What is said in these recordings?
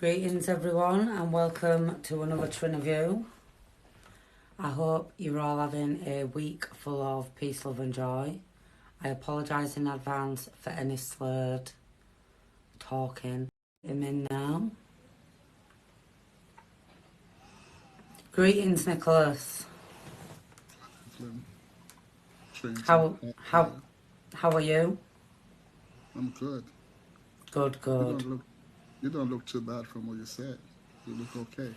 Greetings everyone and welcome to another Triniview. I hope you're all having a week full of peace, love and joy. I apologise in advance for any slurred talking. I'm in now. Greetings Nicolas. How are you? I'm good. Good. You don't look too bad from what you said. You look okay.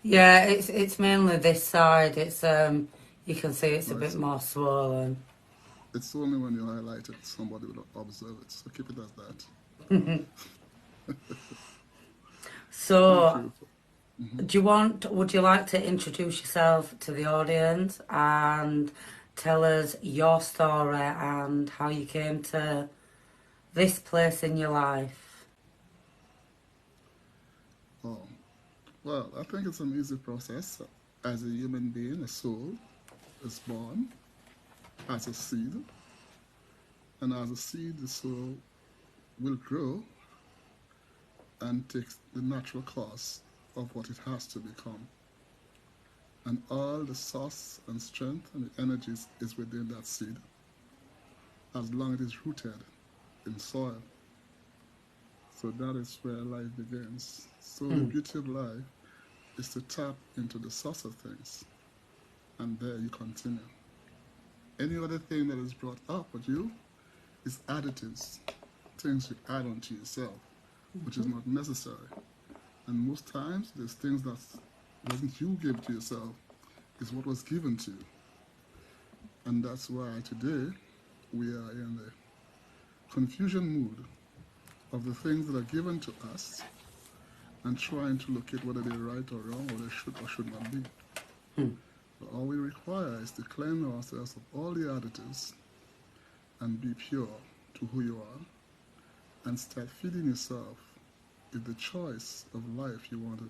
Yeah, it's mainly this side. It's you can see it's a No, bit more swollen. it's only when you highlight it somebody will observe it. So keep it as that. Thank So you. would you like to introduce yourself to the audience and tell us your story and how you came to this place in your life? Oh, well, I think it's an easy process. As a human being, a soul is born as a seed, and as a seed, the soul will grow and take the natural course of what it has to become. And all the source and strength and the energies is within that seed, as long as it is rooted in soil. So that is where life begins. So the beauty of life is to tap into the source of things, and there you continue. Any other thing that is brought up with you is additives, things you add on to yourself, which is not necessary. And most times, there's things that wasn't you give to yourself, is what was given to you. And that's why today we are in the confusion mood of the things that are given to us and trying to locate whether they're right or wrong, or they should or should not be. But all we require is to cleanse ourselves of all the additives and be pure to who you are and start feeding yourself with the choice of life you want to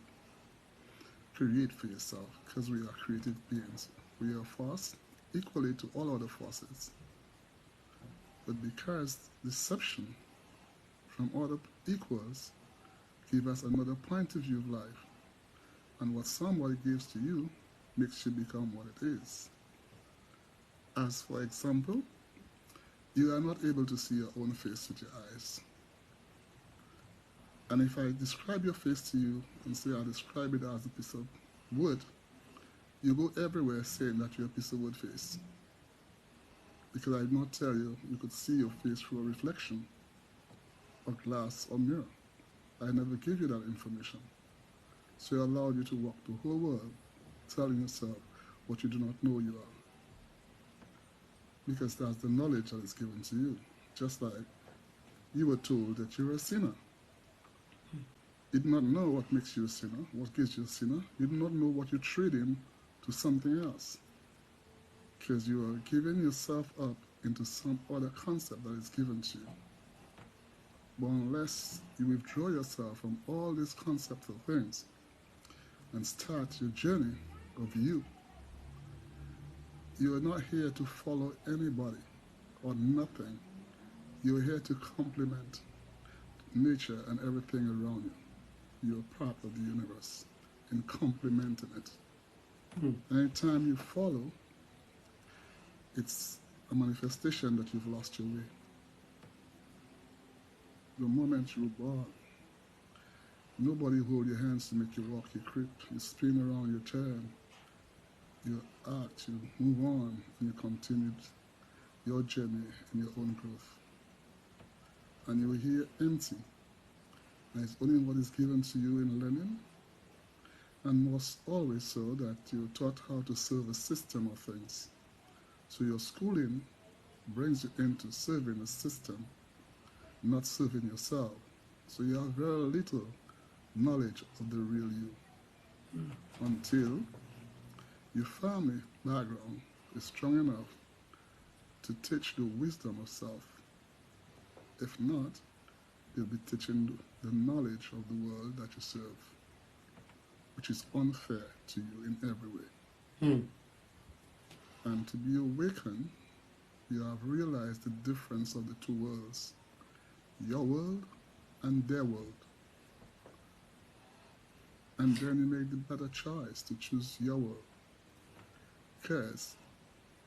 create for yourself, because we are creative beings. We are force equally to all other forces. But because deception from other equals give us another point of view of life, and what somebody gives to you makes you become what it is. As for example, you are not able to see your own face with your eyes. And if I describe your face to you and say I describe it as a piece of wood, you go everywhere saying that you're a piece of wood face. Because I did not tell you you could see your face through a reflection or glass or mirror. I never gave you that information. So I allowed you to walk the whole world telling yourself what you do not know you are. Because that's the knowledge that is given to you. Just like you were told that you're a sinner. You did not know what makes you a sinner, what gives you a sinner. You did not know what you trade in to something else. Because you are giving yourself up into some other concept that is given to you. But unless you withdraw yourself from all these concepts of things and start your journey of you are not here to follow anybody or nothing. You're here to complement nature and everything around you. You're part of the universe and complementing it. Anytime you follow, it's a manifestation that you've lost your way. The moment you were born, nobody hold your hands to make you walk, you creep, you spin around, you turn, you act, you move on, and you continue your journey and your own growth. And you're here empty. And it's only what is given to you in learning, and most always so that you're taught how to serve a system of things. So your schooling brings you into serving a system, not serving yourself. So you have very little knowledge of the real you until your family background is strong enough to teach the wisdom of self. If not, they'll be teaching the knowledge of the world that you serve, which is unfair to you in every way. And to be awakened, you have realized the difference of the two worlds, your world and their world. And then you make the better choice to choose your world. Because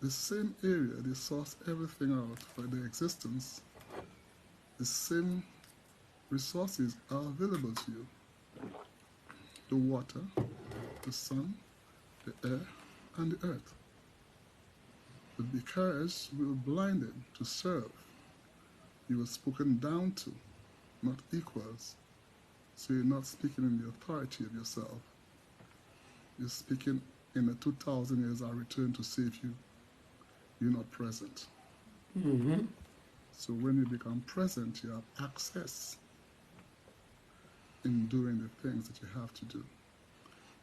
the same area they source everything out for their existence, the same resources are available to you. The water, the sun, the air, and the earth. But because we were blinded to serve, you were spoken down to, not equals. So you're not speaking in the authority of yourself. You're speaking in the 2,000 years I return to save you. You're not present. Mm-hmm. So when you become present, you have access in doing the things that you have to do.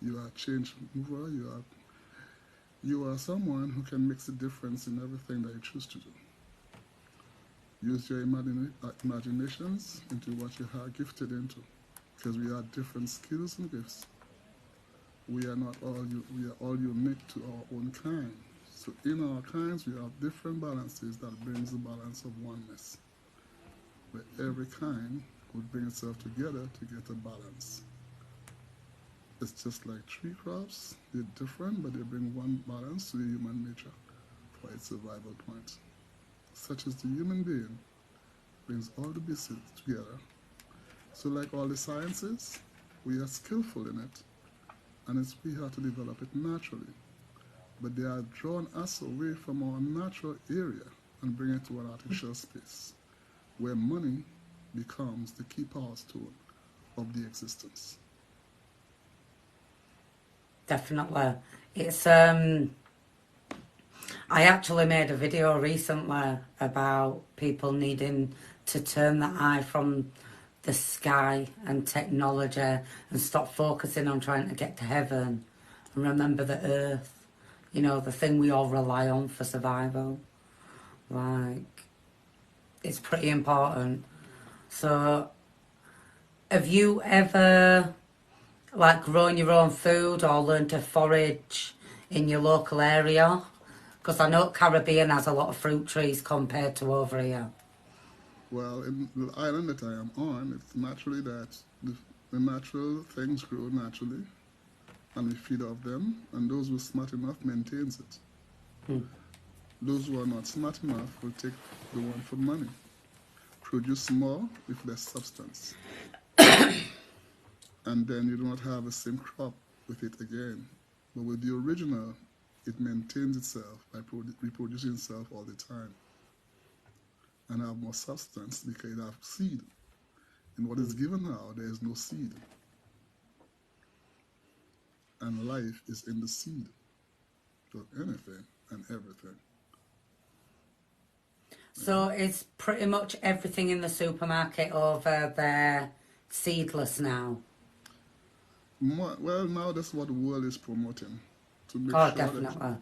You are a change mover. You are someone who can make a difference in everything that you choose to do. Use your imaginations into what you are gifted into, because we are different skills and gifts. We are not all we are all unique to our own kind. So in our kinds, we have different balances that brings the balance of oneness, where every kind would bring itself together to get a balance. It's just like tree crops. They're different, but they bring one balance to the human nature for its survival point. Such as the human being brings all the pieces together. So like all the sciences, we are skillful in it, and we have to develop it naturally. But they are drawn us away from our natural area and bring it to an artificial space, where money becomes the key power stone of the existence. Definitely. It's I actually made a video recently about people needing to turn the eye from the sky and technology and stop focusing on trying to get to heaven and remember the earth, you know, the thing we all rely on for survival. Like, it's pretty important. So, have you ever, like, grown your own food or learned to forage in your local area? Because I know Caribbean has a lot of fruit trees compared to over here. Well, in the island that I am on, it's naturally that the natural things grow naturally, and we feed off them, and those who are smart enough maintains it. Hmm. Those who are not smart enough will take the one for money, produce more with less substance, and then you do not have the same crop with it again. But with the original, it maintains itself by reproducing itself all the time and have more substance because it has seed. In what is given now, there is no seed. And life is in the seed of anything and everything. So it's pretty much everything in the supermarket over there seedless now. Well, now that's what the world is promoting to make Oh, sure that definitely.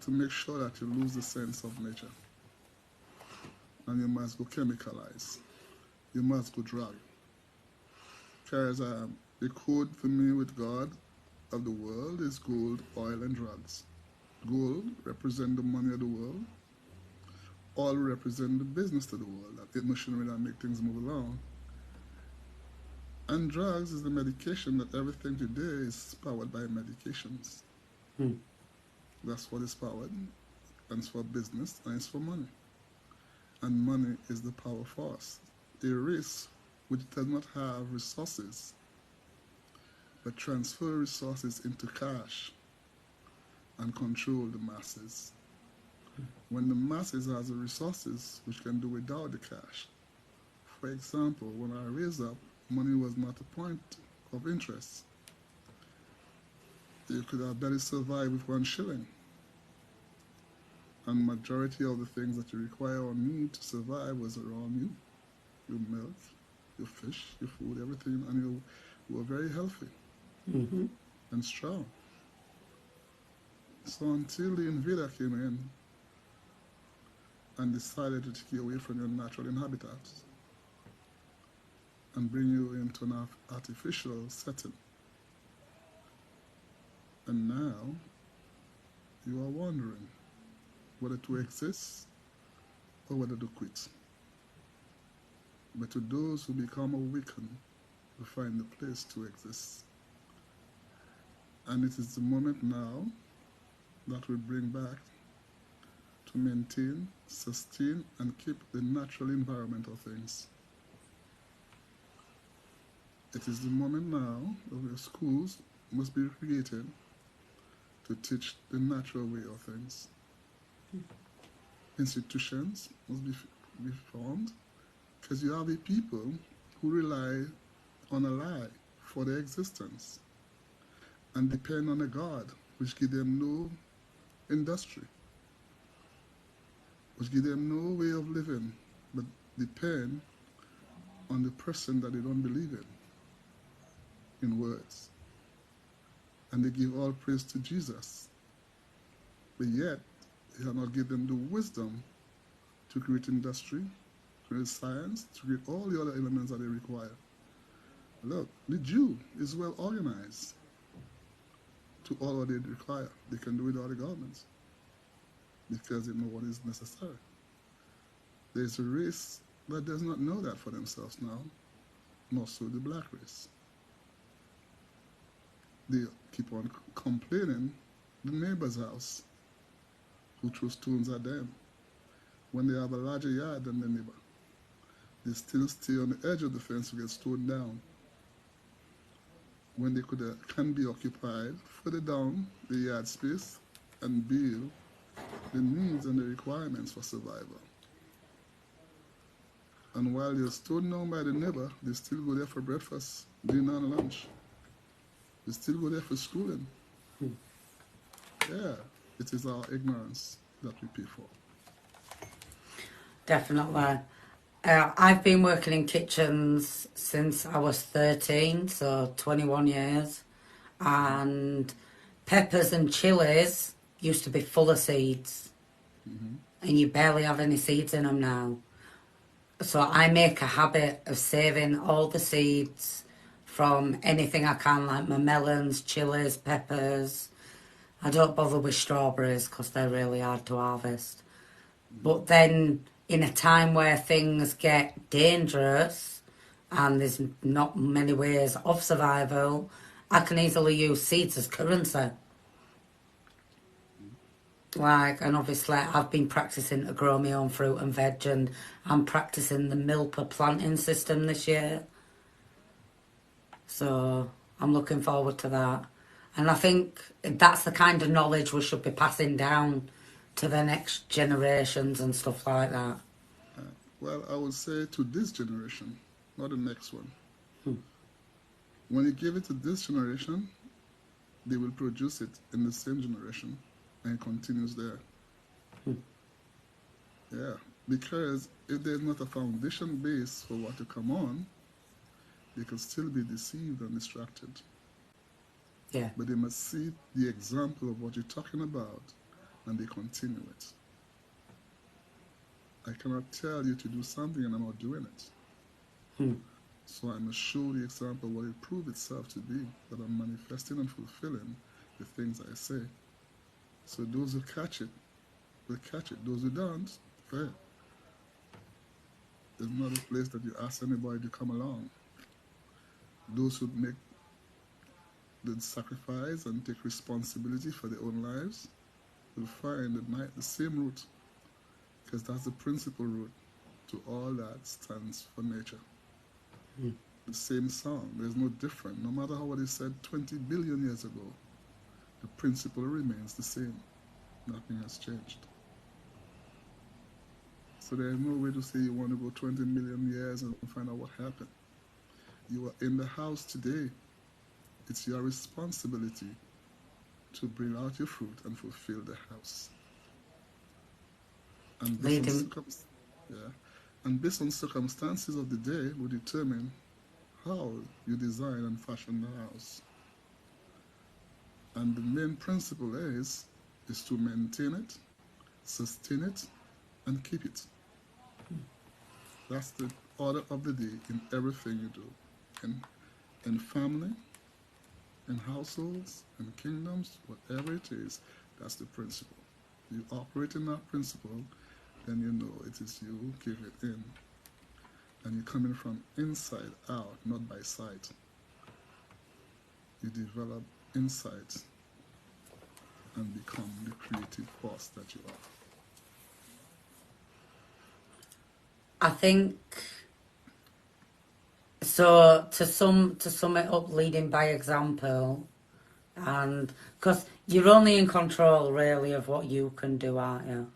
to make sure that you lose the sense of nature, and you must go chemicalize. You must go drug. Because the code for me with God of the world is gold, oil, and drugs. Gold represent the money of the world. Oil represent the business of the world, that machinery that make things move along. And drugs is the medication that everything today is powered by medications. Hmm. That's what is powered, and it's for business, and it's for money. And money is the power force. A race which does not have resources, but transfer resources into cash and control the masses. When the masses has the resources which can do without the cash. For example, when I raised up, money was not a point of interest. You could have barely survived with 1 shilling. And majority of the things that you require or need to survive was around you. Your milk, your fish, your food, everything, and you were very healthy Mm-hmm. and strong. So until the invader came in and decided to take you away from your natural habitats and bring you into an artificial setting, and now you are wondering whether to exist or whether to quit. But to those who become awakened, will find a place to exist. And it is the moment now that we bring back to maintain, sustain, and keep the natural environment of things. It is the moment now that the schools must be created to teach the natural way of things. Institutions must be formed because you have a people who rely on a lie for their existence and depend on a God which give them no industry, which give them no way of living, but depend on the person that they don't believe in words. And they give all praise to Jesus. But yet, he has not given them the wisdom to create industry, to create science, to create all the other elements that they require. Look, the Jew is well organized to all what they require. They can do it without the government because they know what is necessary. There's a race that does not know that for themselves now, nor so the black race. They keep on complaining the neighbor's house who throw stones at them when they have a larger yard than the neighbor. They still stay on the edge of the fence to get stoned down when they can be occupied further down the yard space and build the needs and the requirements for survival. And while they're stoned down by the neighbor, they still go there for breakfast, dinner, and lunch. They still go there for schooling. Yeah, it is our ignorance that we pay for. Definitely. I've been working in kitchens since I was 13, so 21 years. And peppers and chilies used to be full of seeds. And you barely have any seeds in them now. So I make a habit of saving all the seeds from anything I can, like my melons, chilies, peppers. I don't bother with strawberries because they're really hard to harvest. But then, in a time where things get dangerous and there's not many ways of survival, I can easily use seeds as currency. And obviously I've been practicing to grow my own fruit and veg, and I'm practicing the milper planting system this year. So I'm looking forward to that. And I think that's the kind of knowledge we should be passing down to the next generations and stuff like that. Well, I would say to this generation, not the next one. When you give it to this generation, they will produce it in the same generation, and it continues there. Yeah, because if there's not a foundation base for what to come on, they can still be deceived and distracted. Yeah. But they must see the example of what you're talking about, and they continue it. I cannot tell you to do something and I'm not doing it. So I must show the example what it proved itself to be, that I'm manifesting and fulfilling the things I say. So those who catch it will catch it. Those who don't, fair. There's not a place that you ask anybody to come along. Those who make the sacrifice and take responsibility for their own lives will find the same route, because that's the principal route to all that stands for nature. The same song, there's no different. No matter what is said 20 billion years ago, the principle remains the same. Nothing has changed. So there's no way to say you want to go 20 million years and find out what happened. You are in the house today. It's your responsibility to bring out your fruit and fulfill the house. And based on circumstances of the day will determine how you design and fashion the house. And the main principle is to maintain it, sustain it, and keep it. That's the order of the day in everything you do. In family, in households, in kingdoms, whatever it is, that's the principle. You operate in that principle, then you know it is you who give it in. And you're coming from inside out, not by sight. You develop insight and become the creative force that you are. I think so. To sum it up, leading by example, and because you're only in control really of what you can do, aren't you?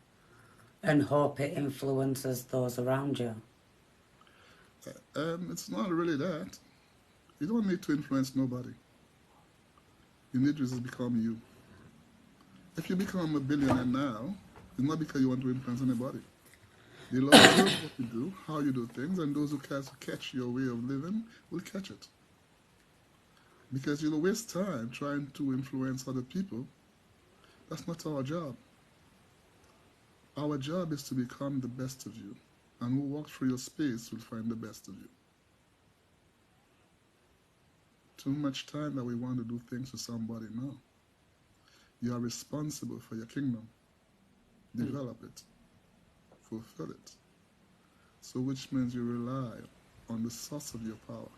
And hope it influences those around you. It's not really that. You don't need to influence nobody. You need to just become you. If you become a billionaire now, it's not because you want to influence anybody. They'll observe what you do, how you do things, and those who catch your way of living will catch it. Because you'll waste time trying to influence other people. That's not our job. Our job is to become the best of you, and who walks through your space will find the best of you. Too much time that we want to do things for somebody now. You are responsible for your kingdom. Develop it, fulfill it. So which means you rely on the source of your power,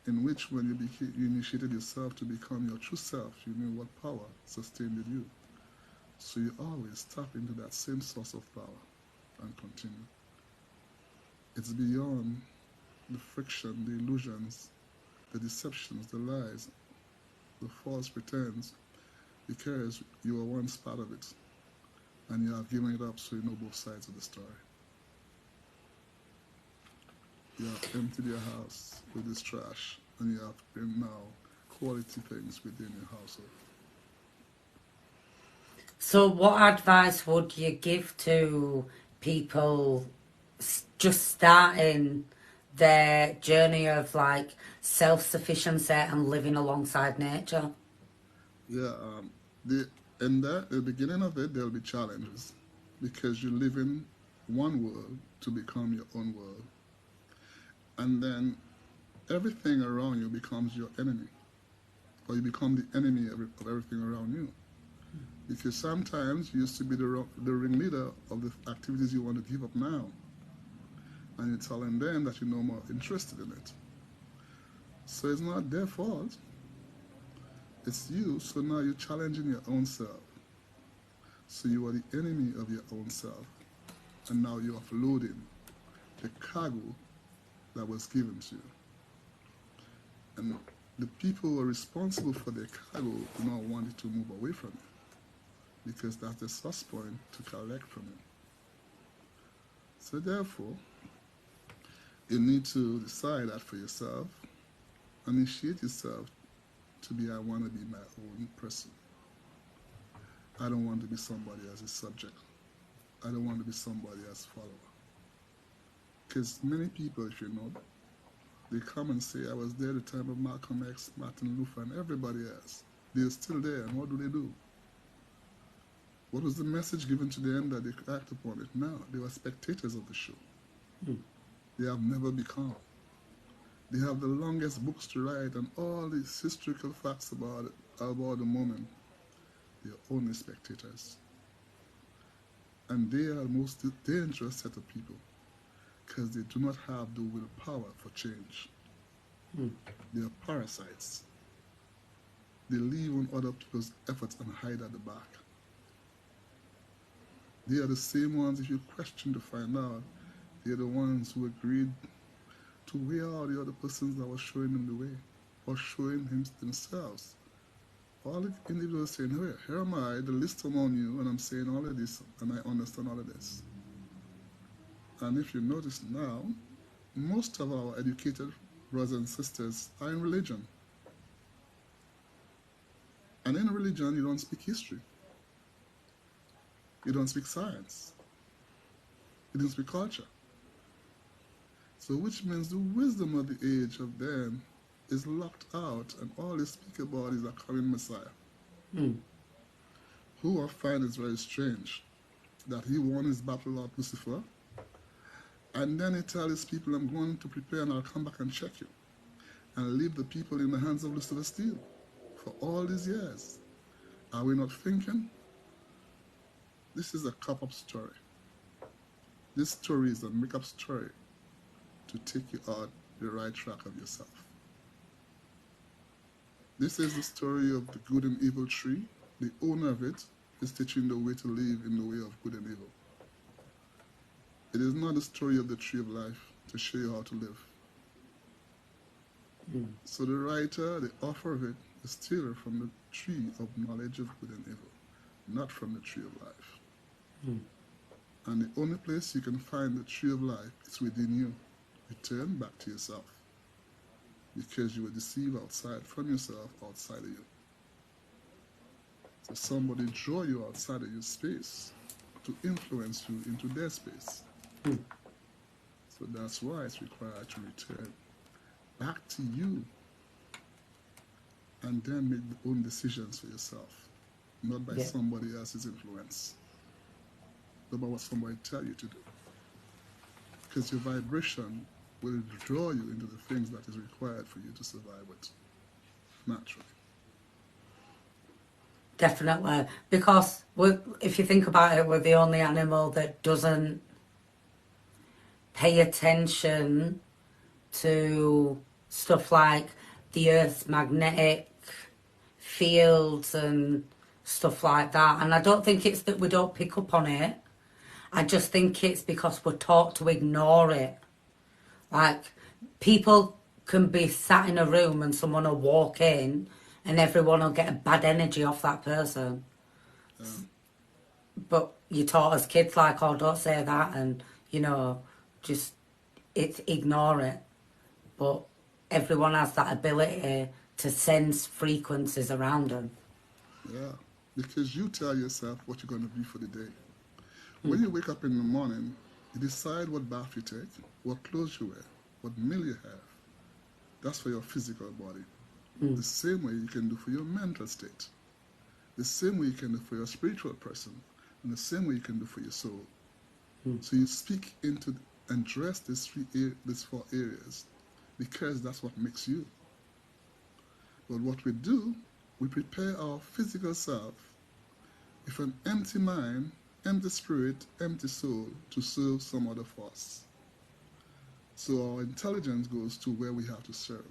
in which when you initiated yourself to become your true self, you knew what power sustained you. So you always tap into that same source of power and continue. It's beyond the friction, the illusions, the deceptions, the lies, the false pretense, because you were once part of it and you have given it up so you know both sides of the story. You have emptied your house with this trash and you have been now quality things within your household. So, what advice would you give to people just starting their journey of like self-sufficiency and living alongside nature? Yeah, in the beginning of it, there'll be challenges because you live in one world to become your own world. And then everything around you becomes your enemy, or you become the enemy of everything around you. Because sometimes you used to be the ringleader of the activities you want to give up now, and you're telling them that you're no more interested in it. So it's not their fault, it's you. So now you're challenging your own self. So you are the enemy of your own self, and now you're offloading the cargo that was given to you. And the people who are responsible for their cargo do not want it to move away from you, because that's the source point to collect from you. So therefore, you need to decide that for yourself, initiate yourself to be, I want to be my own person. I don't want to be somebody else's subject. I don't want to be somebody else's follower. Because many people, if you know, they come and say, I was there at the time of Malcolm X, Martin Luther, and everybody else. They're still there, and what do? What was the message given to them that they could act upon it? No, they were spectators of the show. They have never become. They have the longest books to write and all these historical facts about the moment. They are only spectators. And they are the most dangerous set of people because they do not have the willpower for change. They are parasites. They live on other people's efforts and hide at the back. They are the same ones, if you question to find out, they are the ones who agreed to wear out the other persons that were showing them the way or showing themselves. All the individuals saying, hey, here am I, the list among you, and I'm saying all of this, and I understand all of this. And if you notice now, most of our educated brothers and sisters are in religion. And in religion, you don't speak history. You don't speak science. You don't speak culture. So which means the wisdom of the age of then is locked out, and all they speak about is a coming Messiah. Who I find is very strange, that he won his battle of Lucifer, and then he tells his people, I'm going to prepare and I'll come back and check you, and leave the people in the hands of Lucifer still for all these years. Are we not thinking? This is a cop-up story. This story is a make-up story to take you out the right track of yourself. This is the story of the good and evil tree. The owner of it is teaching the way to live in the way of good and evil. It is not the story of the tree of life to show you how to live. So the writer, the author of it, is still from the tree of knowledge of good and evil, not from the tree of life. And the only place you can find the tree of life is within you. Return back to yourself. Because you were deceived from yourself, outside of you. So somebody draw you outside of your space to influence you into their space. So that's why it's required to return back to you and then make your own decisions for yourself, not by somebody else's influence, not by what somebody tell you to do. Because your vibration will draw you into the things that is required for you to survive with, naturally. Definitely. Because if you think about it, we're the only animal that doesn't pay attention to stuff like the Earth's magnetic fields and stuff like that. And I don't think it's that we don't pick up on it. I just think it's because we're taught to ignore it. Like, people can be sat in a room and someone will walk in and everyone will get a bad energy off that person. But you're taught as kids, like, oh, don't say that, and, just ignore it. But everyone has that ability to sense frequencies around them. Yeah, because you tell yourself what you're going to be for the day. When you wake up in the morning, you decide what bath you take, what clothes you wear, what meal you have. That's for your physical body. The same way you can do for your mental state. The same way you can do for your spiritual person. And the same way you can do for your soul. So you speak into and dress these 4 areas because that's what makes you. But what we do, we prepare our physical self with an empty mind, empty spirit, empty soul to serve some other force. So our intelligence goes to where we have to serve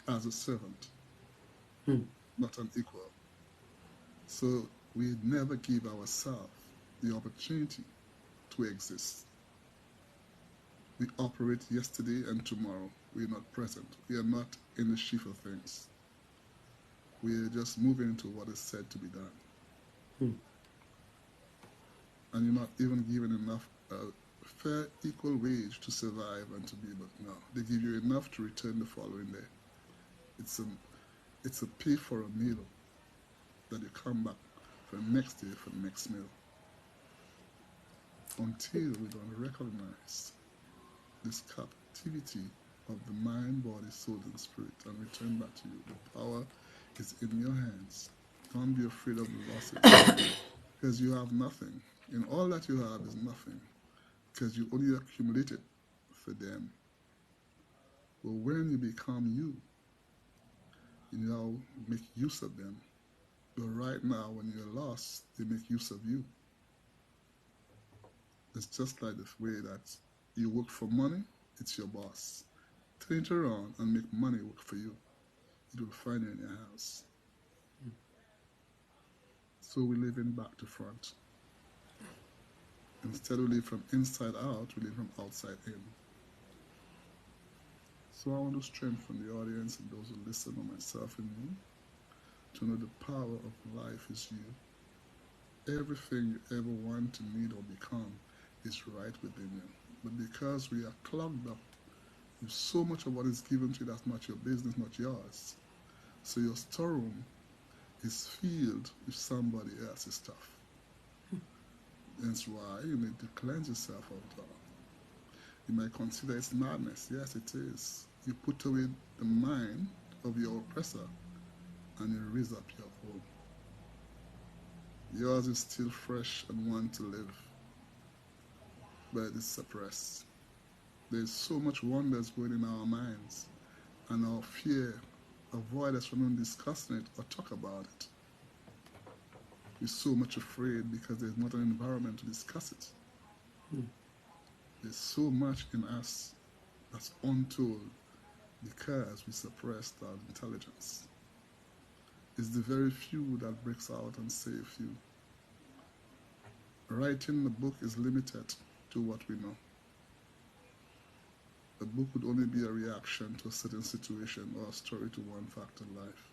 as a servant, not an equal. So we never give ourselves the opportunity to exist. We operate yesterday and tomorrow. We are not present. We are not in the sheaf of things. We are just moving to what is said to be done. And you're not even given enough fair, equal wage to survive and to be able. No, they give you enough to return the following day. It's a pay for a meal that you come back for the next day for the next meal. Until we don't recognize this captivity of the mind, body, soul, and spirit and return back to you. The power is in your hands. Don't be afraid of the losses because you have nothing. And all that you have is nothing because you only accumulated for them. But when you become you now make use of them. But right now, when you're lost, they make use of you. It's just like the way that you work for money, it's your boss. Turn it around and make money work for you. It will find you in your house. So we live in back to front. Instead of live from inside out, we live from outside in. So I want to strengthen the audience and those who listen, or myself and you, to know the power of life is you. Everything you ever want to need or become is right within you. But because we are clogged up with so much of what is given to you that's not your business, not yours, so your storeroom is filled with somebody else's stuff. That's why you need to cleanse yourself of that. You might consider it's madness. Yes, it is. You put away the mind of your oppressor and you raise up your own. Yours is still fresh and want to live, but it is suppressed. There's so much wonders going in our minds, and our fear avoid us from even discussing it or talk about it. We're so much afraid because there's not an environment to discuss it. There's so much in us that's untold because we suppressed our intelligence. It's the very few that breaks out and save few. Writing the book is limited to what we know. A book would only be a reaction to a certain situation or a story to one fact in life.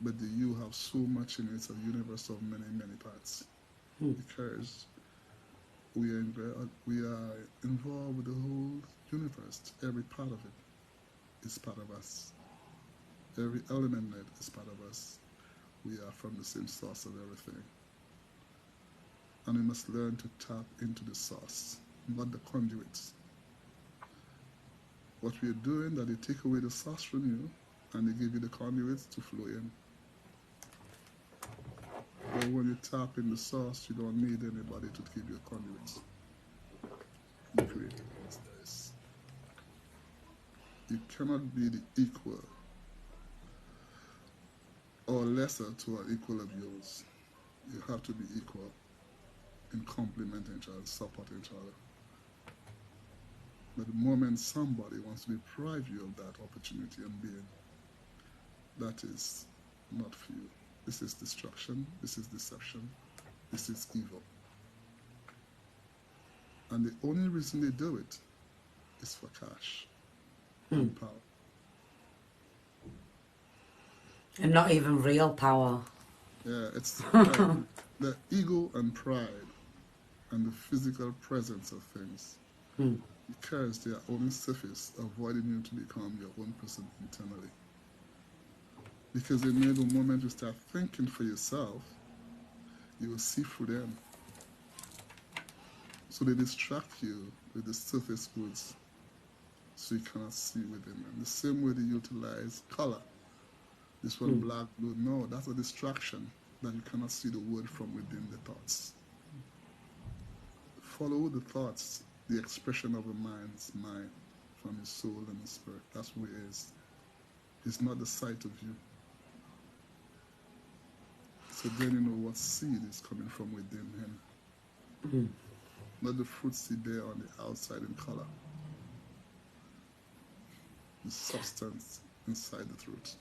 But the you have so much in it, it's a universe of many, many parts. Because we are involved with the whole universe. Every part of it is part of us. Every element in it is part of us. We are from the same source of everything. And we must learn to tap into the source, not the conduits. What we are doing, that they take away the source from you and they give you the conduits to flow in. But when you tap in the source, you don't need anybody to give you conduits. You create this. You cannot be the equal or lesser to an equal of yours. You have to be equal in complementing each other, supporting each other. But the moment somebody wants to deprive you of that opportunity and being, that is not for you. This is destruction, this is deception, this is evil. And the only reason they do it is for cash and power. And not even real power. Yeah, it's the ego and pride and the physical presence of things. Because they are only surface, avoiding you to become your own person internally. Because they know the moment you start thinking for yourself, you will see through them. So they distract you with the surface goods so you cannot see within them. The same way they utilize color. This one black, blue, no, that's a distraction that you cannot see the word from within the thoughts. Follow the thoughts, the expression of a man's mind from his soul and his spirit. That's who he is. It's not the sight of you. So then you know what seed is coming from within him. Not the fruits he bear on the outside in color. The substance inside the fruit.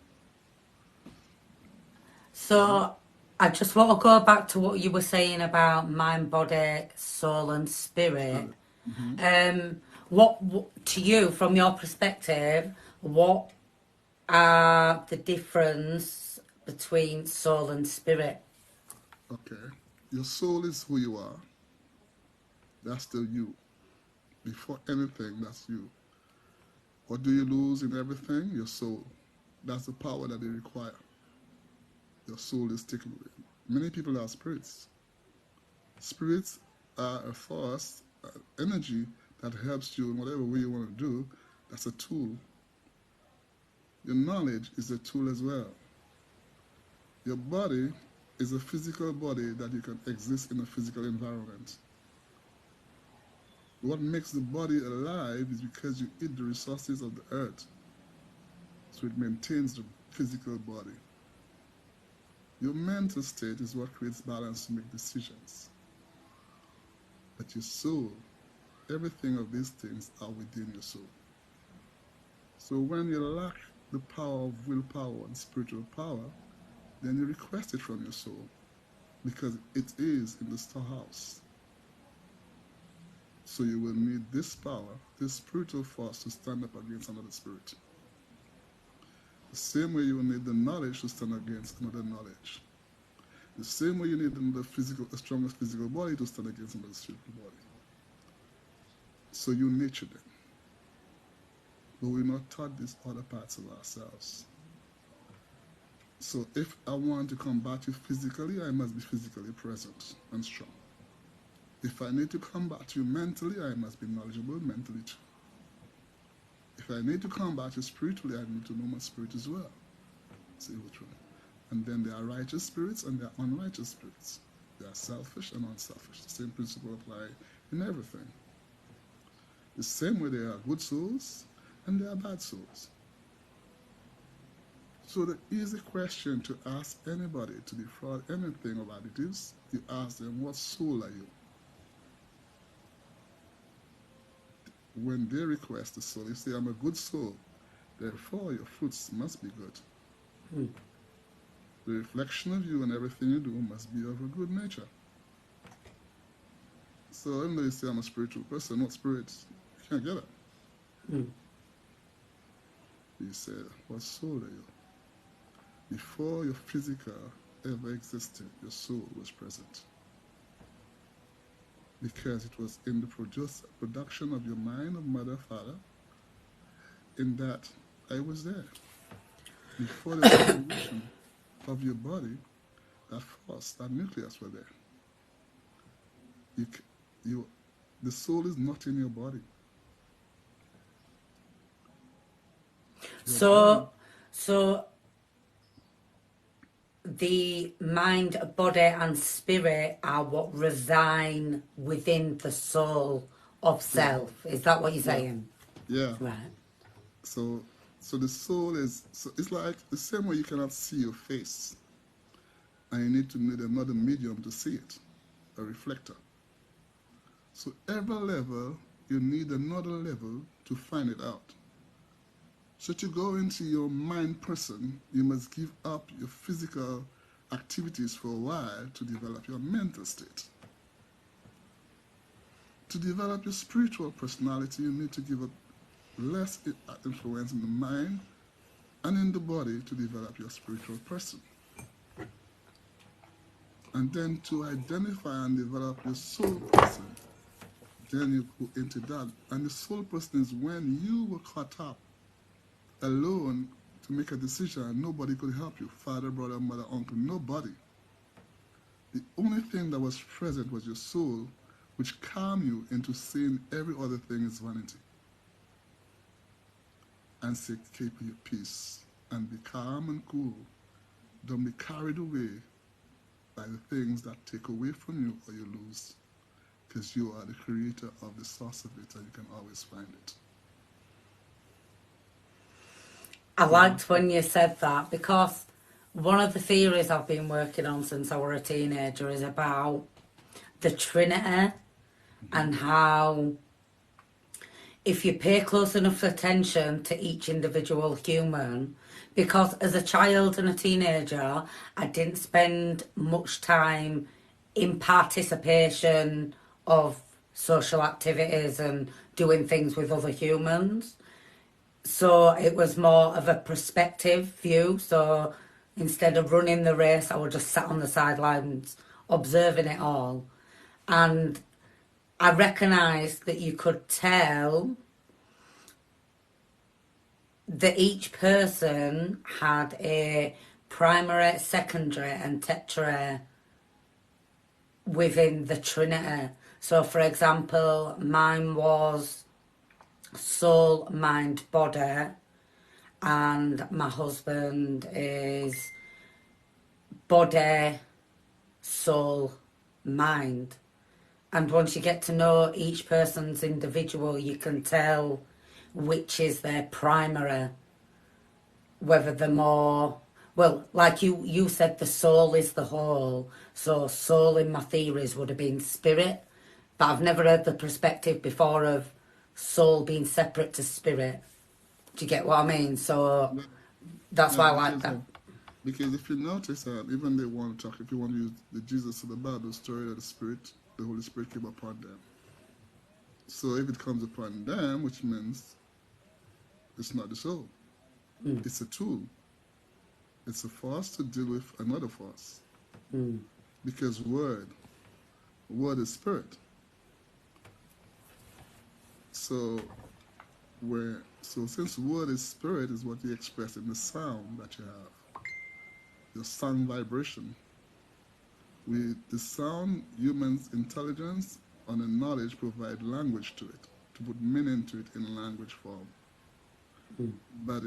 So I just want to go back to what you were saying about mind, body, soul, and spirit. What to you, from your perspective, what are the difference between soul and spirit? Okay. Your soul is who you are. That's the you. Before anything, that's you. What do you lose in everything? Your soul. That's the power that they require. Your soul is taken away. Many people are spirits. Spirits are a force, energy that helps you in whatever way you want to do. That's a tool. Your knowledge is a tool as well. Your body is a physical body that you can exist in a physical environment. What makes the body alive is because you eat the resources of the earth. So it maintains the physical body. Your mental state is what creates balance to make decisions. But your soul, everything of these things are within your soul. So when you lack the power of willpower and spiritual power, then you request it from your soul because it is in the storehouse. So you will need this power, this spiritual force to stand up against another spirit. The same way you will need the knowledge to stand against another knowledge. The same way you need the strongest physical body to stand against another spiritual body. So you nurture them. But we're not taught these other parts of ourselves. So if I want to combat you physically, I must be physically present and strong. If I need to combat you mentally, I must be knowledgeable mentally too. If I need to combat you spiritually, I need to know my spirit as well. See which one. And then there are righteous spirits and there are unrighteous spirits. They are selfish and unselfish. The same principle applies in everything. The same way there are good souls and there are bad souls. So the easy question to ask anybody to defraud anything about it is, you ask them, what soul are you? when they request the soul, you say, I'm a good soul, therefore your fruits must be good. Hmm. The reflection of you and everything you do must be of a good nature. So even though you say I'm a spiritual person, what spirit? You can't get it. Hmm. You say, what soul are you? Before your physical ever existed, your soul was present. Because it was in the production of your mind of mother, father, in that I was there. Before the formation of your body, that force, that nucleus were there. You, you, the soul is not in your body. Your body, So the mind, body, and spirit are what reside within the soul of yeah, self. Is that what you're yeah, saying? yeah. Right. So, so the soul is. So it's like the same way you cannot see your face, and you need another medium to see it, a reflector. So every level, you need another level to find it out. So to go into your mind person, you must give up your physical activities for a while to develop your mental state. To develop your spiritual personality, you need to give up less influence in the mind and in the body to develop your spiritual person. And then to identify and develop your soul person, then you go into that. And the soul person is when you were caught up alone to make a decision and nobody could help you. Father, brother, mother, uncle, nobody. The only thing that was present was your soul, which calmed you into seeing every other thing is vanity. And say, keep your peace and be calm and cool. Don't be carried away by the things that take away from you or you lose. Because you are the creator of the source of it and you can always find it. I So liked when you said that because one of the theories I've been working on since I was a teenager is about the Trinity and how if you pay close enough attention to each individual human, because as a child and a teenager, I didn't spend much time in participation of social activities and doing things with other humans. So it was more of a perspective view. So instead of running the race, I would just sat on the sidelines observing it all. And I recognised that you could tell that each person had a primary, secondary, and tertiary within the Trinity. So, for example, mine was soul, mind, body, and my husband is body, soul, mind. And once you get to know each person's individual, you can tell which is their primary, whether they're more, well, like you said, the soul is the whole. So soul in my theories would have been spirit, but I've never heard the perspective before of soul being separate to spirit. Do you get what I mean? So yeah, that's yeah, why I like that. because if you notice that even they want to talk, if you want to use the Jesus of the Bible story that the Holy Spirit came upon them. So if it comes upon them, which means it's not the soul, Mm, it's a tool. It's a force to deal with another force. mm, Because word is spirit. So so since word is spirit is what you express in the sound that you have, your sound vibration. With the sound, humans' intelligence and the knowledge provide language to it, to put meaning to it in language form. mm. But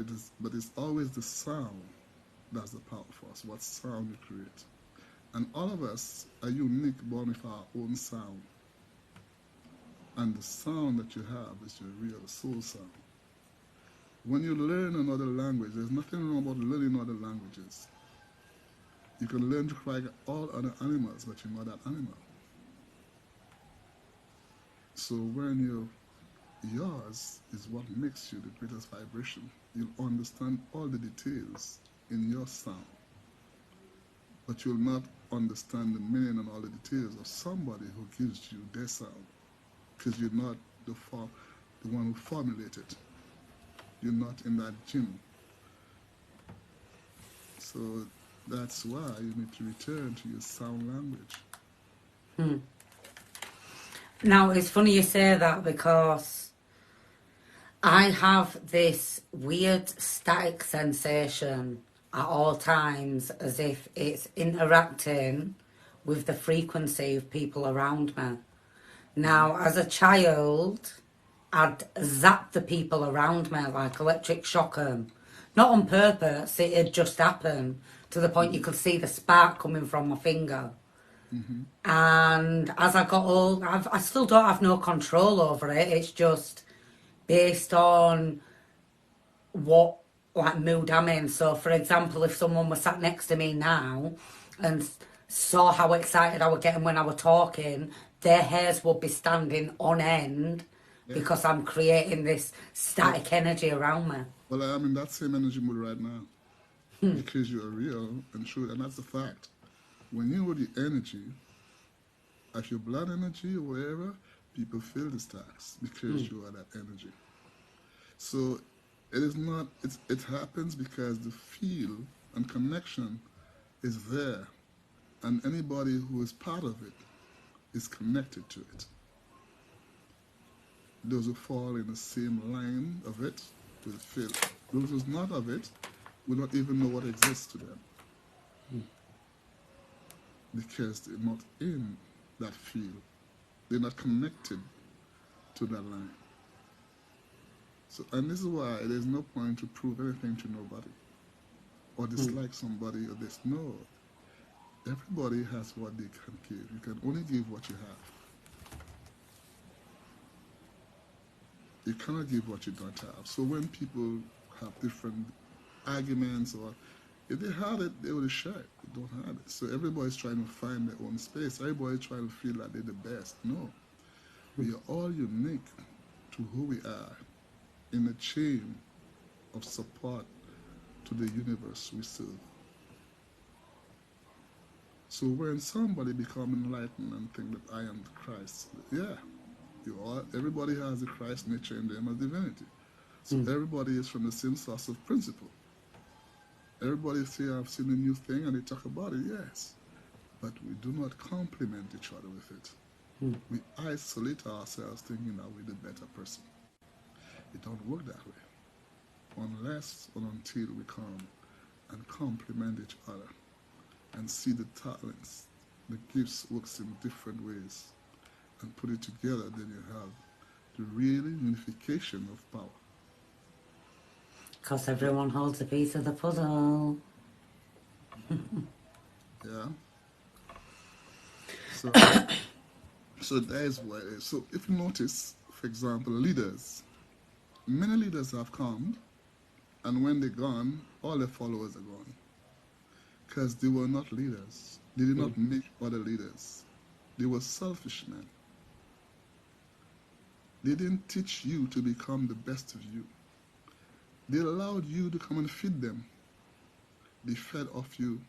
it's always the sound that's the power force, what sound you create. And all of us are unique, born with our own sound. And the sound that you have is your real soul sound. When you learn another language, there's nothing wrong about learning other languages. You can learn to cry all other animals, but you're not that animal. So when yours is what makes you the greatest vibration. You'll understand all the details in your sound, but you'll not understand the meaning and all the details of somebody who gives you their sound, because you're not the one who formulated. You're not in that gym. So that's why you need to return to your sound language. Now, it's funny you say that because I have this weird static sensation at all times as if it's interacting with the frequency of people around me. Now, as a child, I'd zap the people around me, like electric shock 'em. Not on purpose, it'd just happen to the point you could see the spark coming from my finger. And as I got old, I still don't have no control over it. It's just based on what like mood I'm in. So, for example, if someone was sat next to me now and saw how excited I was getting when I was talking, their hairs would be standing on end Yeah. because I'm creating this static energy around me. Well, I'm in that same energy mood right now because you're real and true, and that's the fact. When you're with the energy, of your blood energy or wherever, people feel the stacks because you are that energy. So it is not, it happens because the feel and connection is there, and anybody who is part of it is connected to it. Those who fall in the same line of it will feel. Those who's not of it will not even know what exists to them because they're not in that field. They're not connected to that line. So, and this is why there's no point to prove anything to nobody or dislike somebody or this. No, everybody has what they can give. You can only give what you have. You cannot give what you don't have. So when people have different arguments, or if they had it, they would share it. They don't have it. So everybody's trying to find their own space. Everybody's trying to feel like they're the best. No, we are all unique to who we are in a chain of support to the universe we serve. So when somebody become enlightened and think that I am the Christ, yeah, everybody has the Christ nature in them as divinity. So everybody is from the same source of principle. Everybody say, I've seen a new thing, and they talk about it, yes. But we do not complement each other with it. We isolate ourselves thinking that we're the better person. It don't work that way. Unless or until we come and complement each other and see the talents, the gifts works in different ways, and put it together, then you have the real unification of power. Because everyone holds a piece of the puzzle. Yeah. So, so that is what it is. So if you notice, for example, leaders, many leaders have come, and when they're gone, all their followers are gone. Because they were not leaders. They did not make other leaders. They were selfish men. They didn't teach you to become the best of you. They allowed you to come and feed them. They fed off you.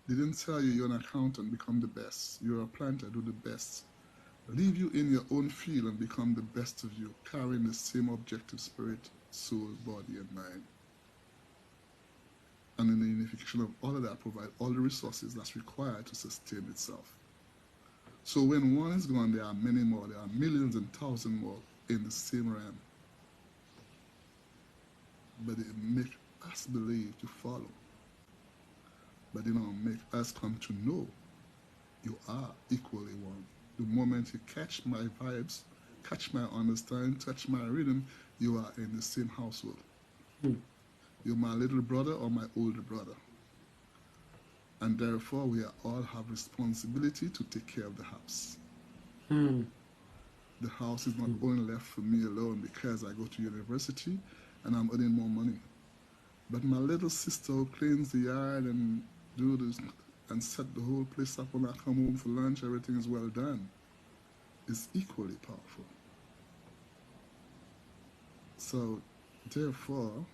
They didn't tell you you're an accountant, become the best. You're a planter, do the best. Leave you in your own field and become the best of you, carrying the same objective spirit, soul, body, and mind. And in the unification of all of that, provide all the resources that's required to sustain itself. So when one is gone, there are many more. There are millions and thousands more in the same realm. But they make us believe to follow. But they don't make us come to know you are equally one. The moment you catch my vibes, catch my understanding, touch my rhythm, you are in the same household. You're my little brother or my older brother. And therefore, we all have responsibility to take care of the house. The house is not only left for me alone because I go to university and I'm earning more money. But my little sister who cleans the yard and do this and set the whole place up when I come home for lunch, everything is well done, is equally powerful. So, therefore,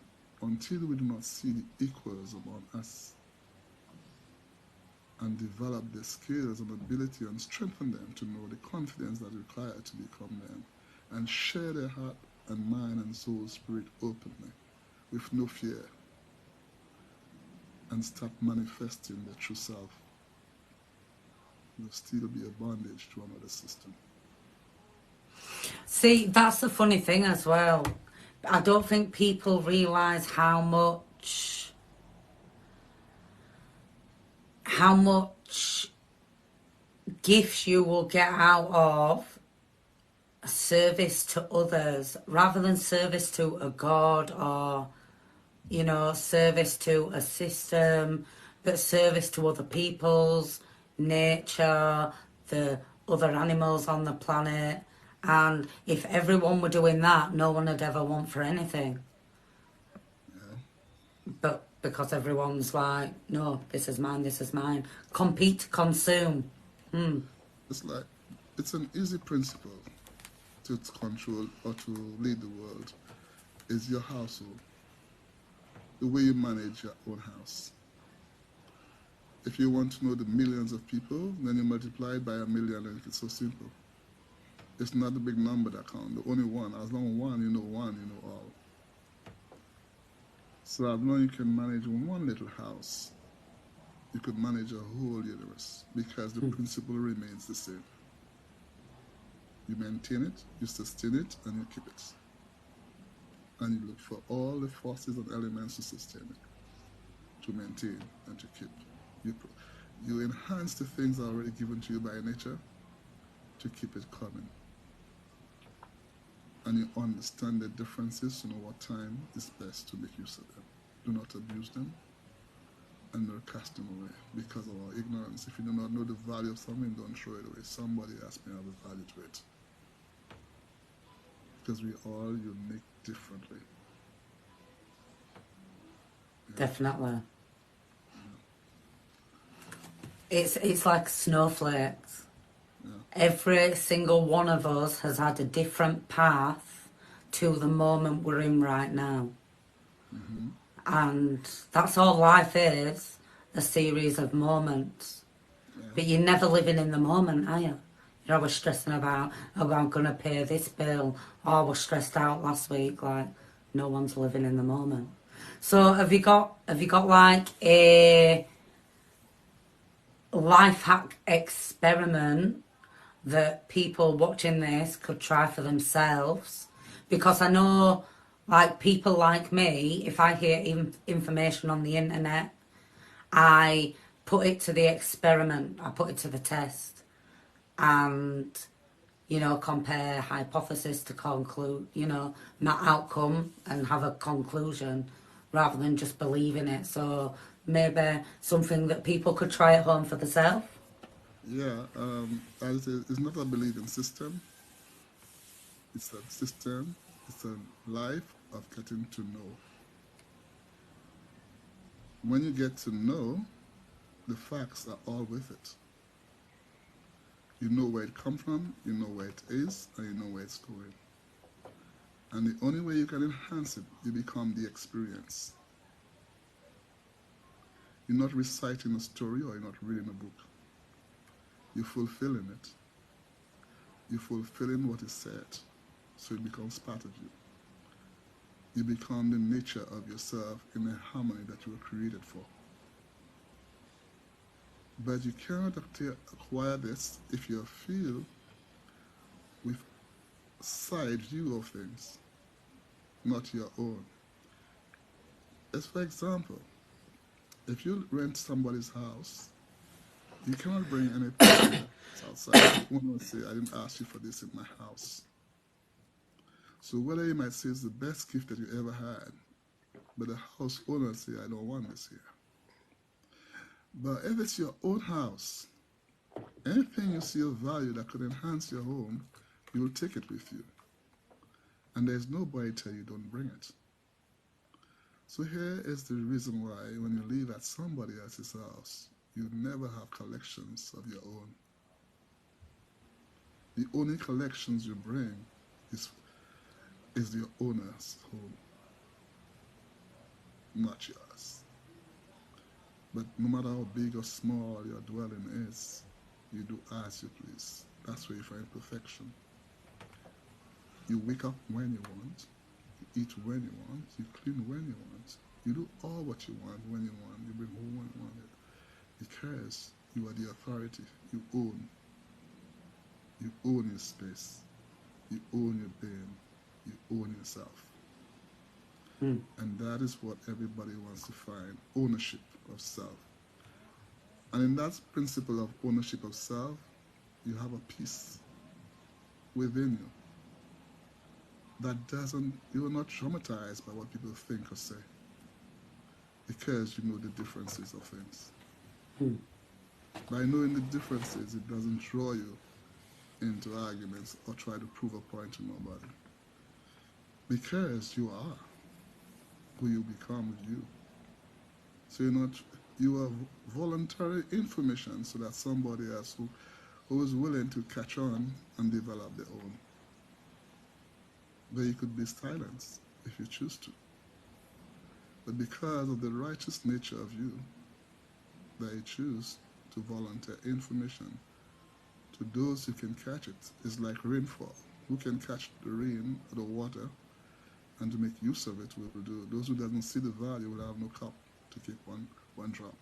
until we do not see the equals among us and develop the skills and ability and strengthen them to know the confidence that is required to become them and share their heart and mind and soul spirit openly with no fear and start manifesting their true self, will still be a bondage to another system. See, that's the funny thing as well. I don't think people realise how much gifts you will get out of service to others rather than service to a god or, you know, service to a system, but service to other people's nature, the other animals on the planet. And if everyone were doing that, no one would ever want for anything. Yeah. But because everyone's like, no, this is mine, this is mine. Compete, consume. It's like, it's an easy principle to control or to lead the world is your household, the way you manage your own house. If you want to know the millions of people, then you multiply it by a million, and it's so simple. It's not the big number that counts, the only one. As long as one, you know all. So as long as you can manage one little house, you could manage a whole universe because the principle remains the same. You maintain it, you sustain it, and you keep it. And you look for all the forces and elements to sustain it, to maintain and to keep. You enhance the things already given to you by nature to keep it coming. And you understand the differences, you know what time is best to make use of them. Do not abuse them and not cast them away because of our ignorance. If you do not know the value of something, don't throw it away. Somebody else may have a value to it. Because we are all unique differently. Yeah. Definitely. It's like snowflakes. Yeah. Every single one of us has had a different path to the moment we're in right now. Mm-hmm. And that's all life is, a series of moments. Yeah. But you're never living in the moment, are you? You're always stressing about, oh, I'm going to pay this bill. Oh, I was stressed out last week. Like, no one's living in the moment. So have you got like a life hack experiment that people watching this could try for themselves? Because I know, like, people like me, if I hear information on the internet, I put it to the experiment, I put it to the test, and, you know, compare hypothesis to conclude, you know, not outcome, and have a conclusion rather than just believing it. So maybe something that people could try at home for themselves. Yeah, it's not a believing system. It's a system. It's a life of getting to know. When you get to know, the facts are all with it. You know where it comes from, you know where it is, and you know where it's going. And the only way you can enhance it, you become the experience. You're not reciting a story or you're not reading a book. You're fulfilling it. You're fulfilling what is said, so it becomes part of you. You become the nature of yourself in the harmony that you were created for. But you cannot acquire this if you feel with side view of things, not your own. As for example, if you rent somebody's house, you cannot bring anything that's outside. One will say, I didn't ask you for this in my house. So whether you might say it's the best gift that you ever had, but the house owner say, I don't want this here. But if it's your own house, anything you see of value that could enhance your home, you will take it with you. And there's nobody tell you don't bring it. So here is the reason why when you live at somebody else's house, you never have collections of your own. The only collections you bring is is your owner's home, not yours. But no matter how big or small your dwelling is, you do as you please. That's where you find perfection. You wake up when you want, you eat when you want, you clean when you want, you do all what you want when you want, you bring home when you want it. Because you are the authority. You own your space. You own your being. You own yourself. And that is what everybody wants to find, ownership of self. And in that principle of ownership of self, you have a peace within you that doesn't, you're not traumatized by what people think or say, because you know the differences of things. By knowing the differences, it doesn't draw you into arguments or try to prove a point to nobody. Because you are who you become with you. So you are voluntary information so that somebody else who is willing to catch on and develop their own. But you could be silenced if you choose to. But because of the righteous nature of you, that you choose to volunteer information to those who can catch it. It's like rainfall. Who can catch the rain or the water and to make use of it will do. Those who doesn't see the value will have no cup to keep one drop.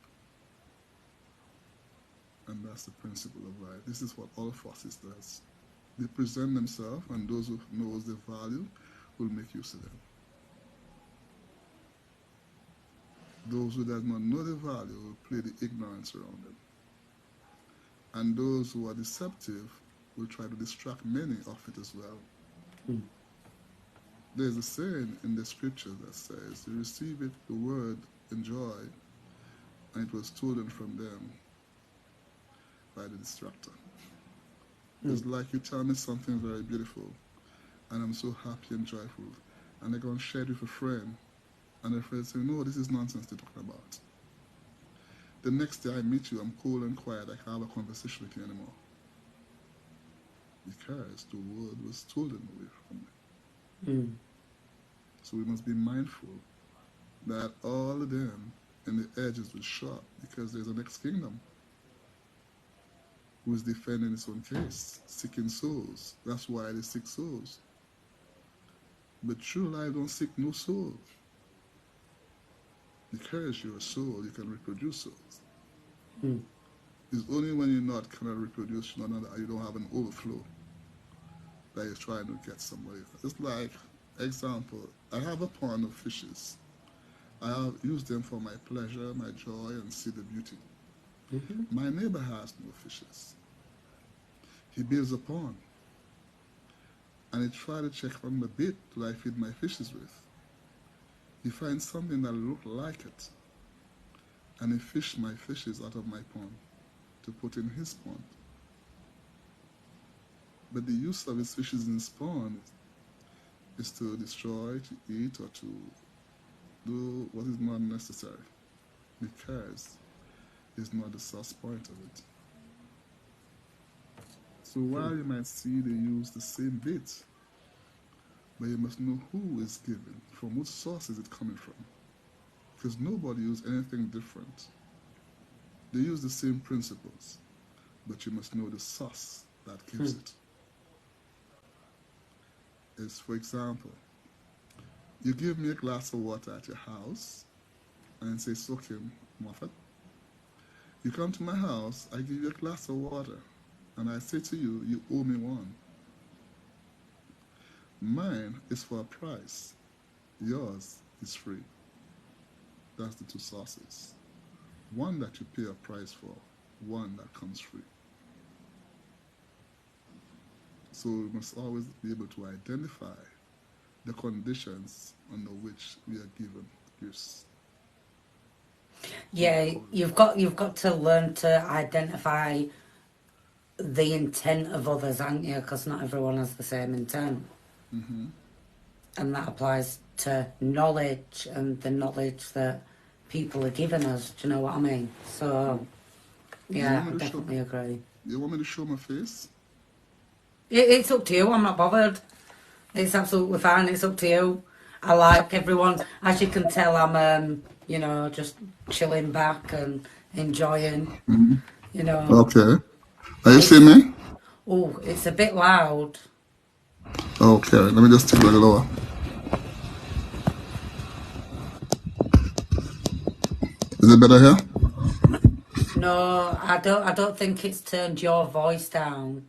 And that's the principle of life. This is what all forces does. They present themselves, and those who knows the value will make use of them. Those who does not know the value will play the ignorance around them. And those who are deceptive will try to distract many of it as well. There's a saying in the scripture that says, you receive it, the word, in joy, and it was stolen from them by the distractor. It's like you tell me something very beautiful, and I'm so happy and joyful, and I go and share it with a friend, and the friend says, no, this is nonsense they're talking about. The next day I meet you, I'm cool and quiet, I can't have a conversation with you anymore. Because the word was stolen away from me. So we must be mindful that all of them in the edges will shut, because there's a next kingdom who is defending his own case, seeking souls. That's why they seek souls. But true life don't seek no soul. Because you're a soul, you can reproduce souls. It's only when you're not cannot reproduce, you don't have an overflow, that you're trying to get somebody. It's like, example, I have a pond of fishes. I have used them for my pleasure, my joy, and see the beauty. My neighbor has no fishes. He builds a pond, and he tries to check from the bait that I feed my fishes with. He finds something that looks like it, and he fished my fishes out of my pond to put in his pond. But the use of his fishes in his pond is to destroy, to eat, or to do what is not necessary, because it's not the source point of it. So while you might see they use the same bait, but you must know who is giving, from what source is it coming from. Because nobody uses anything different. They use the same principles, but you must know the source that gives it. Is, for example, you give me a glass of water at your house and say, soak him, Moffat. You come to my house, I give you a glass of water, and I say to you, you owe me one. Mine is for a price. Yours is free. That's the two sources. One that you pay a price for, one that comes free. So we must always be able to identify the conditions under which we are given gifts. Yeah, you've got to learn to identify the intent of others, haven't you? Because not everyone has the same intent. And that applies to knowledge and the knowledge that people are giving us. Do you know what I mean? So, yeah, I definitely agree. You want me to show my face? It's up to you. I'm not bothered. It's absolutely fine. It's up to you. I like everyone. As you can tell, I'm, just chilling back and enjoying. You know, Okay. Are you seeing it's me? it's a bit loud. Okay, let me just take it a little lower. Is it better here? No, I don't think it's turned your voice down.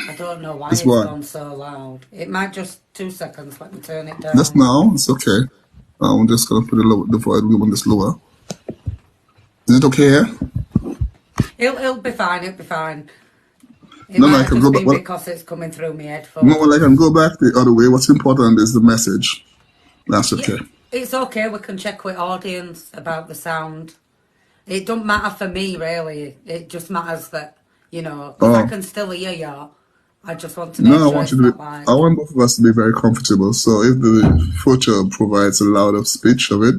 I don't know why It's it's what? gone so loud. It might just 2 seconds. Let me turn it Just down. now, it's okay. I'm just gonna put the volume this lower. Is it okay here? It'll be fine. It'll be fine. It No, no, might I have can go just back. been because it's coming through my No, well, I can headphones. go back the other way. What's important is the message. That's Yeah, okay. it's okay. We can check with audience about the sound. It don't matter for me really. It just matters that because I Oh, can still hear you. I just want to make no, I sure want you it's to not be, I like want both of us to be very comfortable. So if the photo provides a louder speech of it,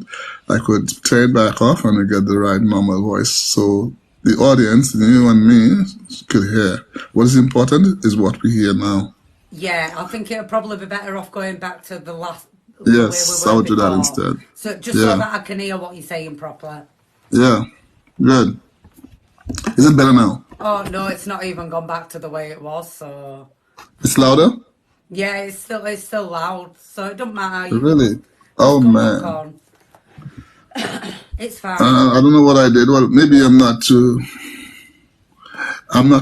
I could turn it back off and we get the right normal voice. So the audience, you and me, could hear. What is important is what we hear now. yeah. I think it'll probably be better off going back to the way we Yes, I were would do that before. instead. So just so Yeah, that I can hear what you're saying properly. yeah, good. Is it better now? Oh no, it's not even gone back to the way it was. So It's louder? yeah, it's still loud. So it doesn't matter. You can Really? just Oh come back man. on. It's fine. I don't know what I did. Well, maybe I'm not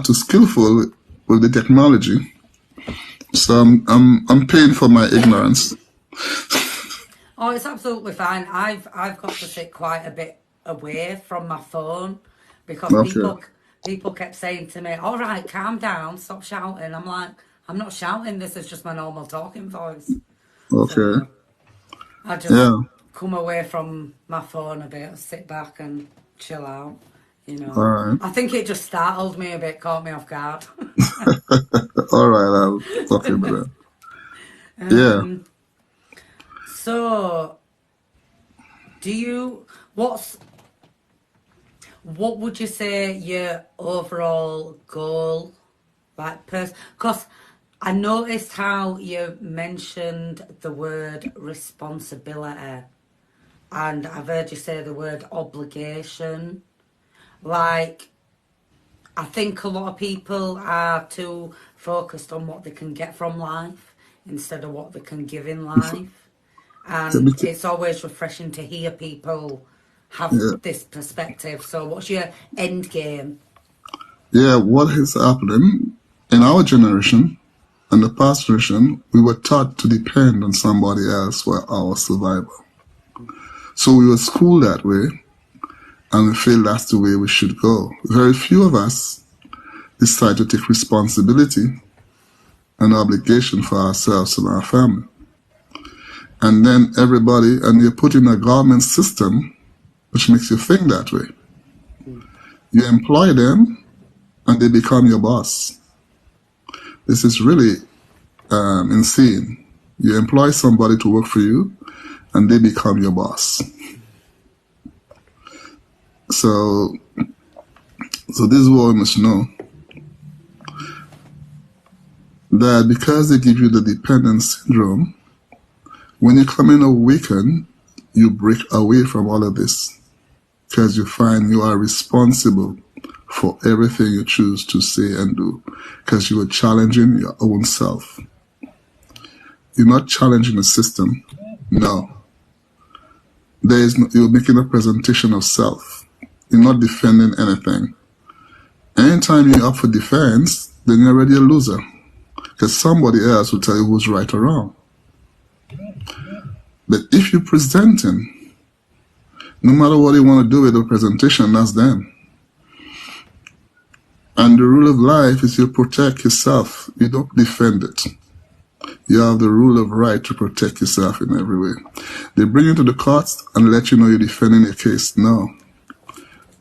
too skillful with the technology. So I'm paying for my ignorance. Oh, it's absolutely fine. I've got to sit quite a bit away from my phone because Okay. people kept saying to me, "All right, calm down, stop shouting." I'm like, I'm not shouting. This is just my normal talking voice. Okay. So I just Yeah. come away from my phone a bit, sit back and chill out. All right. I think it just startled me a bit, caught me off guard. All right. I'll talk about that. Yeah. um, so do you? What would you say your overall goal, like, because I noticed how you mentioned the word responsibility, and I've heard you say the word obligation. Like, I think a lot of people are too focused on what they can get from life instead of what they can give in life. Yeah. And it's always refreshing to hear people have Yeah. this perspective. So, what's your end game? Yeah. What is happening in our generation and the past generation? We were taught to depend on somebody else for our survival. So we were schooled that way, and we feel that's the way we should go. Very few of us decide to take responsibility and obligation for ourselves and our family. And then you're put in a government system which makes you think that way. You employ them and they become your boss. This is really insane. You employ somebody to work for you and they become your boss. So, so this is what we must know, that because they give you the dependence syndrome, when you come in a weekend, you break away from all of this because you find you are responsible for everything you choose to say and do because you are challenging your own self. You're not challenging the system. No. You're making a presentation of self. You're not defending anything. Anytime you're up for defense, then you're already a loser because somebody else will tell you who's right or wrong. But if you're presenting, no matter what you want to do with the presentation, that's them. And the rule of life is you protect yourself. You don't defend it. You have the rule of right to protect yourself in every way. They bring you to the courts and let you know you're defending your case. No.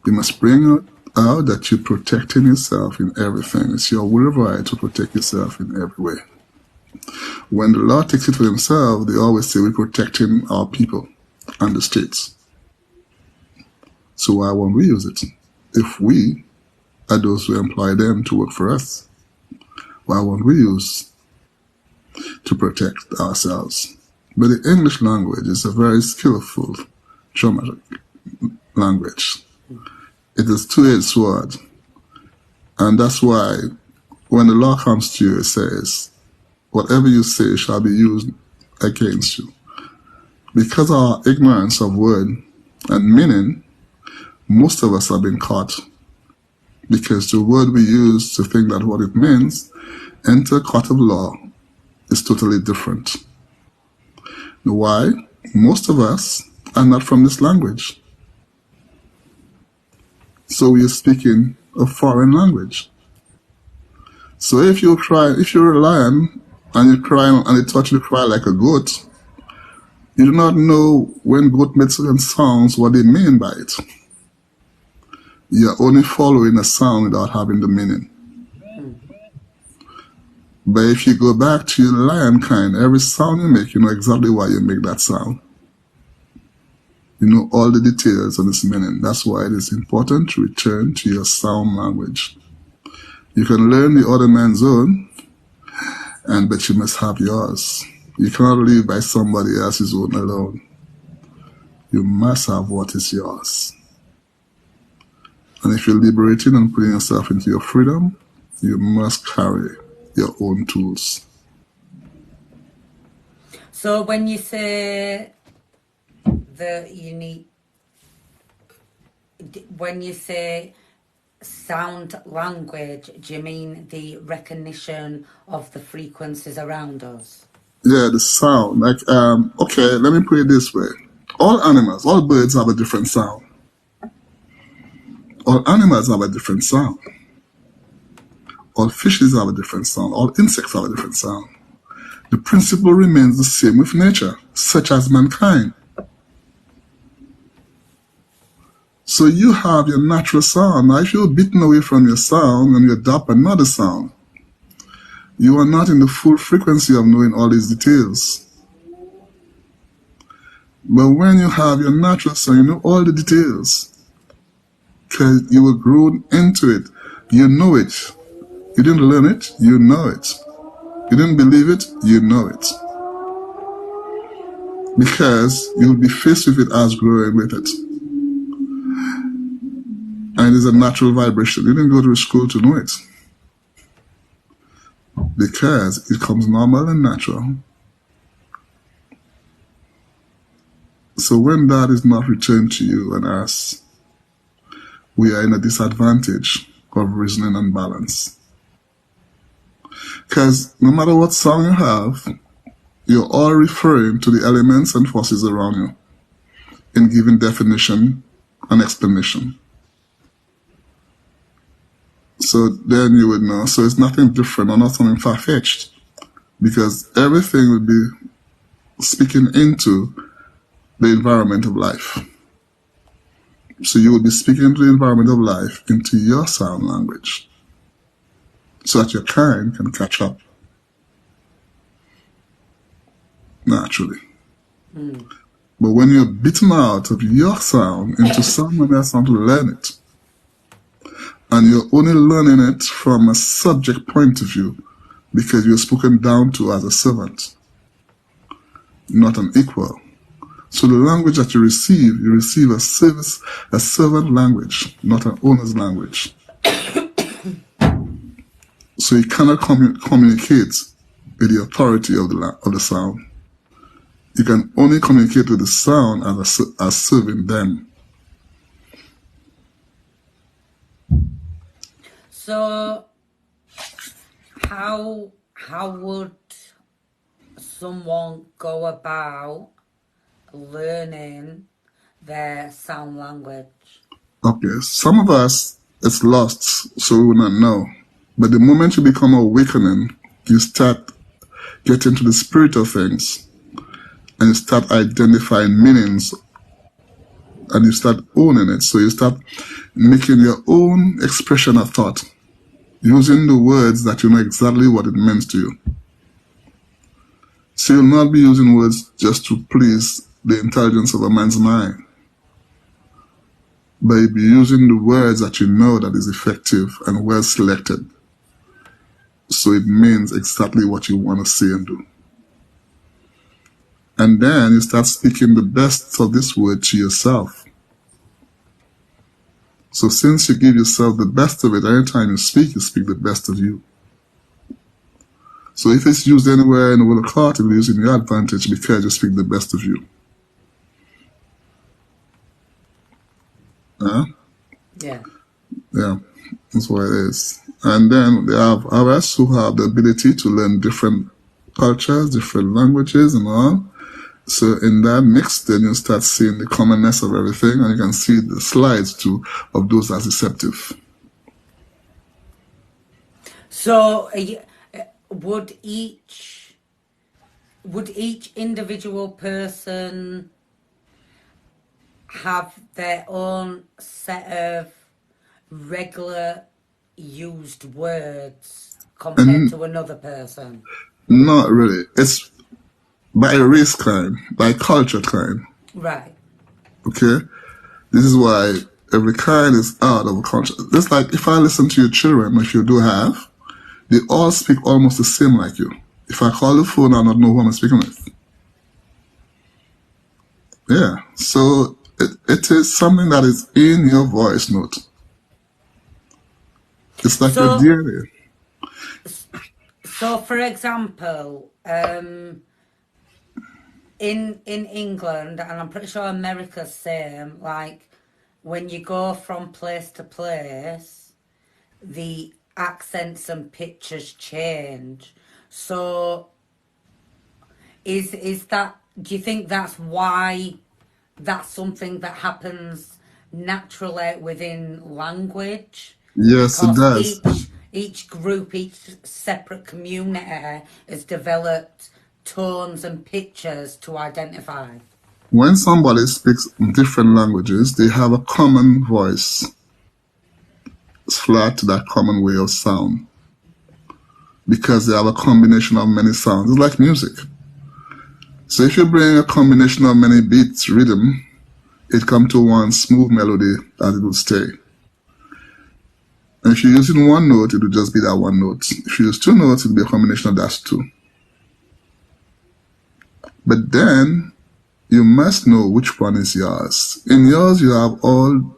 You must bring out that you're protecting yourself in everything. It's your will of right to protect yourself in every way. When the law takes it for themselves, they always say we're protecting our people and the states. So why won't we use it? If we are those who employ them to work for us, why won't we use to protect ourselves. But the English language is a very skillful dramatic language. It is two-edged sword. And that's why when the law comes to you, it says, whatever you say shall be used against you. Because of our ignorance of word and meaning, most of us have been caught. Because the word we use to think that what it means into a court of law is totally different. Why? Most of us are not from this language. So we are speaking a foreign language. So if you're a lion and you cry and they touch you cry like a goat, you do not know when goat makes certain sounds what they mean by it. You are only following a sound without having the meaning. But if you go back to your lion kind, every sound you make, you know exactly why you make that sound. You know all the details and its meaning. That's why it is important to return to your sound language. You can learn the other man's own, but you must have yours. You cannot live by somebody else's own alone. You must have what is yours. And if you're liberating and putting yourself into your freedom, you must carry your own tools. So when you say that you need, when you say sound language, do you mean the recognition of the frequencies around us? Yeah, the sound. Okay, let me put it this way. All animals, all birds have a different sound. All animals have a different sound. All fishes have a different sound. All insects have a different sound. The principle remains the same with nature, such as mankind. So you have your natural sound. Now, if you're beaten away from your sound and you adopt another sound, you are not in the full frequency of knowing all these details. But when you have your natural sound, you know all the details. Because you were grown into it. You know it. You didn't learn it, you know it. You didn't believe it, you know it. Because you will be faced with it as growing with it. And it is a natural vibration. You didn't go to school to know it. Because it comes normal and natural. So when that is not returned to you and us, we are in a disadvantage of reasoning and balance. Because no matter what sound you have, you're all referring to the elements and forces around you in giving definition and explanation. So then you would know. So it's nothing different or not something far-fetched, because everything would be speaking into the environment of life. So you would be speaking into the environment of life into your sound language, so that your kind can catch up naturally. But when you're beaten out of your sound into someone else to learn it, and you're only learning it from a subject point of view because you're spoken down to as a servant, not an equal. So the language that you receive a servant language, not an owner's language. So you cannot communicate with the authority of the sound. You can only communicate with the sound as serving them. So how would someone go about learning their sound language? Okay, some of us, it's lost, so we will not know. But the moment you become awakening, you start getting to the spirit of things, and you start identifying meanings, and you start owning it. So you start making your own expression of thought, using the words that you know exactly what it means to you. So you'll not be using words just to please the intelligence of a man's mind, but you'll be using the words that you know that is effective and well selected So it means exactly what you want to say and do. And then you start speaking the best of this word to yourself. So since you give yourself the best of it, anytime you speak the best of you. So if it's used anywhere in the world of court, it will be used in your advantage because you speak the best of you. Yeah. Yeah, that's what it is. And then they have others who have the ability to learn different cultures, different languages and all. So in that mix, then you start seeing the commonness of everything, and you can see the slides too of those that's receptive. So, would each individual person have their own set of regular used words compared And to another person? not really. It's by race kind, by culture kind. Right. Okay? This is why every kind is out of a culture. Just like if I listen to your children, which you do have, they all speak almost the same like you. If I call the phone, I'll not know who I'm speaking with. Yeah. So it is something that is in your voice note. It's like your So, DNA. for example, in England, and I'm pretty sure America's same, like when you go from place to place, the accents and pictures change. So is that, do you think that's why that's something that happens naturally within language? Yes, it Because does. each group, each separate community has developed tones and pictures to identify. When somebody speaks different languages, they have a common voice. It's flat to that common way of sound because they have a combination of many sounds. It's like music. So if you bring a combination of many beats, rhythm, it comes to one smooth melody and it will stay. And if you're using one note, it will just be that one note. If you use two notes, it will be a combination of that two. But then you must know which one is yours. In yours, you have all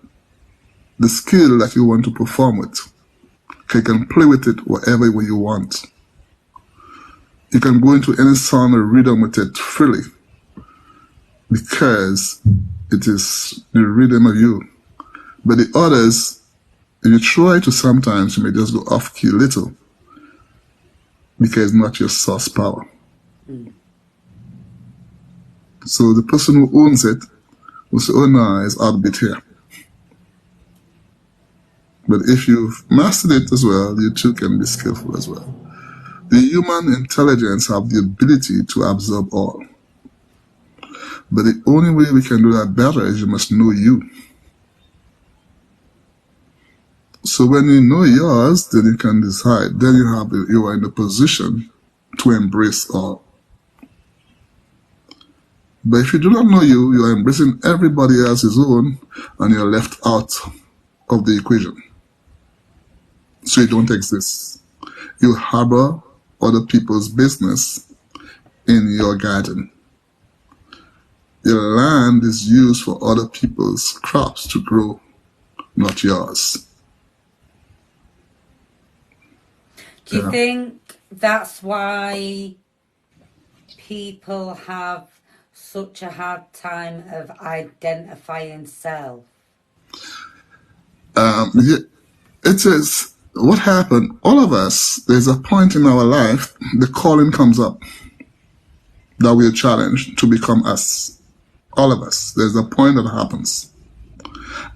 the skill that you want to perform with. You can play with it whatever way you want. You can go into any song or rhythm with it freely because it is the rhythm of you. But the others, if you try to, sometimes you may just go off key a little because it's not your source power. So the person who owns it will say, oh no, it's out a bit here. But if you've mastered it as well, you too can be skillful as well. The human intelligence have the ability to absorb all. But the only way we can do that better is you must know you. So when you know yours, then you can decide. Then you are in the position to embrace all. But if you do not know you, you are embracing everybody else's own, and you're left out of the equation. So you don't exist. You harbor other people's business in your garden. Your land is used for other people's crops to grow, not yours. Do you think that's why people have such a hard time of identifying self? It is what happened. All of us, there's a point in our life, the calling comes up that we are challenged to become us. All of us, there's a point that happens.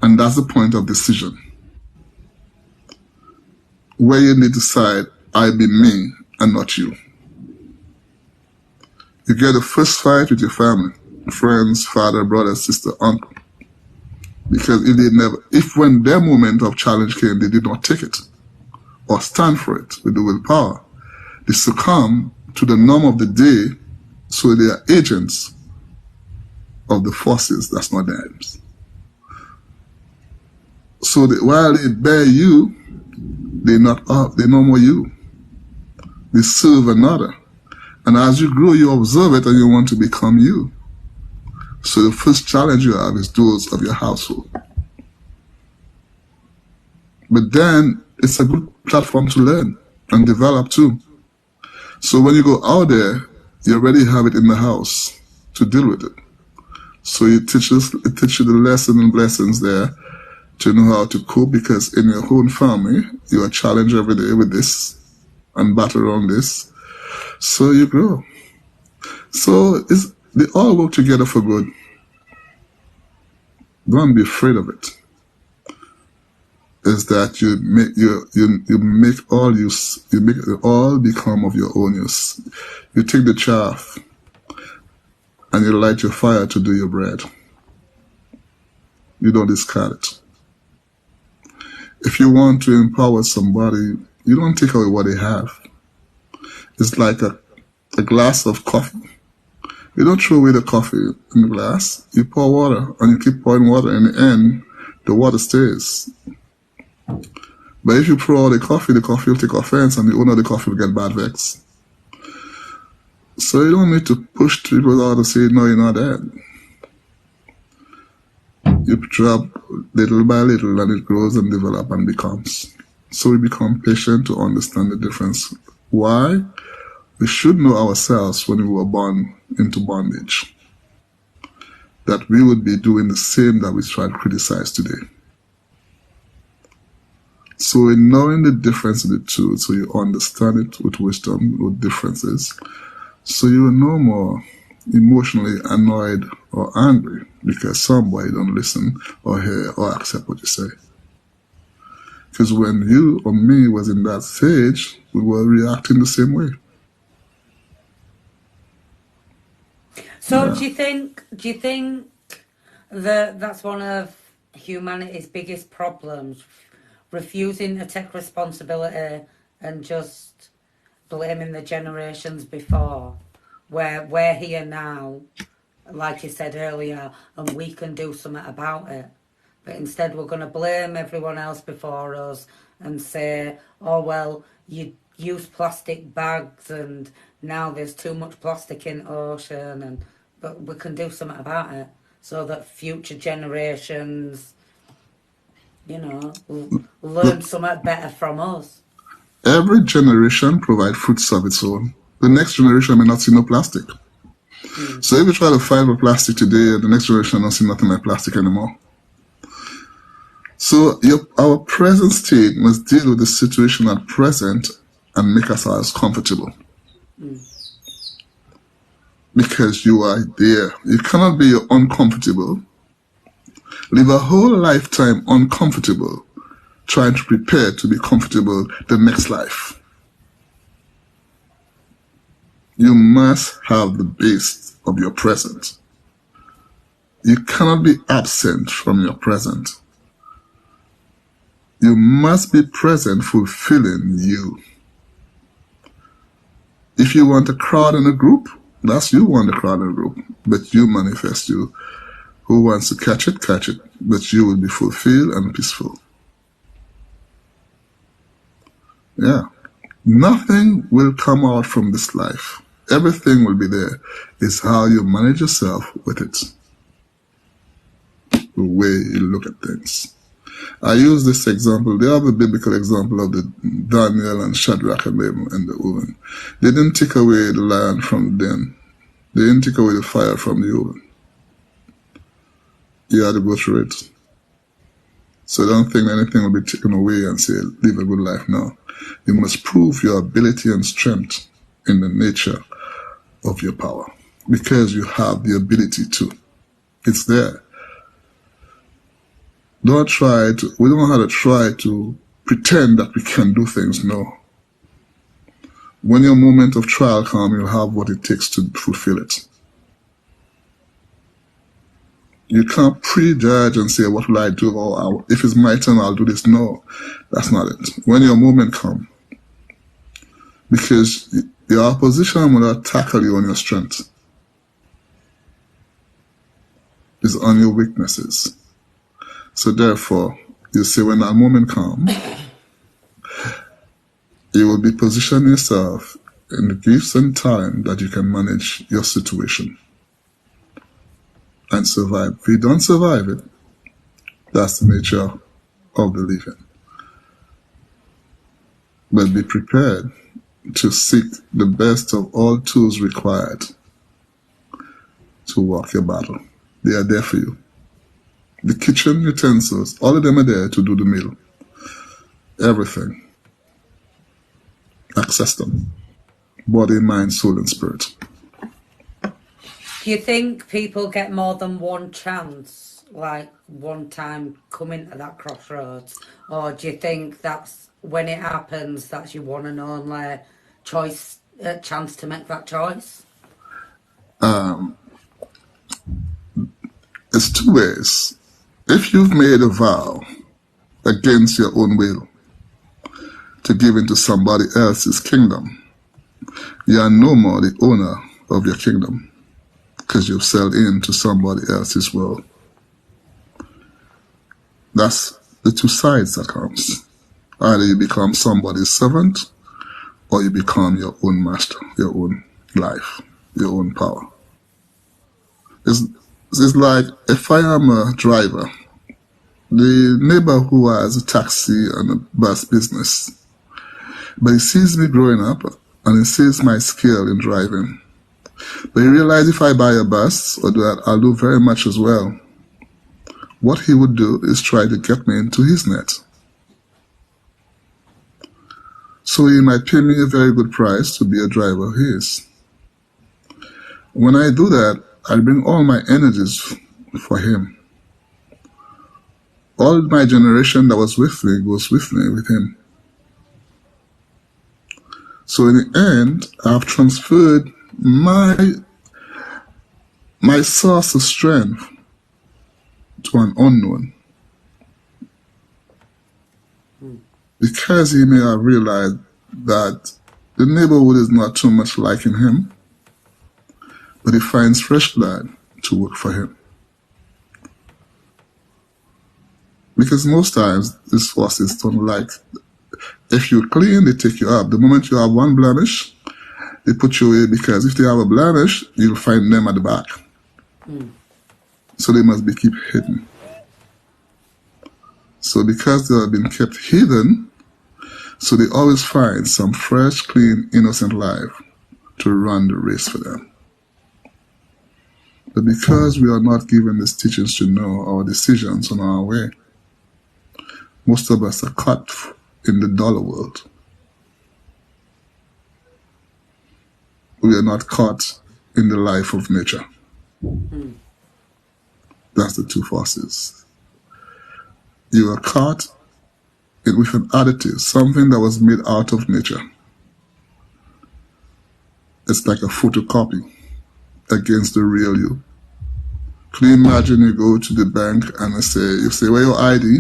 And that's the point of decision. Where you need to decide, I be me and not you. You get a first fight with your family, friends, father, brother, sister, uncle. Because if when their moment of challenge came, they did not take it or stand for it with the willpower, they succumb to the norm of the day, so they are agents of the forces that's not theirs. So while they bear you, they're no more you. they serve another. And as you grow, you observe it and you want to become you. So the first challenge you have is those of your household. But then it's a good platform to learn and develop too. So when you go out there, you already have it in the house to deal with it. So it teaches you the lesson and blessings there to know how to cope, because in your own family, you are challenged every day with this and battle around this. So you grow. So they all work together for good. Don't be afraid of it. Is that you make it all become of your own use. You take the chaff and you light your fire to do your bread. You don't discard it. If you want to empower somebody, you don't take away what they have. It's like a glass of coffee. You don't throw away the coffee in the glass. You pour water and you keep pouring water. In the end, the water stays. But if you pour all the coffee will take offense and the owner of the coffee will get bad vex. So you don't need to push people out to say, no, you're not that. You drop little by little and it grows and develops and becomes. So we become patient to understand the difference. Why? We should know ourselves when we were born into bondage, that we would be doing the same that we try to criticize today. So in knowing the difference in the two, so you understand it with wisdom, what differences, so you are no more emotionally annoyed or angry because somebody don't listen or hear or accept what you say. Because when you or me was in that stage, we were reacting the same way. So yeah. Do you think that that's one of humanity's biggest problems? Refusing to take responsibility and just blaming the generations before, where we're here now, like you said earlier, and we can do something about it. But instead we're going to blame everyone else before us and say, oh, well, you use plastic bags and now there's too much plastic in the ocean, but we can do something about it so that future generations, will learn something better from us. Every generation provides fruits of its own. The next generation may not see no plastic. So if you try to fight with plastic today, the next generation don't see nothing like plastic anymore. So our present state must deal with the situation at present and make ourselves comfortable. Because you are there. You cannot be uncomfortable. Live a whole lifetime uncomfortable, trying to prepare to be comfortable the next life. You must have the base of your present. You cannot be absent from your present. You must be present, fulfilling you. If you want a crowd in a group, that's you want a crowd in a group, but you manifest you. Who wants to catch it, but you will be fulfilled and peaceful. Yeah. Nothing will come out from this life. Everything will be there. It's how you manage yourself with it. The way you look at things. I use this example. They have a biblical example of the Daniel and Shadrach and the oven. They didn't take away the lion from the den. They didn't take away the fire from the oven. You had to go through it. So don't think anything will be taken away and say, live a good life. No. You must prove your ability and strength in the nature of your power. Because you have the ability to. It's there. We don't know how to try to pretend that we can do things. No. When your moment of trial comes, you'll have what it takes to fulfill it. You can't prejudge and say, what will I do? Or if it's my turn, I'll do this. No, that's not it. When your moment comes, because your opposition will not tackle you on your strength. It's on your weaknesses. So therefore, you say when that moment comes, you will be positioning yourself in the gifts and talent that you can manage your situation and survive. If you don't survive it, that's the nature of the living. But be prepared to seek the best of all tools required to walk your battle. They are there for you. The kitchen utensils, all of them are there to do the meal. Everything. Access them. Body, mind, soul, and spirit. Do you think people get more than one chance, like one time coming to that crossroads? Or do you think that's when it happens, that's your one and only chance to make that choice? It's two ways. If you've made a vow against your own will to give into somebody else's kingdom, you are no more the owner of your kingdom because you've sold into somebody else's world. That's the two sides that comes. Either you become somebody's servant or you become your own master, your own life, your own power. It's like if I am a driver, the neighbor who has a taxi and a bus business, but he sees me growing up and he sees my skill in driving. But he realizes if I buy a bus or do that, I'll do very much as well. What he would do is try to get me into his net. So he might pay me a very good price to be a driver of his. When I do that, I bring all my energies for him. All my generation that was with me goes with me, with him. So in the end, I've transferred my source of strength to an unknown. Because he may have realized that the neighborhood is not too much liking him, but he finds fresh blood to work for him. Because most times, these forces don't like, if you're clean, they take you up. The moment you have one blemish, they put you away because if they have a blemish, you'll find them at the back. So they must be kept hidden. So because they have been kept hidden, so they always find some fresh, clean, innocent life to run the race for them. But because we are not given these teachings to know our decisions on our way, most of us are caught in the dollar world. We are not caught in the life of nature. That's the two forces. You are caught with an additive, something that was made out of nature. It's like a photocopy against the real you. Can you imagine you go to the bank and you say, where your ID?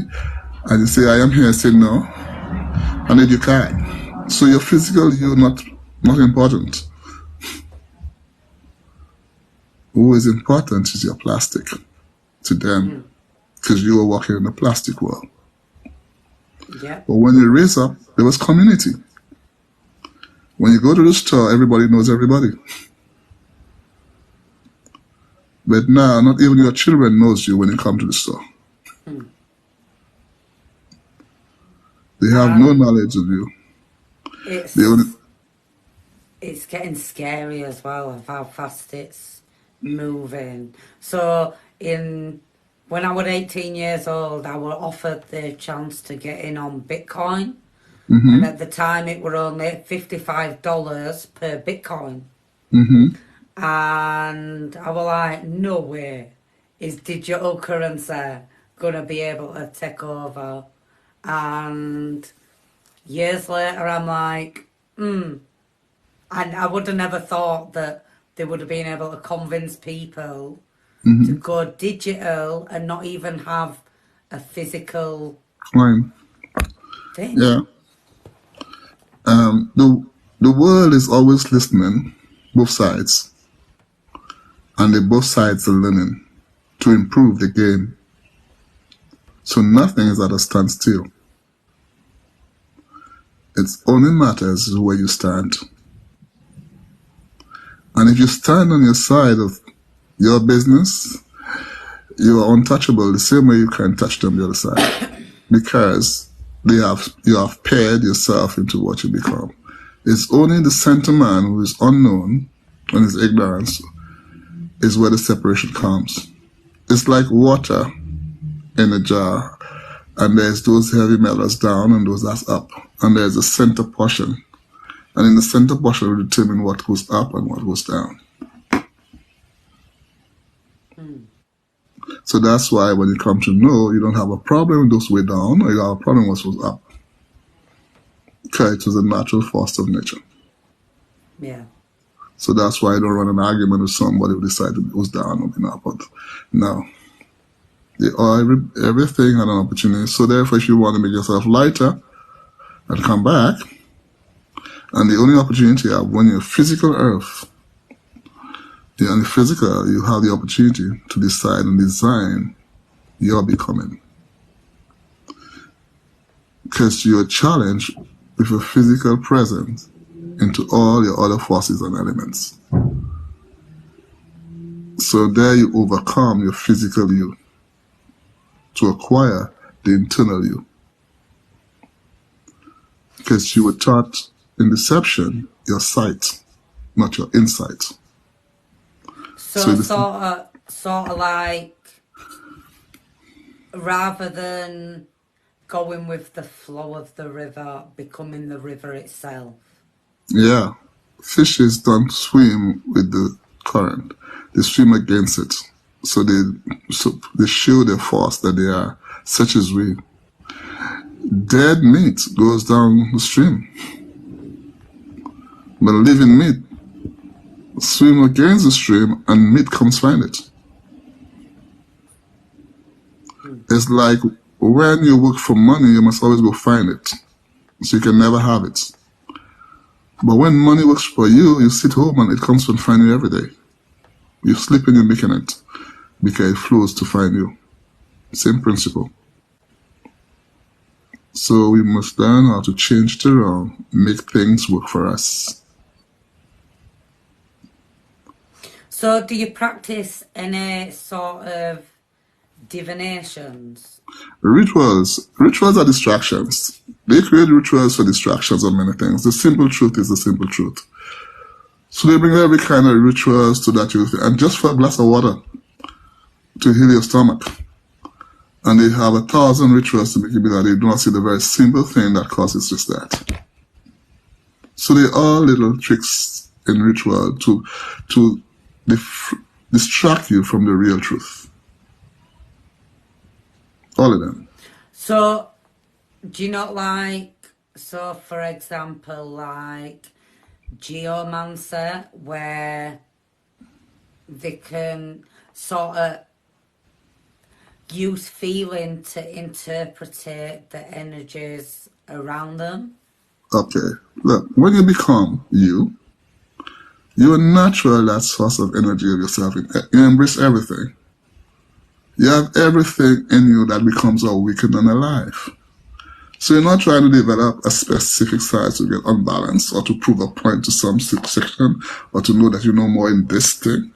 And you say, I am here. I say, no. And then you can't. So your physical you not important. What is important is your plastic to them, because you are walking in a plastic world. Yeah. But when you raise up, there was community. When you go to the store, everybody knows everybody. But now, not even your children knows you when you come to the store. They have no knowledge of you. It's getting scary as well of how fast it's moving. So when I was 18 years old, I was offered the chance to get in on Bitcoin. And at the time, it were only $55 per Bitcoin. And I was like, no way is digital currency going to be able to take over. And years later, I'm like, and I would have never thought that they would have been able to convince people to go digital and not even have a physical thing. Yeah. The world is always listening, both sides, and both sides are learning to improve the game. So nothing is at a standstill. It only matters where you stand. And if you stand on your side of your business, you are untouchable the same way you can't touch them the other side. Because you have paired yourself into what you become. It's only the center man who is unknown and his ignorance is where the separation comes. It's like water in a jar, and there's those heavy metals down and those that's up. And there's a center portion. And in the center portion will determine what goes up and what goes down. So that's why when you come to know, you don't have a problem with those way down, or you have a problem with what was up. Okay, it was a natural force of nature. Yeah. So that's why I don't run an argument with somebody who decided it was down or been up. But no. Everything had an opportunity. So therefore, if you want to make yourself lighter and come back, and the only opportunity you have when you're physical earth, on the physical, you have the opportunity to decide and design your becoming. Because you're challenged with a physical presence into all your other forces and elements. So there you overcome your physical you to acquire the internal you. Because you were taught in deception your sight, not your insight. So sort of like, rather than going with the flow of the river, becoming the river itself. Yeah. Fishes don't swim with the current. They swim against it. So they show their force that they are, such as we. Dead meat goes down the stream. But living meat swim against the stream and meat comes find it. It's like when you work for money, you must always go find it. So you can never have it. But when money works for you, you sit home and it comes to find you every day. You sleep and you're making it because it flows to find you. Same principle. So we must learn how to change it around, make things work for us. So do you practice any sort of divinations? Rituals are distractions. They create rituals for distractions of many things. The simple truth is the simple truth. So they bring every kind of rituals to that youth, and just for a glass of water to heal your stomach. And they have 1,000 rituals to make you be that they do not see the very simple thing that causes just that. So they are little tricks in ritual to distract you from the real truth. All of them. So, do you not like, so for example, like geomancer, where they can sort of use feeling to interpret the energies around them? Okay. Look, when you become you are natural that source of energy of yourself. You embrace everything. You have everything in you that becomes awakened and alive. So you're not trying to develop a specific side to get unbalanced or to prove a point to some section or to know that you know more in this thing.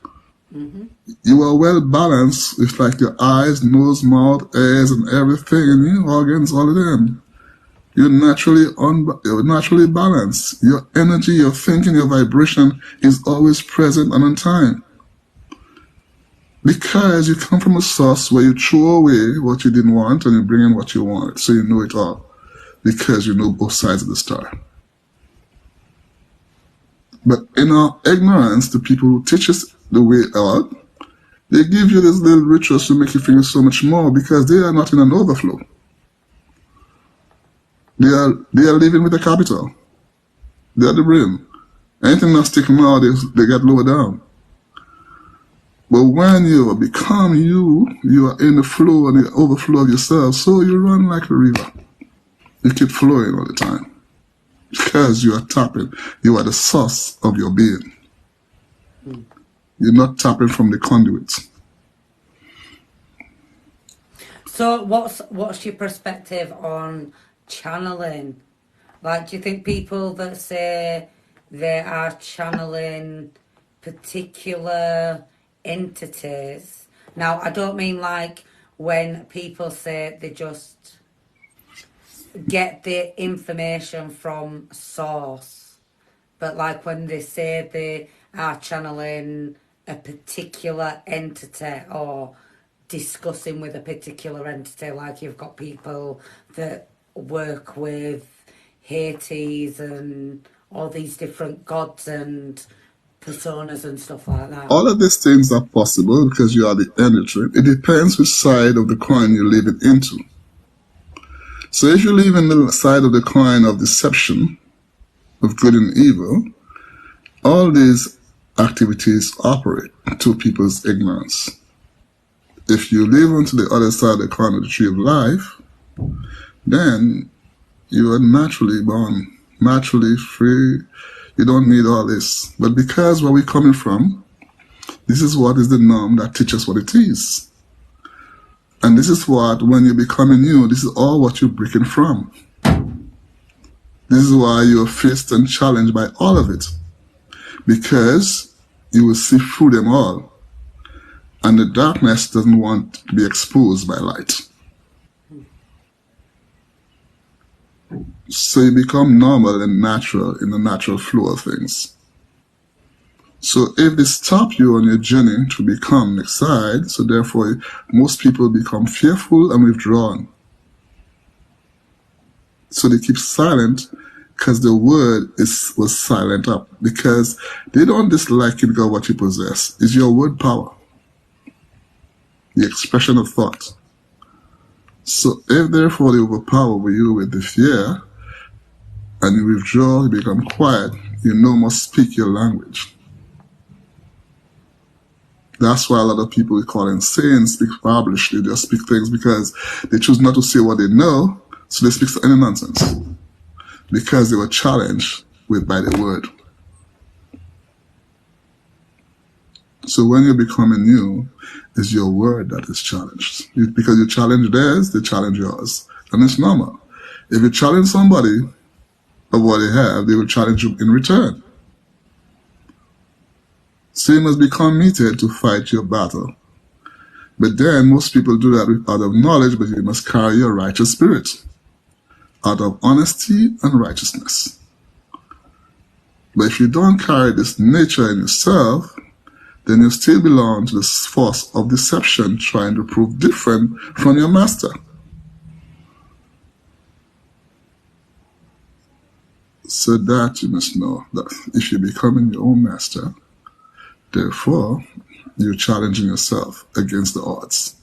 Mm-hmm. You are well balanced with like your eyes, nose, mouth, ears, and everything, and your organs, all of them. You're naturally balanced. Your energy, your thinking, your vibration is always present and on time. Because you come from a source where you throw away what you didn't want and you bring in what you want. So you know it all. Because you know both sides of the star. But in our ignorance, the people who teach us the way out, they give you these little rituals to make you feel so much more because they are not in an overflow. They are living with a capital. They are the brim. Anything that's sticking out, they get lower down. But when you become you are in the flow and the overflow of yourself, so you run like a river. You keep flowing all the time. Because you are tapping. You are the source of your being. You're not tapping from the conduit. So what's your perspective on channeling? Like, do you think people that say they are channeling particular entities. Now, I don't mean like when people say they just get the information from source, but like when they say they are channeling a particular entity or discussing with a particular entity, like you've got people that work with Hades and all these different gods and personas and stuff like that. All of these things are possible because you are the energy. It depends which side of the coin you leave it into. So if you live in the side of the coin of deception, of good and evil, all these activities operate to people's ignorance. If you live onto the other side of the coin of the tree of life, then you are naturally born, naturally free. You don't need all this. But because where we're coming from, this is what is the norm that teaches what it is. And this is what, when you're becoming new, this is all what you're breaking from. This is why you're faced and challenged by all of it. Because you will see through them all. And the darkness doesn't want to be exposed by light. So you become normal and natural in the natural flow of things. So if they stop you on your journey to become next side, so therefore most people become fearful and withdrawn. So they keep silent because the word was silent up, because they don't dislike you because of what you possess. It's your word power, the expression of thought. So if therefore they overpower you with the fear and you withdraw, you become quiet, you no more speak your language. That's why a lot of people we call insane speak rubbish. They just speak things because they choose not to say what they know, so they speak any nonsense. Because they were challenged by the word. So when you're becoming new, it's your word that is challenged. Because you challenge theirs, they challenge yours. And it's normal. If you challenge somebody of what they have, they will challenge you in return. So you must be committed to fight your battle. But then most people do that out of knowledge, but you must carry your righteous spirit out of honesty and righteousness. But if you don't carry this nature in yourself, then you still belong to this force of deception trying to prove different from your master. So that you must know that if you're becoming your own master, therefore, you're challenging yourself against the odds.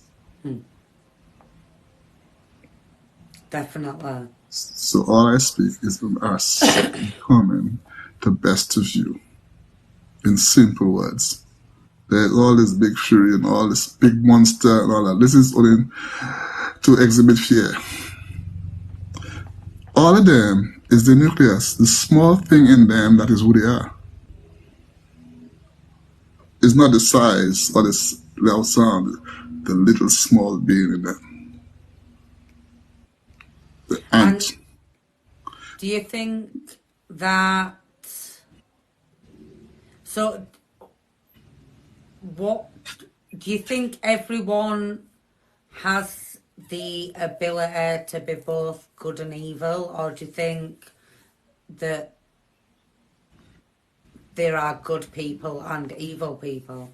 Definitely. So all I speak is from us becoming the best of you. In simple words. There's all this big fury and all this big monster and all that. This is only to exhibit fear. All of them is the nucleus, the small thing in them that is who they are. It's not the size or the loud sound, the little small being in them. The ant. And do you think that... So, what... Do you think everyone has the ability to be both good and evil? Or do you think that there are good people and evil people?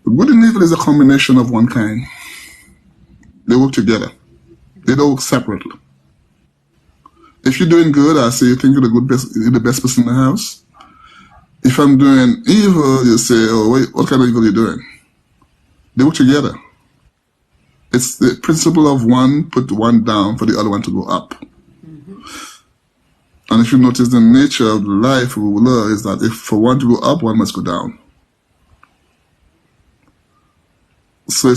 Good and evil is a combination of one kind. They work together. They don't work separately. If you're doing good, I say you think you're the best person in the house. If I'm doing evil, you say, oh, wait, what kind of evil are you doing? They work together. It's the principle of one, put one down for the other one to go up. Mm-hmm. And if you notice the nature of life we learn is that if for one to go up, one must go down. So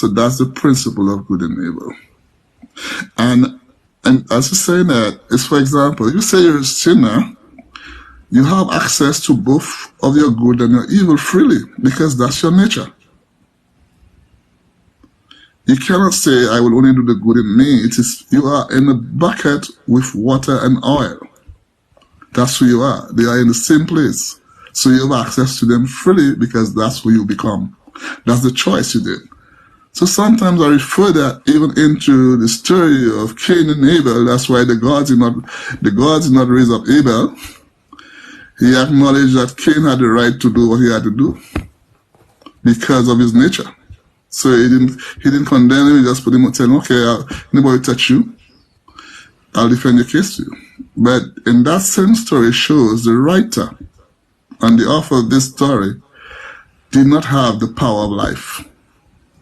that's the principle of good and evil. And as you say that, it's for example, if you say you're a sinner, you have access to both of your good and your evil freely, because that's your nature. You cannot say, I will only do the good in me. It is, you are in a bucket with water and oil. That's who you are. They are in the same place. So you have access to them freely because that's who you become. That's the choice you did. So sometimes I refer that even into the story of Cain and Abel. That's why the gods did not raise up Abel. He acknowledged that Cain had the right to do what he had to do because of his nature. So he didn't condemn him. He just put him and tell him, okay, nobody touch you. I'll defend your case to you. But in that same story shows the writer and the author of this story did not have the power of life.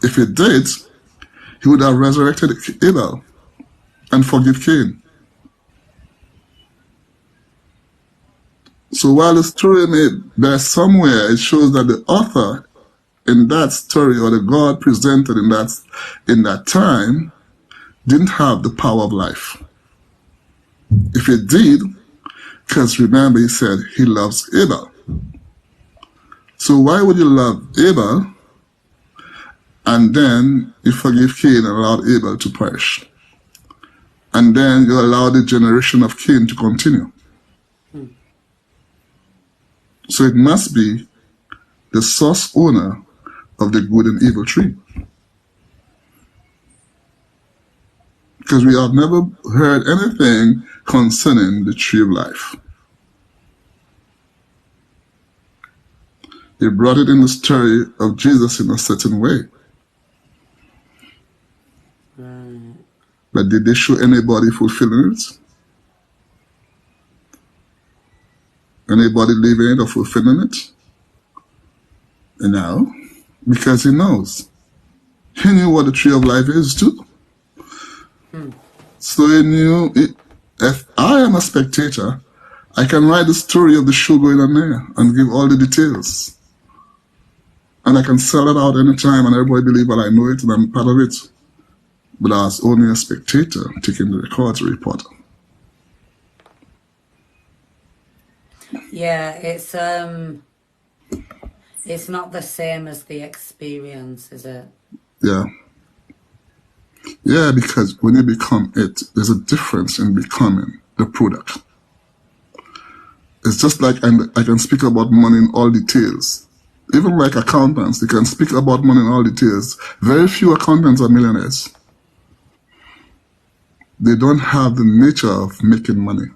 If he did, he would have resurrected Abel and forgive Cain. So while the story may bear somewhere, it shows that the author in that story, or the God presented in that time, didn't have the power of life. If he did, because remember he said he loves Abel. So why would you love Abel and then you forgive Cain and allow Abel to perish? And then you allow the generation of Cain to continue. So it must be the source owner of the good and evil tree. Because we have never heard anything concerning the tree of life. He brought it in the story of Jesus in a certain way. But did they show anybody fulfilling it? Anybody living it or fulfilling it? No, because he knows. He knew what the tree of life is too. So he knew, if I am a spectator, I can write the story of the show going on there and give all the details. And I can sell it out anytime and everybody believe that I know it and I'm part of it. But I was only a spectator taking the record to reporter. Yeah, it's not the same as the experience, is it? Yeah. Yeah, because when you become it, there's a difference in becoming the product. It's just like I can speak about money in all details. Even like accountants, they can speak about money in all details. Very few accountants are millionaires. They don't have the nature of making money.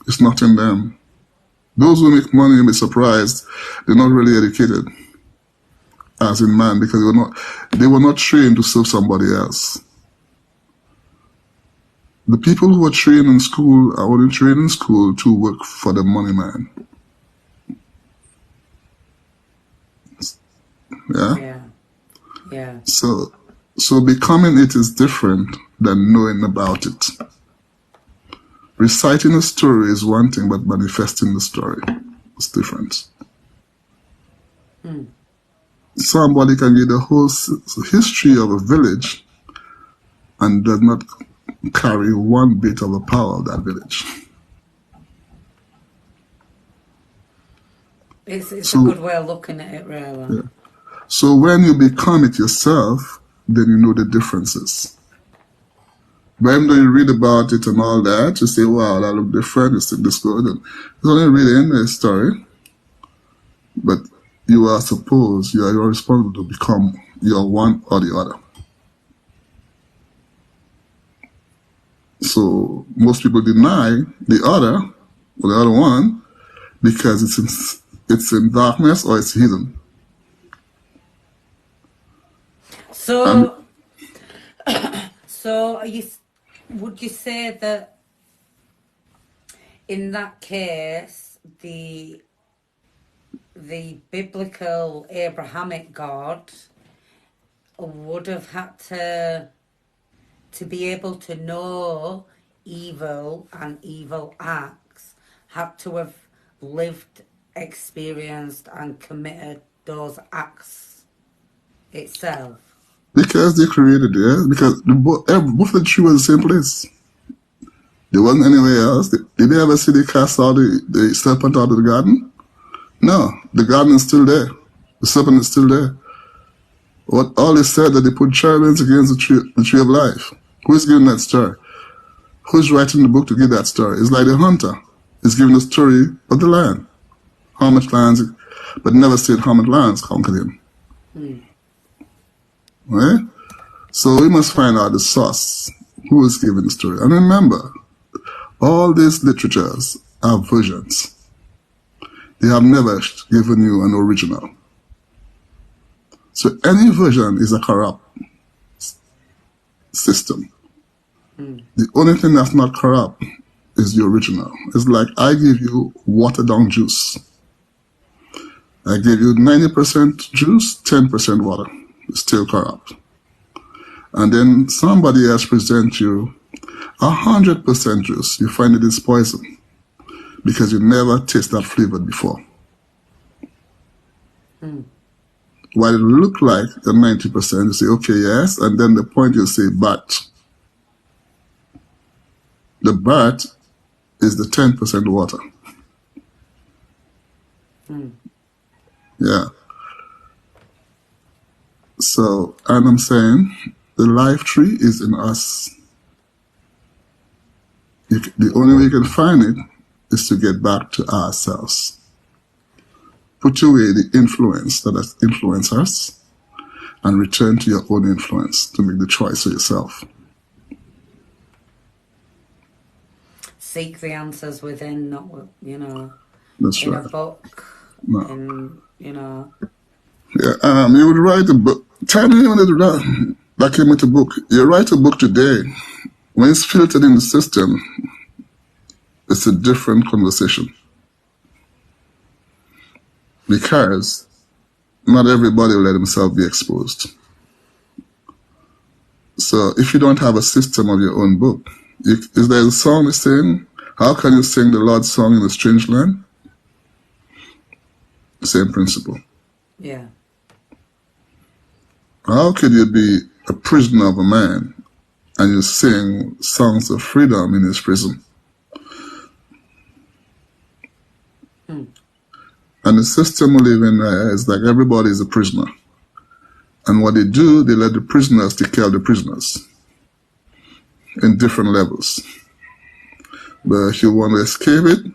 It's not in them. Those who make money, you'll be surprised, they're not really educated, as in man, because they were not trained to serve somebody else. The people who are trained in school are only trained in school to work for the money man. Yeah? Yeah. So becoming it is different than knowing about it. Reciting a story is one thing, but manifesting the story is different. Somebody can give the whole history of a village and does not carry one bit of the power of that village. It's a good way of looking at it, really. Yeah. So when you become it yourself, then you know the differences. But even though you read about it and all that, you say, wow, that look different, it's this good. And it's only reading the story. But you are responsible to become your one or the other. So most people deny the other, or the other one, because it's in darkness or it's hidden. So would you say that in that case, the biblical Abrahamic God would have had to be able to know evil and evil acts, had to have lived, experienced and committed those acts itself? Because they created it, because both of the tree was the same place. There wasn't anywhere else. Did they ever see they cast out the serpent out of the garden? No, the garden is still there. The serpent is still there. All they said that they put cherubims against the tree of life. Who is giving that story? Who's writing the book to give that story? It's like the hunter. It's giving the story of the lion. How much lions, but never said how much lions conquered him. Right? So we must find out the source. Who is giving the story? And remember, all these literatures are versions. They have never given you an original. So any version is a corrupt system. The only thing that's not corrupt is the original. It's like I give you watered down juice. I give you 90% juice, 10% water. It's still corrupt. And then somebody else presents you 100% juice. You find it is poison because you never tasted that flavor before. While it look like a 90%, you say, okay, yes. And then the point you say, but. The but is the 10% water. Yeah. So, and I'm saying the life tree is in us. The only way you can find it is to get back to ourselves. Put away the influence that has influenced us and return to your own influence to make the choice for yourself. Seek the answers within, not, That's in right. a book. No. Yeah, you would write a book. Tell me when that came with a book. You write a book today. When it's filtered in the system, it's a different conversation. Because not everybody will let himself be exposed. So if you don't have a system of your own book, is there a song they sing? How can you sing the Lord's song in a strange land? Same principle. Yeah. How could you be a prisoner of a man and you sing songs of freedom in his prison? And the system we live in is like everybody is a prisoner. And what they do, they let the prisoners take care of the prisoners in different levels. But if you want to escape it,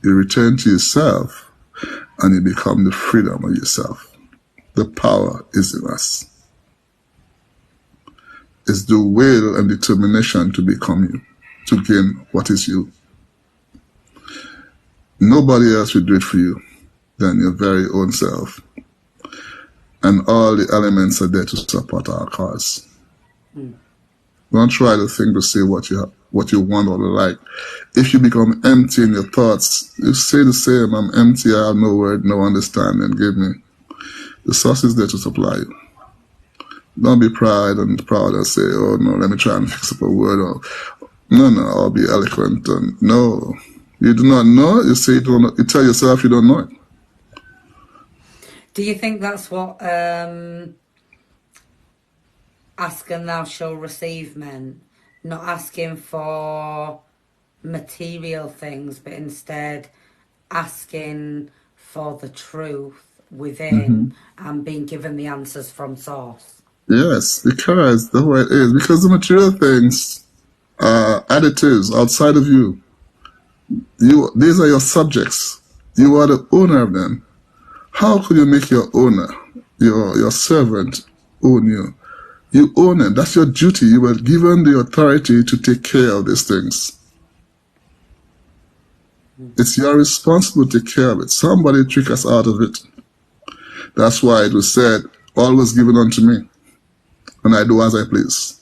you return to yourself and you become the freedom of yourself. The power is in us. It's the will and determination to become you, to gain what is you. Nobody else will do it for you than your very own self. And all the elements are there to support our cause. Don't try to think to say what you want or like. If you become empty in your thoughts, you say the same, I'm empty, I have no word, no understanding, give me. The source is there to supply you. Don't be proud and say, oh no, let me try and fix up a word. Or, no, I'll be eloquent. And, no, you do not know, you say you don't know, you tell yourself you don't know it. Do you think that's what ask and thou shalt receive meant? Not asking for material things, but instead asking for the truth within and being given the answers from source? Yes, because that's what it is. Because the material things are additives outside of you. These are your subjects. You are the owner of them. How could you make your owner, your servant, own you? You own it. That's your duty. You were given the authority to take care of these things. It's your responsibility to take care of it. Somebody trick us out of it. That's why it was said, all was given unto me, and I do as I please.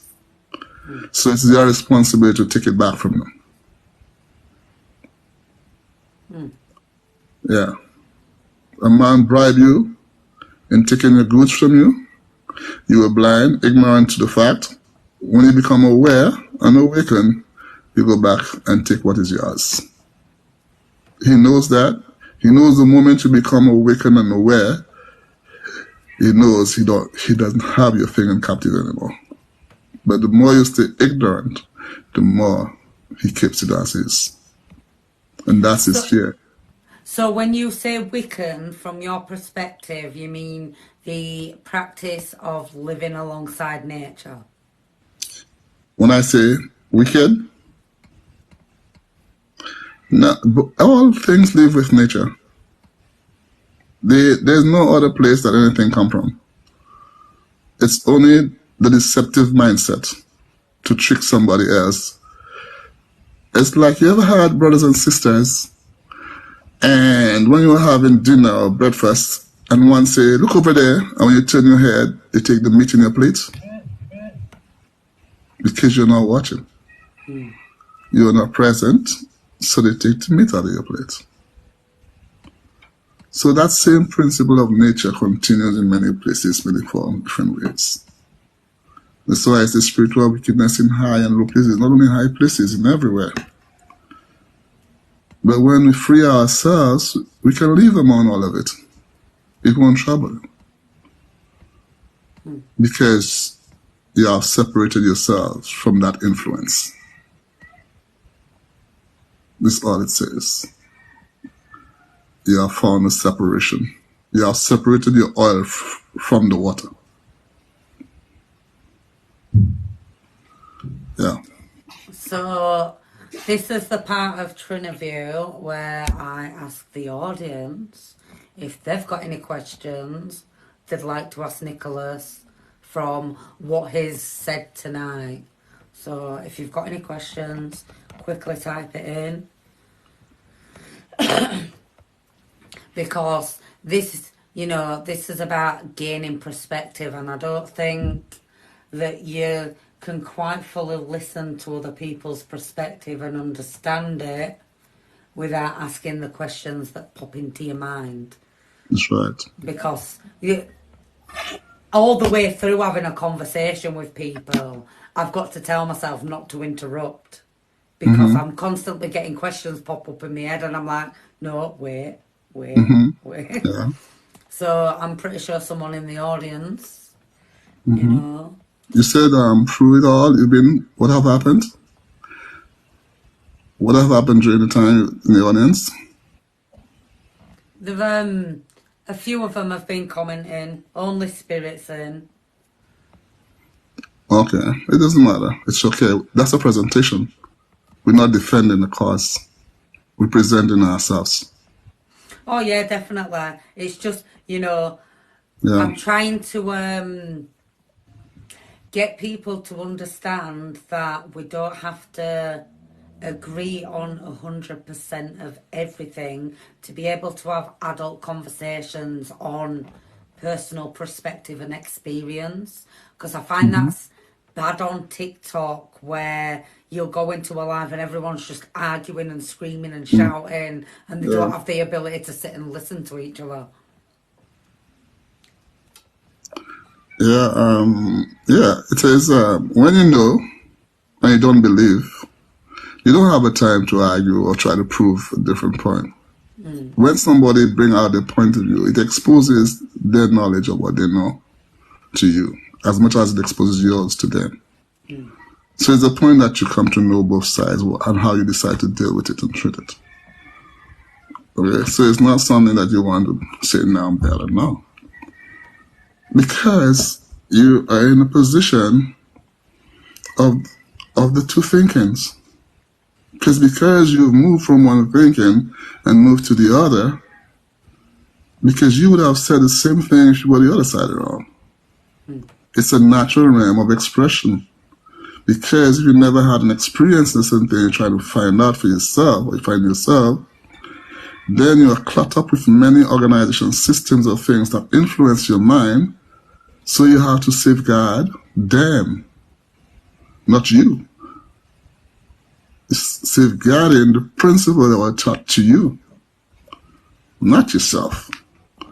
So it's your responsibility to take it back from them. Yeah. A man bribe you in taking your goods from you. You were blind, ignorant to the fact. When you become aware and awaken, you go back and take what is yours. He knows that. He knows the moment you become awakened and aware, he knows he doesn't have your thing in captive anymore. But the more you stay ignorant, the more he keeps it as is. And that's his fear. So when you say Wiccan, from your perspective, you mean the practice of living alongside nature? When I say wicked, No, but all things live with nature. There's no other place that anything come from. It's only the deceptive mindset to trick somebody else. It's like, you ever had brothers and sisters, and when you're having dinner or breakfast, and one say, look over there, and when you turn your head, they take the meat in your plate? Because you're not watching. You're not present, so they take the meat out of your plate. So that same principle of nature continues in many places, many forms, different ways. That's why it's the spiritual wickedness in high and low places, not only high places, in everywhere. But when we free ourselves, we can live among all of it. It won't trouble you. Because you have separated yourselves from that influence. This is all it says. You have found a separation. You have separated your oil from the water. Yeah. So this is the part of Triniview where I ask the audience if they've got any questions they'd like to ask Nicolas from what he's said tonight. So if you've got any questions, quickly type it in. Because this, this is about gaining perspective, and I don't think that you can quite fully listen to other people's perspective and understand it without asking the questions that pop into your mind. That's right. Because all the way through having a conversation with people, I've got to tell myself not to interrupt. Because I'm constantly getting questions pop up in my head, and I'm like, no, wait. Yeah. So I'm pretty sure someone in the audience, You said through it all, what have happened? What have happened during the time in the audience? They've, a few of them have been commenting, only spirits in. Okay, it doesn't matter. It's okay. That's a presentation. We're not defending the cause. We're presenting ourselves. Oh yeah, definitely. It's just, I'm trying to get people to understand that we don't have to agree on 100% of everything to be able to have adult conversations on personal perspective and experience. Because I find that's bad on TikTok, where you'll go into a live and everyone's just arguing and screaming and shouting, and they don't have the ability to sit and listen to each other. It says when you know and you don't believe, you don't have a time to argue or try to prove a different point. When somebody bring out their point of view, it exposes their knowledge of what they know to you, as much as it exposes yours to them. So it's a point that you come to know both sides and how you decide to deal with it and treat it. Okay, so it's not something that you want to say, now I'm better. No. Because you are in a position of the two thinkings. Because you've moved from one thinking and moved to the other, because you would have said the same thing if you were the other side around. It's a natural realm of expression. Because if you never had an experience in the same thing, you try to find out for yourself, or you find yourself, then you are caught up with many organization systems of things that influence your mind, so you have to safeguard them, not you. It's safeguarding the principle that were taught to you, not yourself.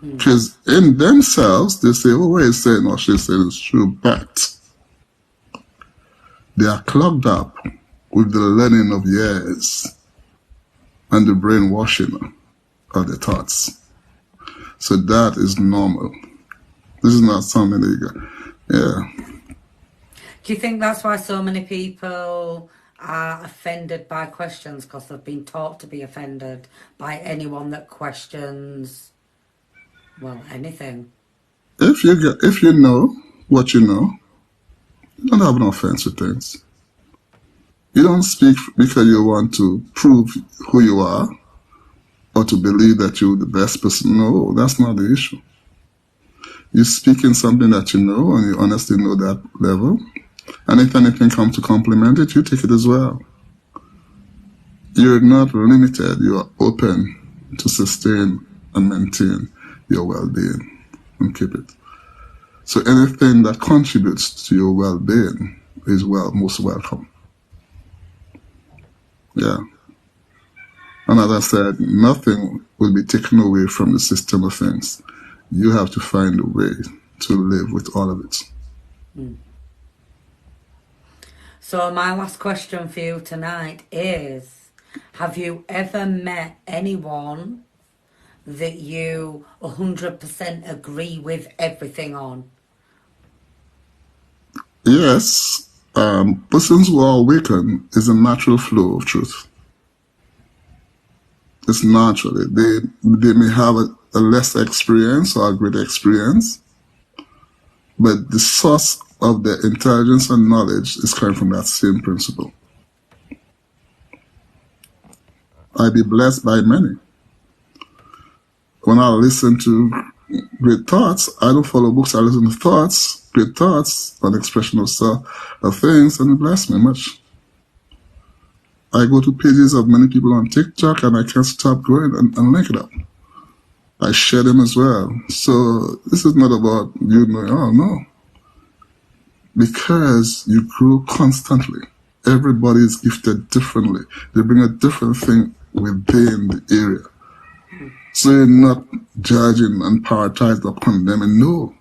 Because in themselves, they say, oh, what he's saying or she's saying is true, but they are clogged up with the learning of years and the brainwashing of their thoughts. So that is normal. This is not something that you got. Do you think that's why so many people are offended by questions? Because they've been taught to be offended by anyone that questions, well, anything. If you know what you know, you don't have no offense with things. You don't speak because you want to prove who you are or to believe that you're the best person. No, that's not the issue. You speak in something that you know and you honestly know that level. And if anything comes to complement it, you take it as well. You're not limited. You are open to sustain and maintain your well-being and keep it. So anything that contributes to your well-being is most welcome. Yeah. And as I said, nothing will be taken away from the system of things. You have to find a way to live with all of it. So my last question for you tonight is, have you ever met anyone that you 100% agree with everything on? Yes, persons who are awakened is a natural flow of truth. It's naturally. They may have a less experience or a greater experience, but the source of their intelligence and knowledge is coming from that same principle. I be blessed by many. When I listen to great thoughts, I don't follow books, I listen to thoughts, great thoughts, an expression of things, and it bless me much. I go to pages of many people on TikTok and I can't stop going and link it up. I share them as well. So this is not about you knowing, oh no. Because you grow constantly. Everybody is gifted differently. They bring a different thing within the area. So you're not judging and prioritized upon them. And no,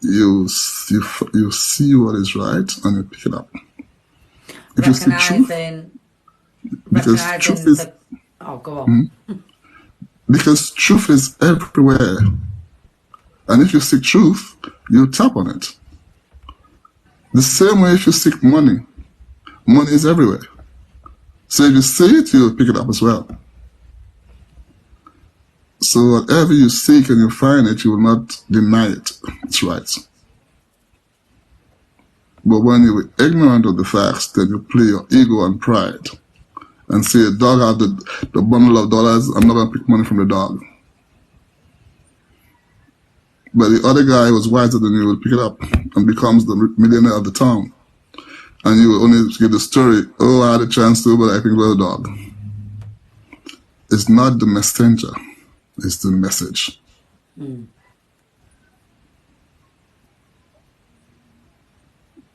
you see what is right and you pick it up. If you see truth, because truth is oh, go on. Because truth is everywhere. And if you seek truth, you tap on it. The same way if you seek money, money is everywhere. So if you see it, you'll pick it up as well. So whatever you seek and you find it, you will not deny it. It's right. But when you're ignorant of the facts, then you play your ego and pride and say, a dog has the bundle of dollars, I'm not going to pick money from the dog. But the other guy who was wiser than you will pick it up and becomes the millionaire of the town. And you will only give the story, oh, I had a chance to, but I picked up the dog. It's not the messenger, it's the message.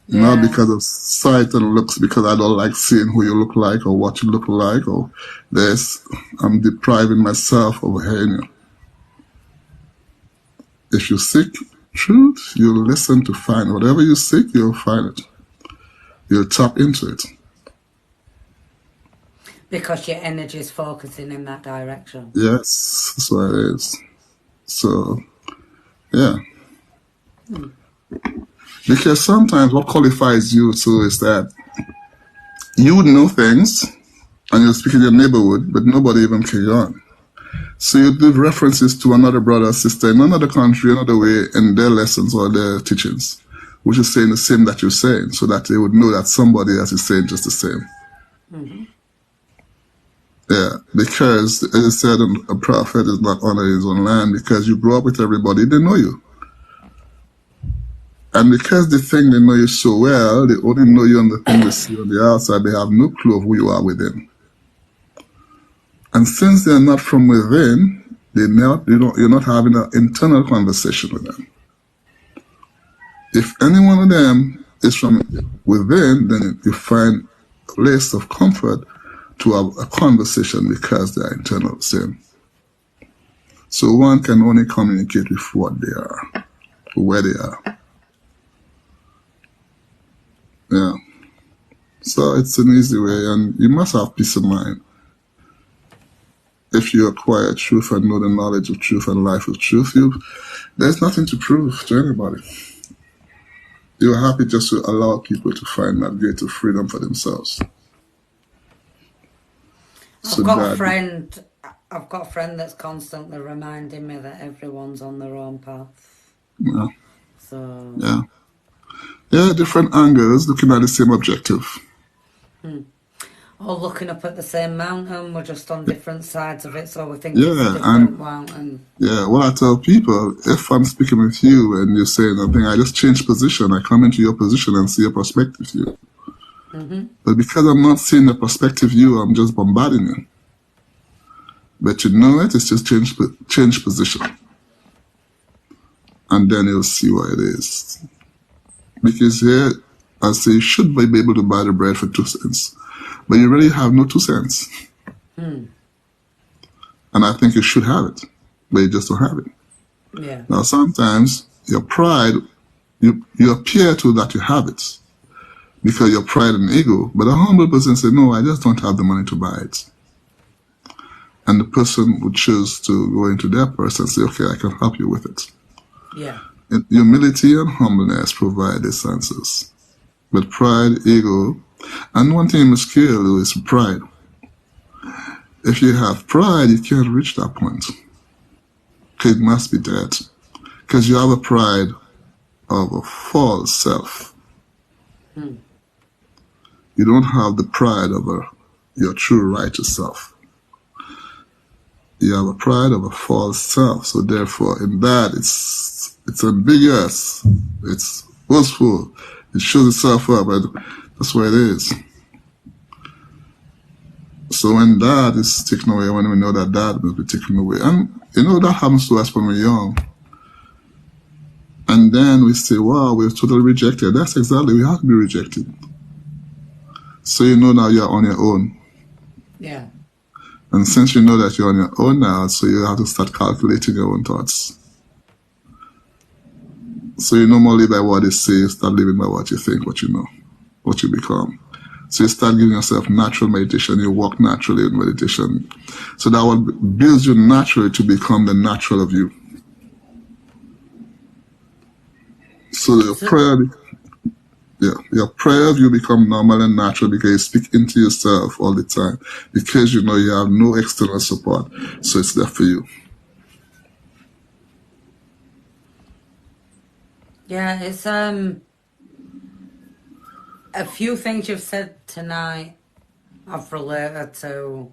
Not because of sight and looks, because I don't like seeing who you look like or what you look like, or I'm depriving myself of hearing you. If you seek truth, you'll listen to find. Whatever you seek, you'll find it. You'll tap into it. Because your energy is focusing in that direction. Yes, that's what it is. So, yeah. Because sometimes what qualifies you too is that you know things and you speak in your neighborhood, but nobody even carry on. So you give references to another brother or sister in another country, another way, in their lessons or their teachings, which is saying the same that you're saying, so that they would know that somebody else is saying just the same. Yeah, because as I said, a prophet is not honored in his own land, because you grow up with everybody, they know you. And because they think they know you so well, they only know you on the thing they see on the outside, they have no clue of who you are within. And since they're not from within, you're not having an internal conversation with them. If any one of them is from within, then you find a place of comfort to have a conversation because they are internal same. So one can only communicate with what they are, where they are. Yeah. So it's an easy way, and you must have peace of mind. If you acquire truth and know the knowledge of truth and life of truth, there's nothing to prove to anybody. You're happy just to allow people to find that greater freedom for themselves. I've got a friend that's constantly reminding me that everyone's on their own path. Yeah. So yeah. Yeah, different angles looking at the same objective. Or looking up at the same mountain, we're just on different sides of it, so we think it's a Yeah, different and mountain. yeah, what I tell people, if I'm speaking with you and you're saying something, I just change position. I come into your position and see a perspective view. But because I'm not seeing the perspective view, I'm just bombarding you. But you know it, it's just change position. And then you'll see what it is. Because here, I say you should be able to buy the bread for 2 cents. But you really have no 2 cents. And I think you should have it. But you just don't have it. Yeah. Now, sometimes your pride, you appear to that you have it because your pride and ego, but a humble person say, no, I just don't have the money to buy it. And the person would choose to go into their purse and say, okay, I can help you with it. Yeah. And humility and humbleness provide these answers. But pride, ego, and one thing you must kill is pride. If you have pride, you can't reach that point. It must be dead. Because you have a pride of a false self. You don't have the pride of your true righteous self. You have a pride of a false self. So therefore, in that, it's ambiguous. It's boastful. It shows itself up. And that's what it is. So when that is taken away, when we know that that will be taken away, and that happens to us when we're young. And then we say, wow, we're totally rejected. That's exactly, we have to be rejected. So now you're on your own. Yeah. And since you know that you're on your own now, so you have to start calculating your own thoughts. So you no more live by what they say, you start living by what you think, what you know, what you become. So you start giving yourself natural meditation, you walk naturally in meditation. So that what builds you naturally to become the natural of you. So your prayer you become normal and natural because you speak into yourself all the time because you have no external support, so it's there for you. Yeah, it's a few things you've said tonight I've related to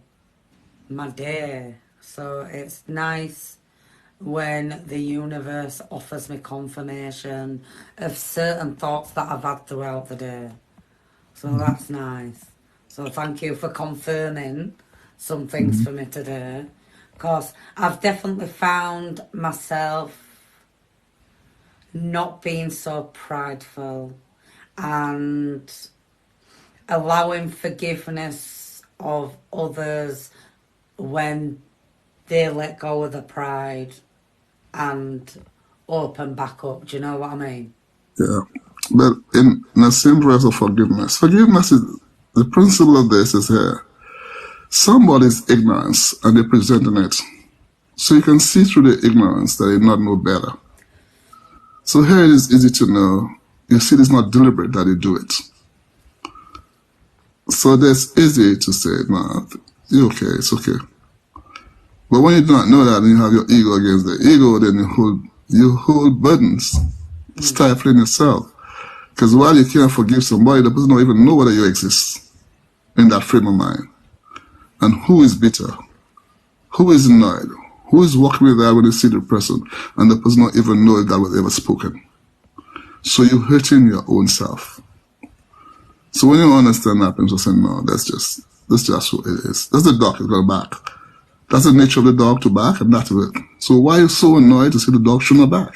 my day, so it's nice when the universe offers me confirmation of certain thoughts that I've had throughout the day. So that's nice. So thank you for confirming some things for me today. Because I've definitely found myself not being so prideful and allowing forgiveness of others when they let go of the pride and open back up. Do you know what I mean? Yeah. But in the same breath of forgiveness is the principle of this is here. Somebody's ignorance and they're presenting it. So you can see through the ignorance that they not know better. So here it is easy to know. You see it's not deliberate that they do it. So that's easy to say, no, you're okay, it's okay. But when you do not know that and you have your ego against the ego, then you hold burdens, stifling yourself. Because while you can't forgive somebody, the person don't even know whether you exist in that frame of mind. And who is bitter? Who is annoyed? Who is walking with that when you see the person and the person don't even know if that was ever spoken? So you're hurting your own self. So when you understand that, you just say, no, that's just who it is. That's the dog is going back. That's the nature of the dog to back, and that's it. So why are you so annoyed to see the dog shouldn't back?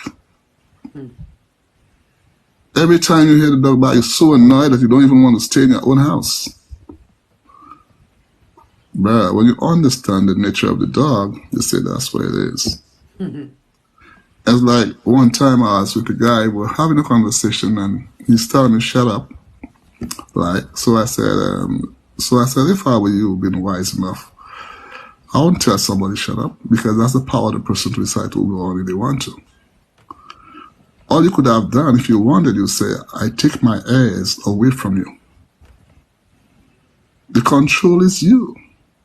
Every time you hear the dog bark, you're so annoyed that you don't even want to stay in your own house. But when you understand the nature of the dog, you say that's what it is. It's like one time I was with a guy, we were having a conversation, and he's telling me, shut up. So I said, if I were you, been wise enough, I won't tell somebody shut up, because that's the power of the person to decide to go on if they want to. All you could have done, if you wanted, you say, I take my ears away from you. The control is you.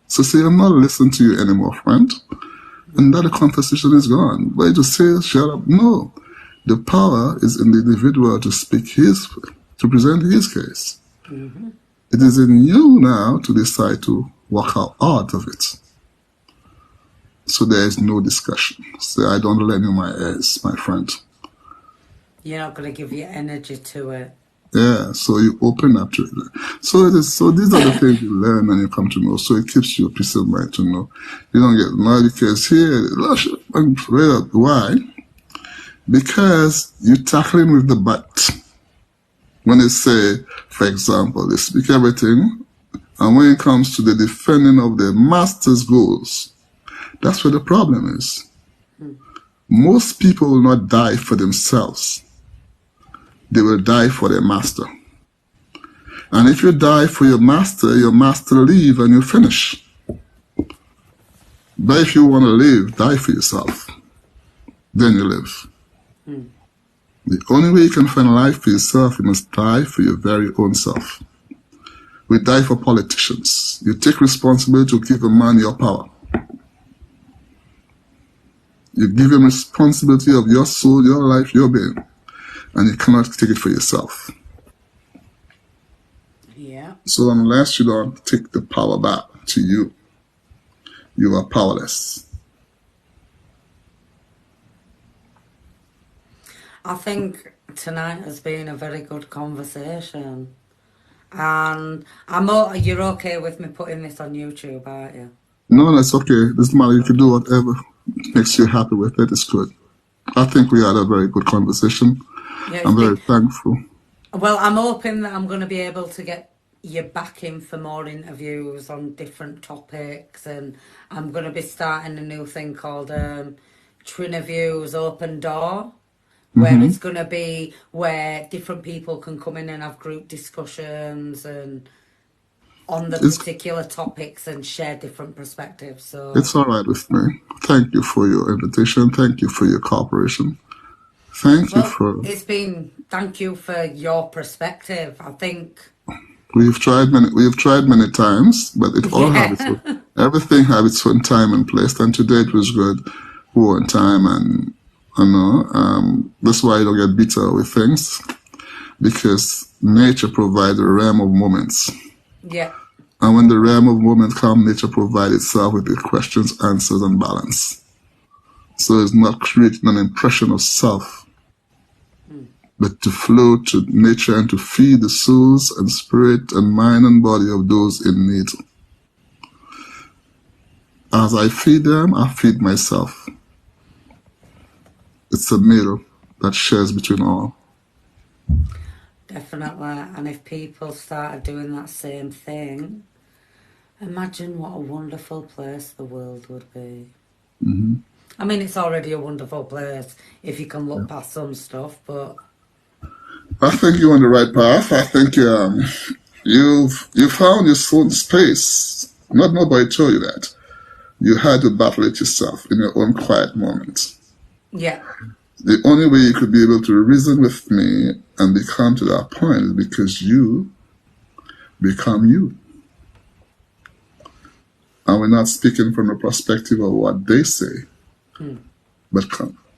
So say, I'm not listening to you anymore, friend. And that the conversation is gone. But you just say, shut up. No. The power is in the individual to to present his case. Mm-hmm. It is in you now to decide to walk out of it. So there is no discussion. So I don't lend you my ears, my friend. You're not going to give your energy to it. Yeah, so you open up to it. So these are the things you learn and you come to know. So it keeps you a peace of mind to know. You don't get annoyed because here, why? Because you're tackling with the butt. When they say, for example, they speak everything, and when it comes to the defending of the master's goals, that's where the problem is. Most people will not die for themselves. They will die for their master. And if you die for your master leave and you finish. But if you want to live, die for yourself. Then you live. The only way you can find life for yourself, you must die for your very own self. We die for politicians. You take responsibility to give a man your power. You give him responsibility of your soul, your life, your being. And you cannot take it for yourself. Yeah. So unless you don't take the power back to you, you are powerless. I think tonight has been a very good conversation. And you're okay with me putting this on YouTube, aren't you? No, that's okay. Doesn't matter. You can do whatever makes you happy with it. It's good. I think we had a very good conversation. Yeah, I'm very thankful. Well, I'm hoping that I'm going to be able to get you back in for more interviews on different topics, and I'm going to be starting a new thing called Triniview's Open Door, where it's going to be where different people can come in and have group discussions and on the particular topics and share different perspectives. So it's all right with me. Thank you for your invitation. Thank you for your cooperation. Thank you for... Thank you for your perspective. I think... We've tried many times, but it all has everything has its own time and place. And today it was good. We were on time, and that's why you don't get bitter with things, because nature provides a realm of moments. Yeah. And when the realm of moments comes, nature provides itself with the questions, answers, and balance. So it's not creating an impression of self, but to flow to nature and to feed the souls and spirit and mind and body of those in need. As I feed them, I feed myself. It's a meal that shares between all. Definitely. And if people started doing that same thing, imagine what a wonderful place the world would be. Mm-hmm. I mean, it's already a wonderful place if you can look past some stuff, but... I think you're on the right path. I think you've found your own space. Not nobody told you that. You had to battle it yourself in your own quiet moments. Yeah. The only way you could be able to reason with me and become to that point is because you become you. And we're not speaking from the perspective of what they say, but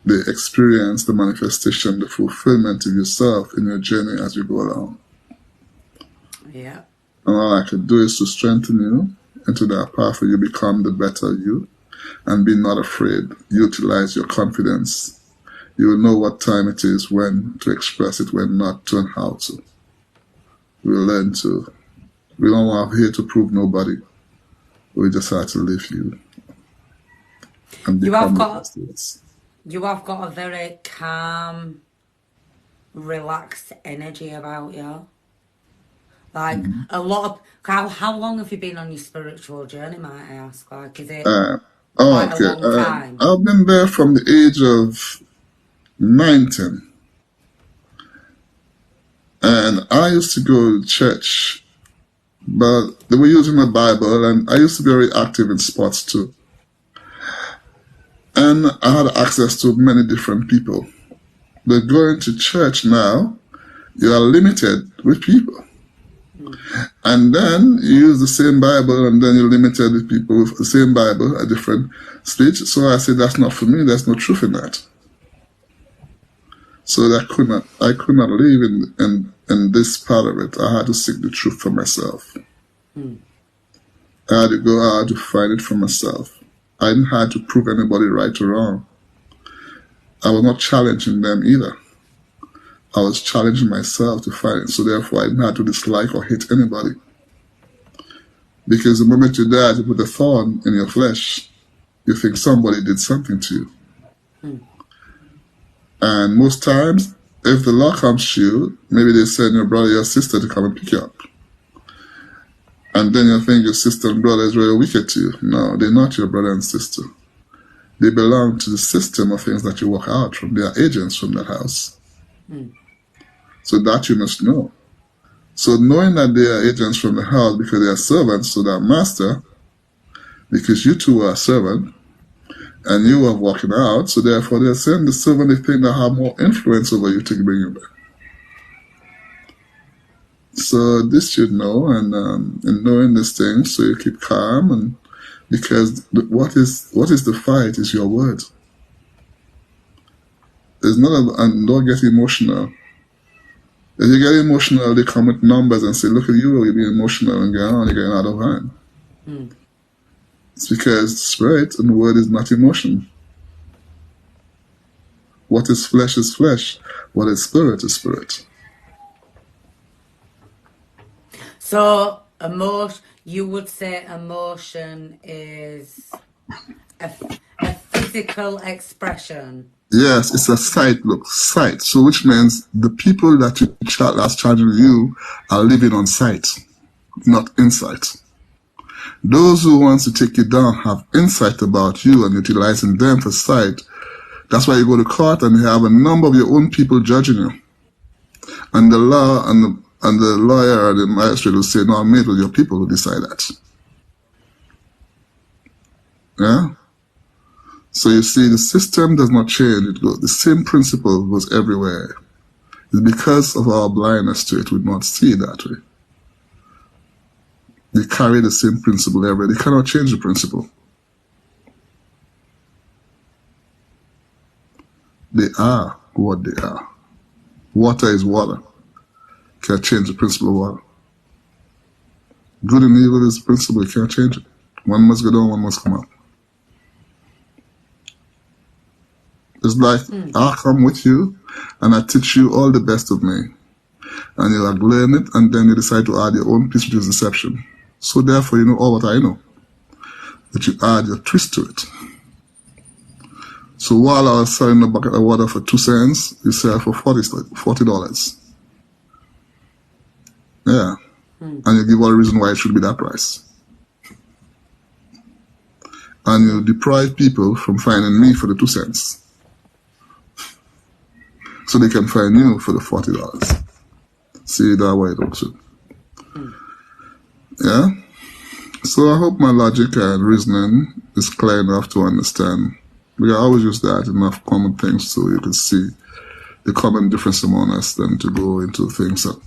they experience the manifestation, the fulfillment of yourself in your journey as you go along. Yeah. And all I can do is to strengthen you into that path where you become the better you, and be not afraid. Utilize your confidence. You will know what time it is, when to express it, when not to, and how to. We'll learn to. We don't want here to prove nobody. We just have to live you. And you have got a very calm, relaxed energy about you. Like a lot of... How long have you been on your spiritual journey, might I ask? Like, is it quite a long time? I've been there from the age of 19. And I used to go to church, but they were using the Bible, and I used to be very active in sports too. And I had access to many different people. But going to church now, you are limited with people. And then you use the same Bible, and then you're limited with people with the same Bible, a different speech. So I said, that's not for me. There's no truth in that. So that I could not live in this part of it. I had to seek the truth for myself. I had to go out to find it for myself. I didn't have to prove anybody right or wrong. I was not challenging them either. I was challenging myself to find it. So therefore, I didn't have to dislike or hate anybody. Because the moment you die, you put a thorn in your flesh, you think somebody did something to you. And most times, if the law comes to you, maybe they send your brother or your sister to come and pick you up. And then you think your sister and brother is very wicked to you. No, they're not your brother and sister. They belong to the system of things that you work out from. They are agents from that house. So that you must know. So knowing that they are agents from the house because they are servants to their master, because you two are a servant, and you are walking out, so therefore they're saying the servant they think they have more influence over you to bring you back. So this you know, and knowing these things, so you keep calm, and because what is the fight is your word. It's not and don't get emotional. If you get emotional, they come with numbers and say, "Look at you, you're being emotional and going on, you're getting out of hand." It's because spirit and word is not emotion. What is flesh is flesh. What is spirit is spirit. So, you would say emotion is a physical expression. Yes, it's a sight. So which means the people that that's charging you are living on sight, not insight. Those who want to take you down have insight about you and utilizing them for sight. That's why you go to court and you have a number of your own people judging you. And the law and the lawyer or the magistrate will say, no, I'm made with your people who decide that. Yeah? So you see, the system does not change. The same principle goes everywhere. It's because of our blindness to it, we do not see it that way. They carry the same principle everywhere. They cannot change the principle. They are what they are. Water is water. Can't change the principle of water. Good and evil is the principle. You can't change it. One must go down, one must come up. It's like, I'll come with you and I teach you all the best of me. And you like learn it, and then you decide to add your own piece, which is deception. So therefore, you know all what I know. But you add your twist to it. So while I was selling a bucket of water for 2 cents, you sell for $40. Yeah. And you give all the reason why it should be that price. And you deprive people from finding me for the 2 cents. So they can find you for the $40. See that way it looks. Yeah? So I hope my logic and reasoning is clear enough to understand. We can always use that enough common things so you can see the common difference among us than to go into things that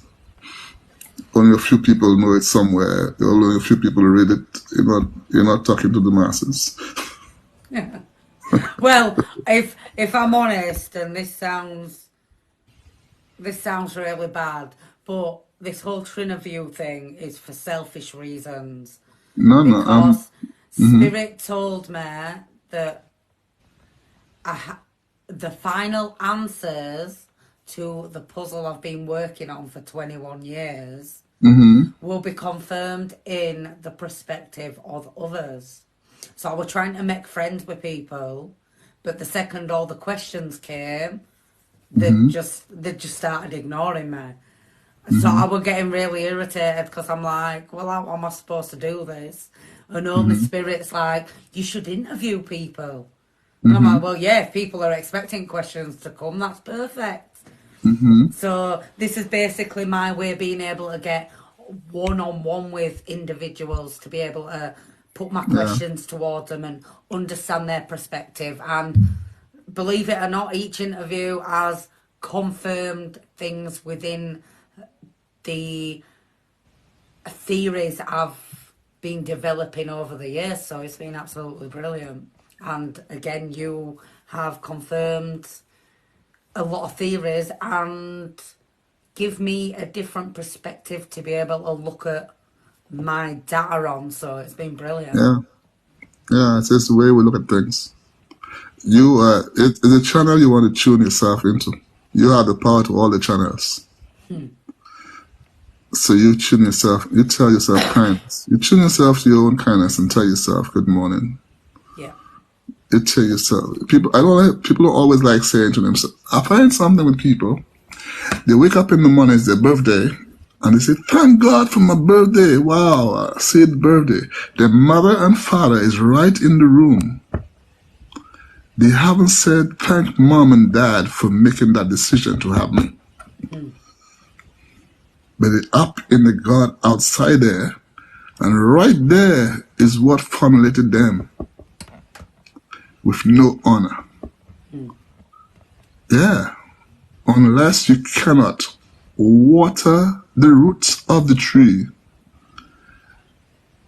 only a few people know it somewhere, only a few people read it. You're not talking to the masses. Yeah. Well, if I'm honest, and this sounds really bad, but this whole Triniview thing is for selfish reasons. No, Because Spirit told me that the final answers to the puzzle I've been working on for 21 years will be confirmed in the perspective of others. So I was trying to make friends with people, but the second all the questions came, they just started ignoring me. So I was getting really irritated because I'm like, well, how am I supposed to do this? And only Spirit's like, you should interview people. And I'm like, well, yeah, if people are expecting questions to come, that's perfect. So this is basically my way of being able to get one-on-one with individuals to be able to put my questions towards them and understand their perspective. And believe it or not, each interview has confirmed things within the theories I've been developing over the years. So it's been absolutely brilliant. And again, you have confirmed a lot of theories and give me a different perspective to be able to look at my data on. So it's been brilliant. Yeah, yeah, it's just the way we look at things. It's a channel you want to tune yourself into. You have the power to all the channels. So you tune yourself, you tell yourself kindness. You tune yourself to your own kindness and tell yourself good morning. Yeah. You tell yourself. People don't always like saying to themselves. I find something with people. They wake up in the morning, it's their birthday, and they say, thank God for my birthday. Wow, I see the birthday. Their mother and father is right in the room. They haven't said thank mom and dad for making that decision to have me. But they're up in the God outside there, and right there is what formulated them with no honor. Yeah. Unless you cannot water the roots of the tree,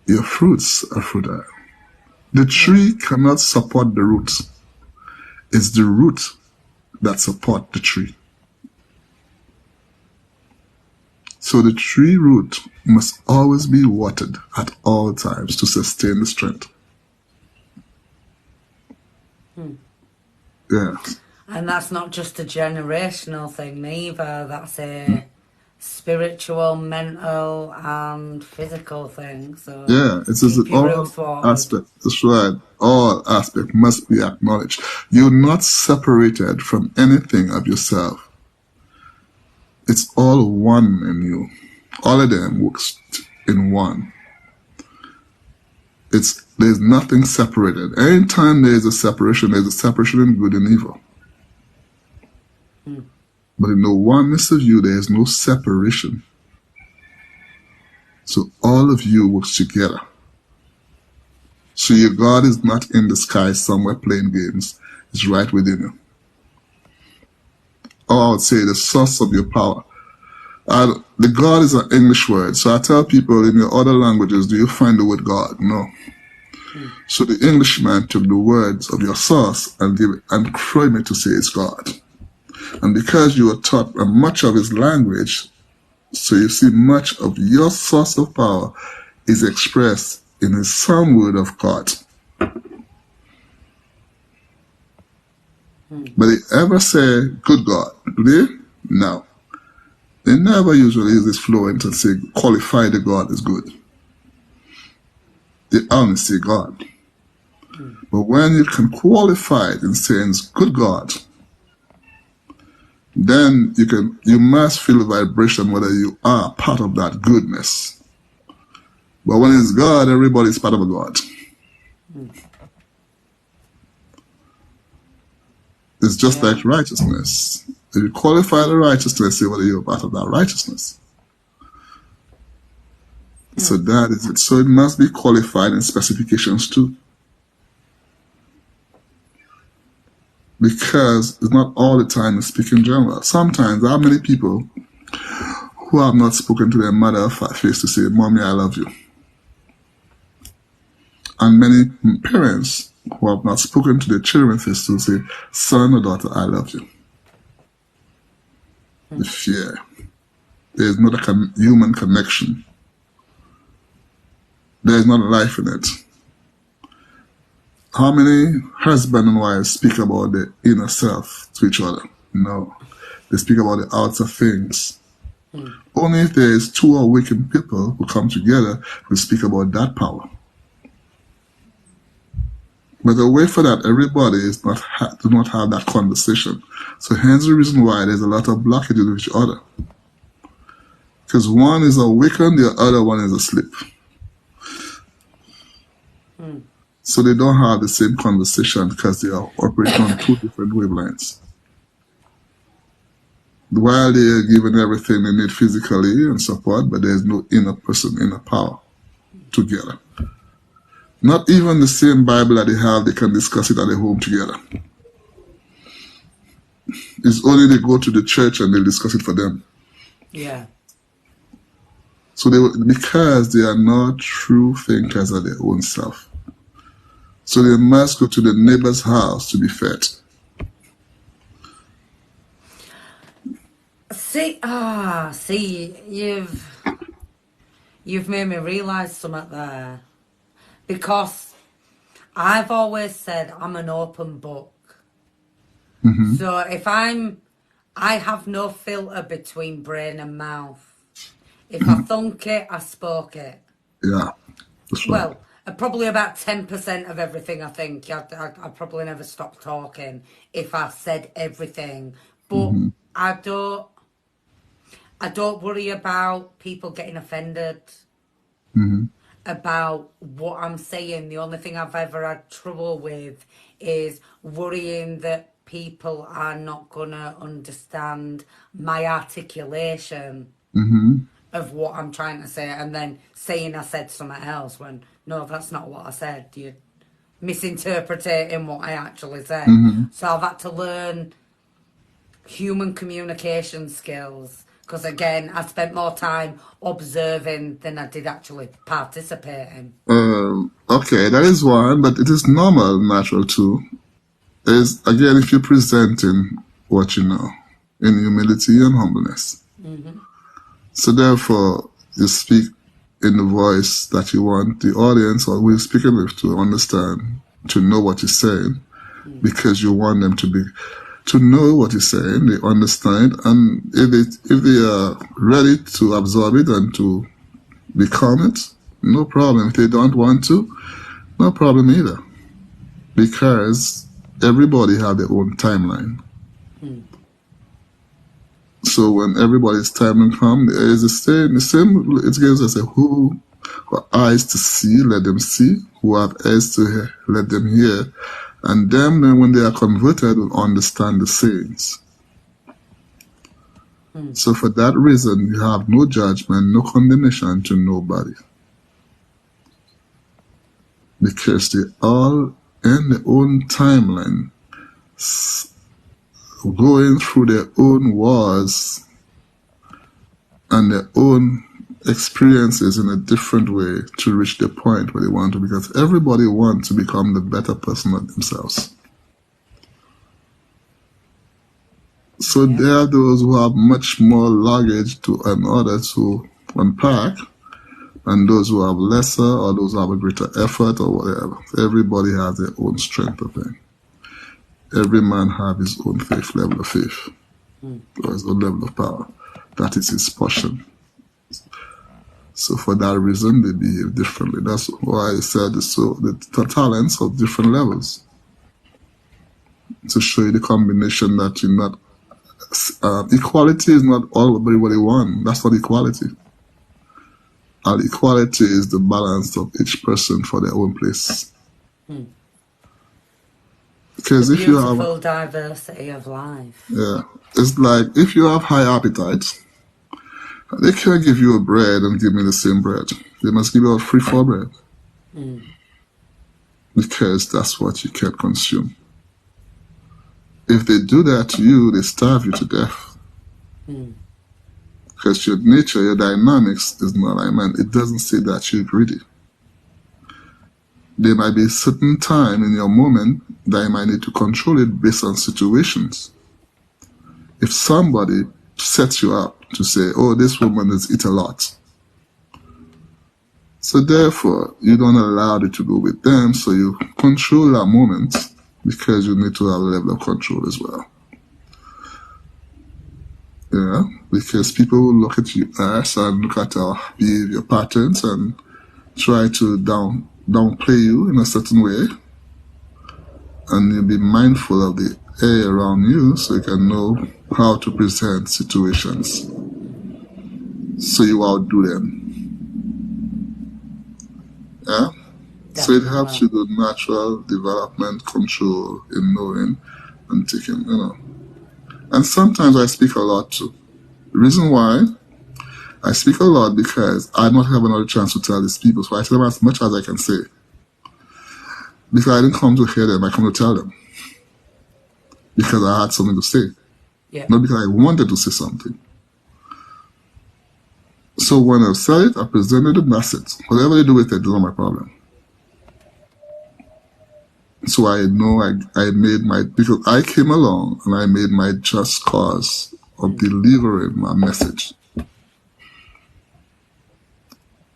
your fruits are futile. The tree cannot support the roots. It's the root that support the tree. So the tree root must always be watered at all times to sustain the strength. Yeah. And that's not just a generational thing neither. That's a spiritual, mental, and physical thing. So Yeah, it's just all aspects. That's right. All aspects must be acknowledged. You're not separated from anything of yourself. It's all one in you. All of them works in one. There's nothing separated. Anytime there's a separation in good and evil. But in the oneness of you, there is no separation. So all of you works together. So your God is not in the sky somewhere playing games. It's right within you. Or I would say the source of your power. The God is an English word. So I tell people in your other languages, do you find the word God? No. So the Englishman took the words of your source and framed it to say it's God. And because you were taught much of his language, so you see much of your source of power is expressed in the sound word of God. But they ever say, good God? Do they? No. They never usually use this fluent and say, qualify the God as good. They only say God. But when you can qualify it in saying good God, then you must feel the vibration whether you are part of that goodness. But when it's God, everybody's part of a God. It's just like righteousness. If you qualify the righteousness, say whether you're part of that righteousness. So that is it. So it must be qualified in specifications too. Because it's not all the time you speak in general. Sometimes there are many people who have not spoken to their mother face to say, Mommy, I love you. And many parents who have not spoken to their children face to say, son or daughter, I love you. The fear. There is not a human connection. There is not life in it. How many husband and wives speak about the inner self to each other? No. They speak about the outer things. Only if there is two awakened people who come together who speak about that power. But the way for that, everybody do not have that conversation. So hence the reason why there's a lot of blockages with each other. Because one is awakened, the other one is asleep. So they don't have the same conversation because they are operating on two different wavelengths. While they are given everything they need physically and support, but there's no inner person, inner power together. Not even the same Bible that they have, they can discuss it at their home together. It's only they go to the church and they discuss it for them. Yeah. So because they are not true thinkers of their own self. So they must go to the neighbor's house to be fed. See, you've made me realise something there. Because I've always said I'm an open book. So if I have no filter between brain and mouth. If I thunk it, I spoke it. Yeah, that's right. Well, probably about 10% of everything I think. I'd probably never stop talking if I said everything. But I don't worry about people getting offended about what I'm saying. The only thing I've ever had trouble with is worrying that people are not going to understand my articulation of what I'm trying to say, and then saying I said something else when, no, that's not what I said. You're misinterpreting what I actually said. So I've had to learn human communication skills. Because again, I spent more time observing than I did actually participating. Okay, that is one, but it is normal, natural too. Is again, if you're presenting what you know in humility and humbleness. So therefore, you speak in the voice that you want the audience or who you're speaking with to understand, to know what you're saying, because you want them to know what you're saying, they understand, and if they are ready to absorb it and to become it, no problem. If they don't want to, no problem either, because everybody have their own timeline. So when everybody's time comes, it is the same. It gives us who have eyes to see, let them see. Who have ears to hear, let them hear. And them, then when they are converted, will understand the sayings. So for that reason, you have no judgment, no condemnation to nobody. Because they all in their own timeline, going through their own wars and their own experiences in a different way to reach the point where they want to, because everybody wants to become the better person of themselves. So there are those who have much more luggage and others who unpack, and those who have lesser or those who have a greater effort or whatever. Everybody has their own strength of thing. Every man have his own faith, level of faith, or his own level of power. That is his portion. So for that reason, they behave differently. That's why I said the talents of different levels. To show you the combination that you're not... equality is not all everybody one. That's not equality. And equality is the balance of each person for their own place. Because if you have beautiful diversity of life. Yeah, it's like if you have high appetite, they can't give you a bread and give me the same bread. They must give you a free for bread. Because that's what you can consume. If they do that to you, they starve you to death. Because your nature, your dynamics is not alignment. It doesn't say that you're greedy. There might be a certain time in your moment that you might need to control it based on situations. If somebody sets you up to say, oh, this woman has eaten a lot. So therefore, you don't allow it to go with them, so you control that moment because you need to have a level of control as well. Yeah, because people will look at you as and look at our behavior patterns and try to downplay you in a certain way, and you'll be mindful of the air around you so you can know how to present situations so you outdo them. Yeah? So it helps you do natural development, control in knowing and taking, And sometimes I speak a lot too. The reason why I speak a lot because I don't have another chance to tell these people, so I tell them as much as I can say. Because I didn't come to hear them, I come to tell them. Because I had something to say. Not because I wanted to say something. So when I said it, I presented it, that's it. Whatever they do with it is not my problem. So I know I made because I came along and I made my just cause of delivering my message.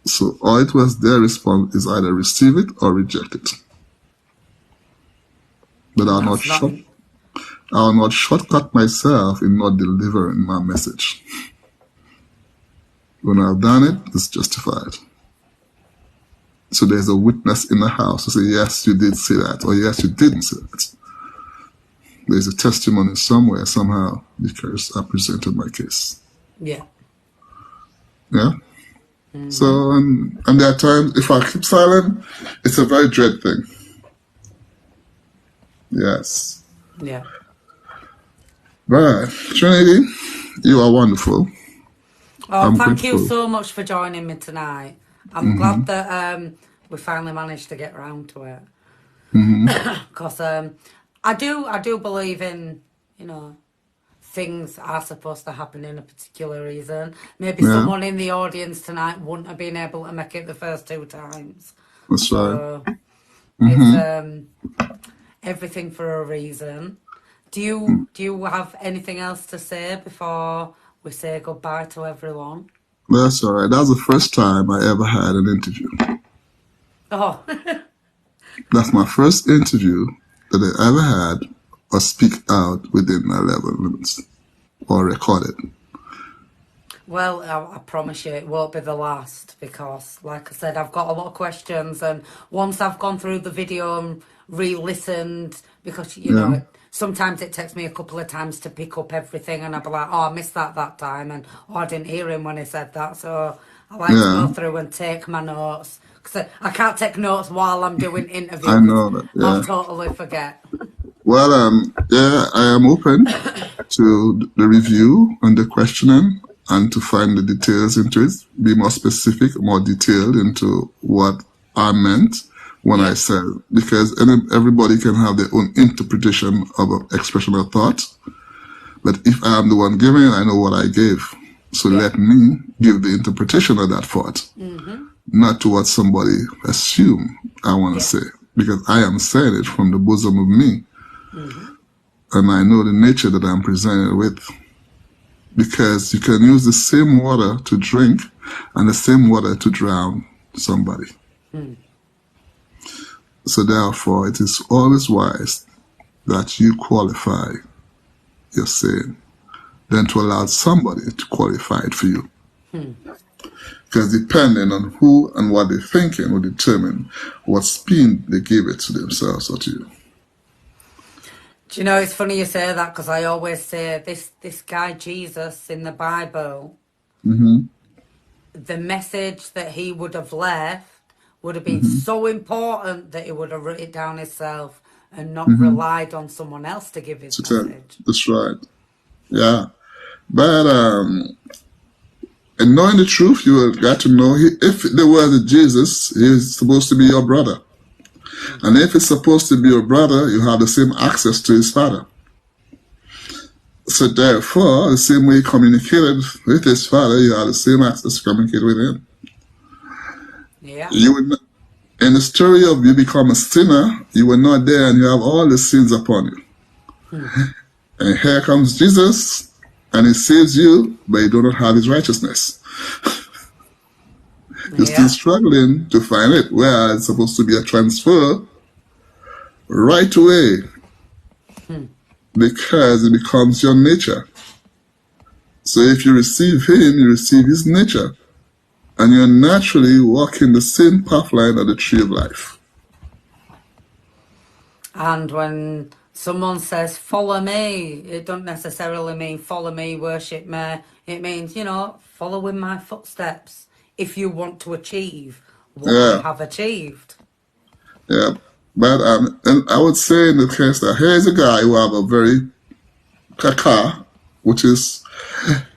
So all it was their response is either receive it or reject it. But I'll not shortcut myself in not delivering my message. When I've done it, it's justified. So there's a witness in the house to say, yes, you did say that, or yes, you didn't say that. There's a testimony somewhere, somehow, because I presented my case. Yeah. Yeah? Mm-hmm. So, and there are times, if I keep silent, it's a very dread thing. Yes. Yeah. Right. Trinity, you are wonderful. Oh, thank you so much for joining me tonight. I'm glad that we finally managed to get round to it. Because I do believe in, things are supposed to happen in a particular reason. Maybe someone in the audience tonight wouldn't have been able to make it the first 2 times. That's right. It's everything for a reason. Do you have anything else to say before we say goodbye to everyone? That's all right. That was the first time I ever had an interview. Oh. That's my first interview that I ever had or speak out within my level limits or recorded. Well, I promise you it won't be the last because, like I said, I've got a lot of questions, and once I've gone through the video and re-listened, because, you know, sometimes it takes me a couple of times to pick up everything, and I'll be like, oh, I missed that time, and oh, I didn't hear him when he said that, so I like to go through and take my notes, because I can't take notes while I'm doing interviews. I know that, I'll totally forget. Well, I am open to the review and the questioning and to find the details into it, be more specific, more detailed into what I meant when I said, because everybody can have their own interpretation of an expression of thought. But if I am the one giving it, I know what I gave. So let me give the interpretation of that thought, not to what somebody assume I want to say, because I am saying it from the bosom of me. And I know the nature that I'm presented with. Because you can use the same water to drink and the same water to drown somebody. So therefore, it is always wise that you qualify your saying than to allow somebody to qualify it for you. Because depending on who and what they're thinking will determine what spin they give it to themselves or to you. Do you know, it's funny you say that, because I always say this guy Jesus in the Bible, the message that he would have left would have been so important that he would have written it down himself and not relied on someone else to give his message. That's right. Yeah. But and knowing the truth, you have got to know if there was a Jesus, he's supposed to be your brother. And if it's supposed to be your brother, you have the same access to his father. So therefore, the same way he communicated with his father, you have the same access to communicate with him. Yeah. In the story of you become a sinner, you were not there and you have all the sins upon you. And here comes Jesus, and he saves you, but you do not have his righteousness. You're still struggling to find it, where it's supposed to be a transfer right away, because it becomes your nature. So if you receive him, you receive his nature, and you're naturally walking the same pathline of the tree of life. And when someone says, follow me, it doesn't necessarily mean follow me, worship me. It means, follow in my footsteps. If you want to achieve what I have achieved. Yeah, but and I would say in the case that here's a guy who have a very car, which is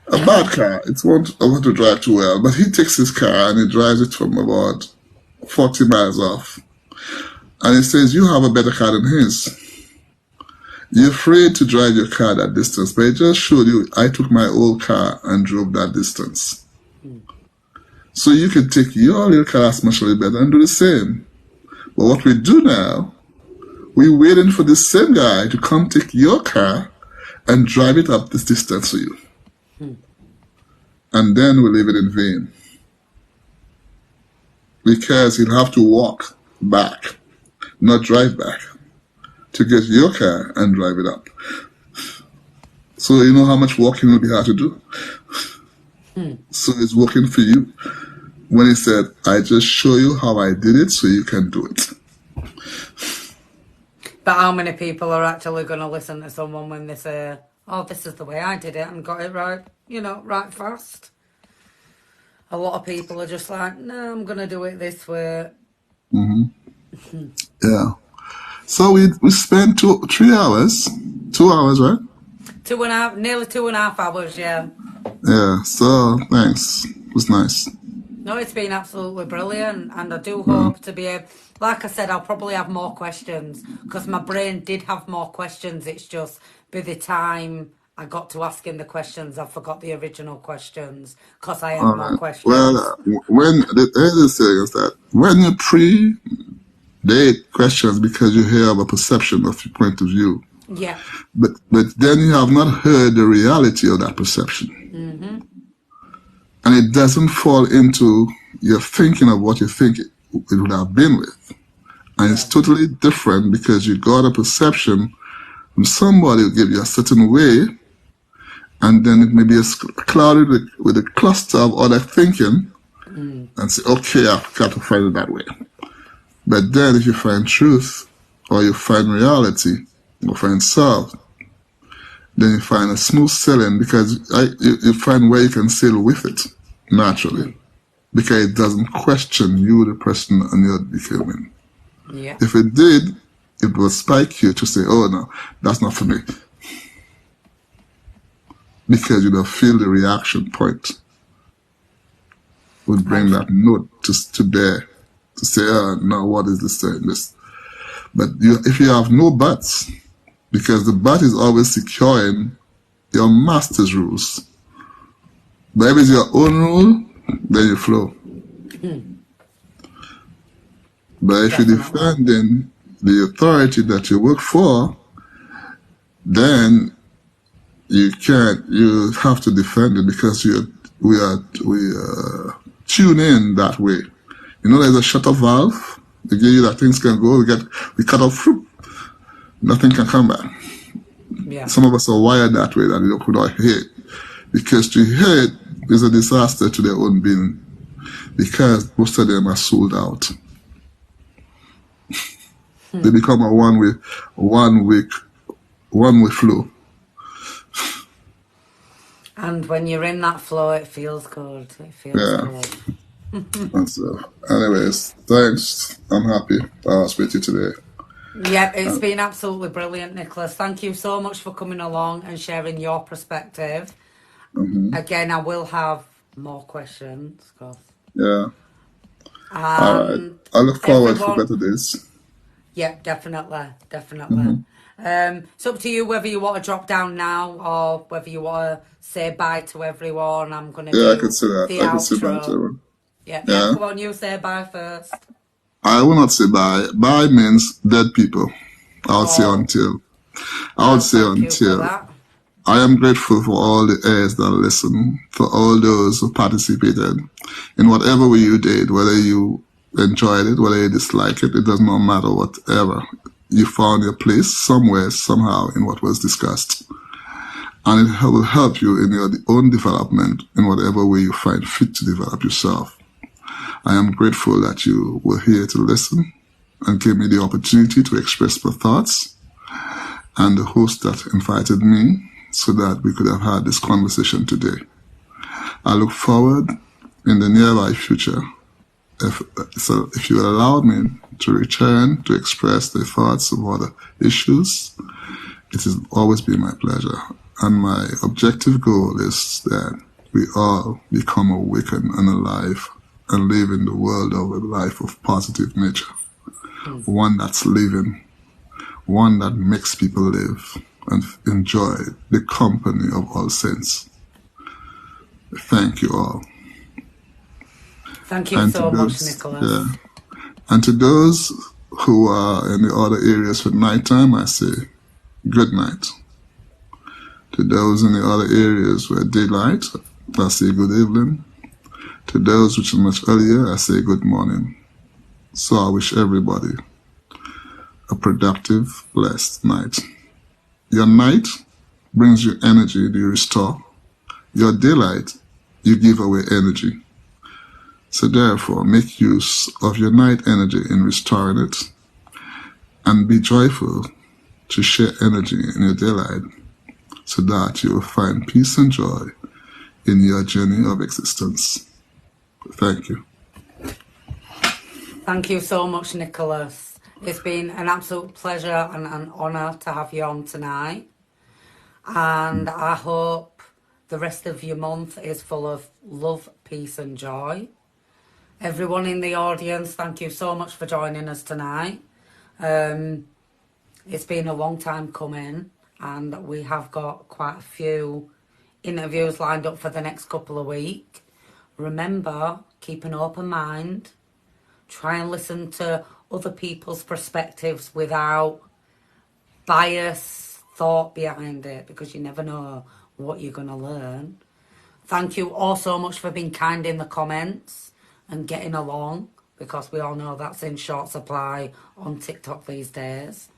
a bad car. It's one I want to drive too well, but he takes his car and he drives it from about 40 miles off. And he says, you have a better car than his. You're afraid to drive your car that distance, but it just showed you I took my old car and drove that distance. So you can take your little car smartly better and do the same. But what we do now, we're waiting for the same guy to come take your car and drive it up this distance for you. And then we leave it in vain. Because he'll have to walk back, not drive back, to get your car and drive it up. So you know how much walking will be hard to do? So it's working for you. When he said, I just show you how I did it so you can do it. But how many people are actually going to listen to someone when they say, oh, this is the way I did it and got it right, right fast? A lot of people are just like, no, I'm going to do it this way. Yeah. So we spent 3 hours, 2 hours, right? Nearly 2.5 hours, yeah. Yeah, so thanks. It was nice. No, it's been absolutely brilliant, and I do hope to be able, like I said, I'll probably have more questions, because my brain did have more questions. It's just by the time I got to asking the questions, I forgot the original questions, because I had more questions. Well, when the other thing is that when you pre-date questions because you have a perception of your point of view, yeah, but then you have not heard the reality of that perception. And it doesn't fall into your thinking of what you think it would have been with. And it's totally different because you got a perception from somebody who gave you a certain way, and then it may be clouded with a cluster of other thinking, and say, okay, I've got to find it that way. But then if you find truth, or you find reality, or find self, then you find a smooth sailing because you find where you can sail with it naturally, because it doesn't question you, the person, and you're becoming. Yeah. If it did, it will spike you to say, oh no, that's not for me. Because you don't feel the reaction point would bring that note to bear, to say, oh no, what is this saying? This. But if you have no buts, because the but is always securing your master's rules. But if it's your own rule, then you flow. But if you're defending the authority that you work for, then you have to defend it because we tune in that way. You know, there's a shutter valve. They give you that things can go. We cut off, nothing can come back. Yeah. Some of us are wired that way, that we could not hear it. Because to hear it is a disaster to their own being. Because most of them are sold out. They become a one-way flow. And when you're in that flow, it feels good. It feels good. And so, anyways, thanks. I'm happy I was with you today. Yep, it's been absolutely brilliant, Nicolas. Thank you so much for coming along and sharing your perspective. Again, I will have more questions. Yeah. All right. I look forward for better days. Yeah, definitely. It's up to you whether you want to drop down now or whether you want to say bye to everyone. I'm going to do I can say that. I can say bye to everyone. Yeah, come on, you say bye first. I will not say bye. Bye means dead people. I would say until. I am grateful for all the ears that listen, for all those who participated in whatever way you did, whether you enjoyed it, whether you disliked it, it does not matter, whatever. You found your place somewhere, somehow, in what was discussed. And it will help you in your own development in whatever way you find fit to develop yourself. I am grateful that you were here to listen and gave me the opportunity to express my thoughts, and the host that invited me so that we could have had this conversation today. I look forward in the nearby future, if you allow me to return to express the thoughts of other issues, it has always been my pleasure. And my objective goal is that we all become awakened and alive and live in the world of a life of positive nature. One that's living, one that makes people live and enjoy the company of all saints. Thank you all. Thank you so much, Nicolas. Yeah. And to those who are in the other areas for nighttime, I say good night. To those in the other areas where daylight, I say good evening. To those which are much earlier, I say good morning. So I wish everybody a productive, blessed night. Your night brings you energy, you restore. Your daylight, you give away energy. So therefore, make use of your night energy in restoring it, and be joyful to share energy in your daylight so that you will find peace and joy in your journey of existence. Thank you. Thank you so much, Nicolas. It's been an absolute pleasure and an honour to have you on tonight. And I hope the rest of your month is full of love, peace and joy. Everyone in the audience, thank you so much for joining us tonight. It's been a long time coming, and we have got quite a few interviews lined up for the next couple of weeks. Remember, keep an open mind. Try and listen to other people's perspectives without bias, thought behind it, because you never know what you're going to learn. Thank you all so much for being kind in the comments and getting along, because we all know that's in short supply on TikTok these days.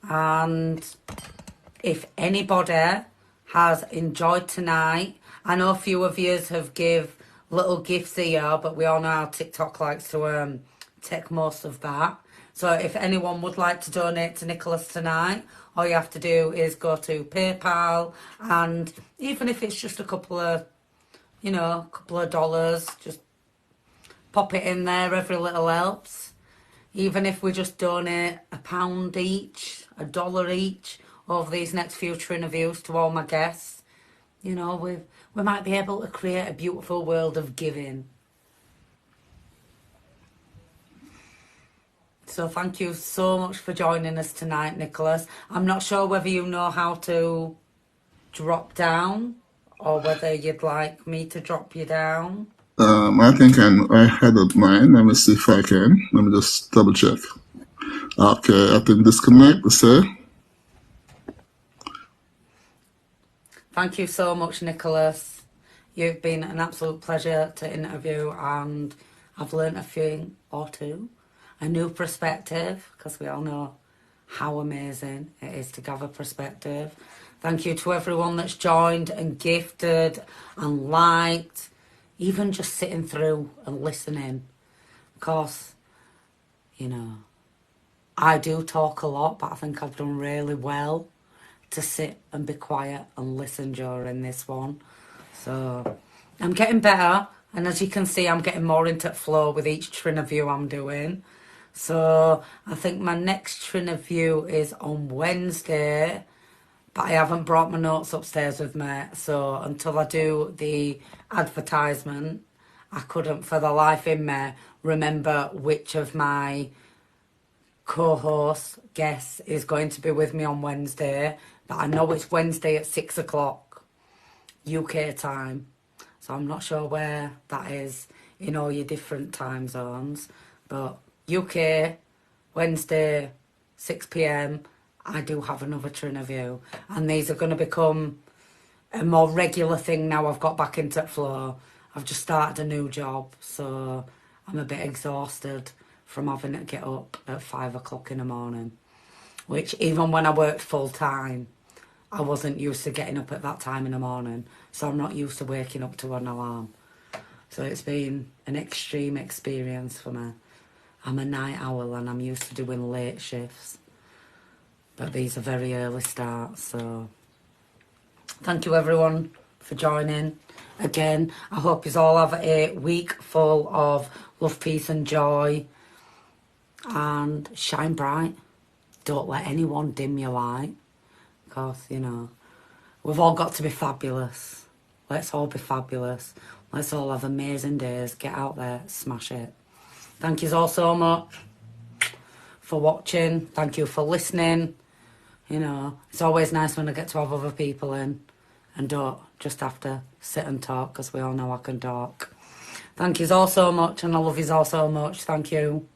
And if anybody has enjoyed tonight, I know a few of you have give little gifts here, but we all know how TikTok likes to take most of that. So if anyone would like to donate to Nicolas tonight, all you have to do is go to PayPal, and even if it's just a couple of dollars, just pop it in there. Every little helps. Even if we just donate £1 each, $1 each over these next few Triniviews to all my guests, we might be able to create a beautiful world of giving. So thank you so much for joining us tonight, Nicolas. I'm not sure whether you know how to drop down or whether you'd like me to drop you down. I think I had it mine. Let me see if I can. Let me just double check. Okay, I think disconnect, sir. Thank you so much, Nicolas. You've been an absolute pleasure to interview, and I've learnt a thing or two, a new perspective, because we all know how amazing it is to gather perspective. Thank you to everyone that's joined and gifted and liked, even just sitting through and listening. Because, I do talk a lot, but I think I've done really well to sit and be quiet and listen during this one. So I'm getting better, and as you can see, I'm getting more into flow with each Triniview I'm doing. So I think my next Triniview is on Wednesday, but I haven't brought my notes upstairs with me. So until I do the advertisement, I couldn't for the life in me remember which of my co-host guest is going to be with me on Wednesday, but I know it's Wednesday at 6 o'clock UK time, so I'm not sure where that is in all your different time zones, but UK Wednesday 6 p.m. I do have another Triniview, and these are going to become a more regular thing now I've got back into flow. I've just started a new job, so I'm a bit exhausted from having to get up at 5 o'clock in the morning, which even when I worked full time, I wasn't used to getting up at that time in the morning, so I'm not used to waking up to an alarm. So it's been an extreme experience for me. I'm a night owl and I'm used to doing late shifts, but these are very early starts. So thank you everyone for joining. Again, I hope you all have a week full of love, peace and joy, and shine bright. Don't let anyone dim your light, because we've all got to be fabulous. Let's all be fabulous. Let's all have amazing days. Get out there, smash it. Thank you all so much for watching. Thank you for listening. It's always nice when I get to have other people in and don't just have to sit and talk, because we all know I can talk. Thank you all so much, and I love you all so much. Thank you.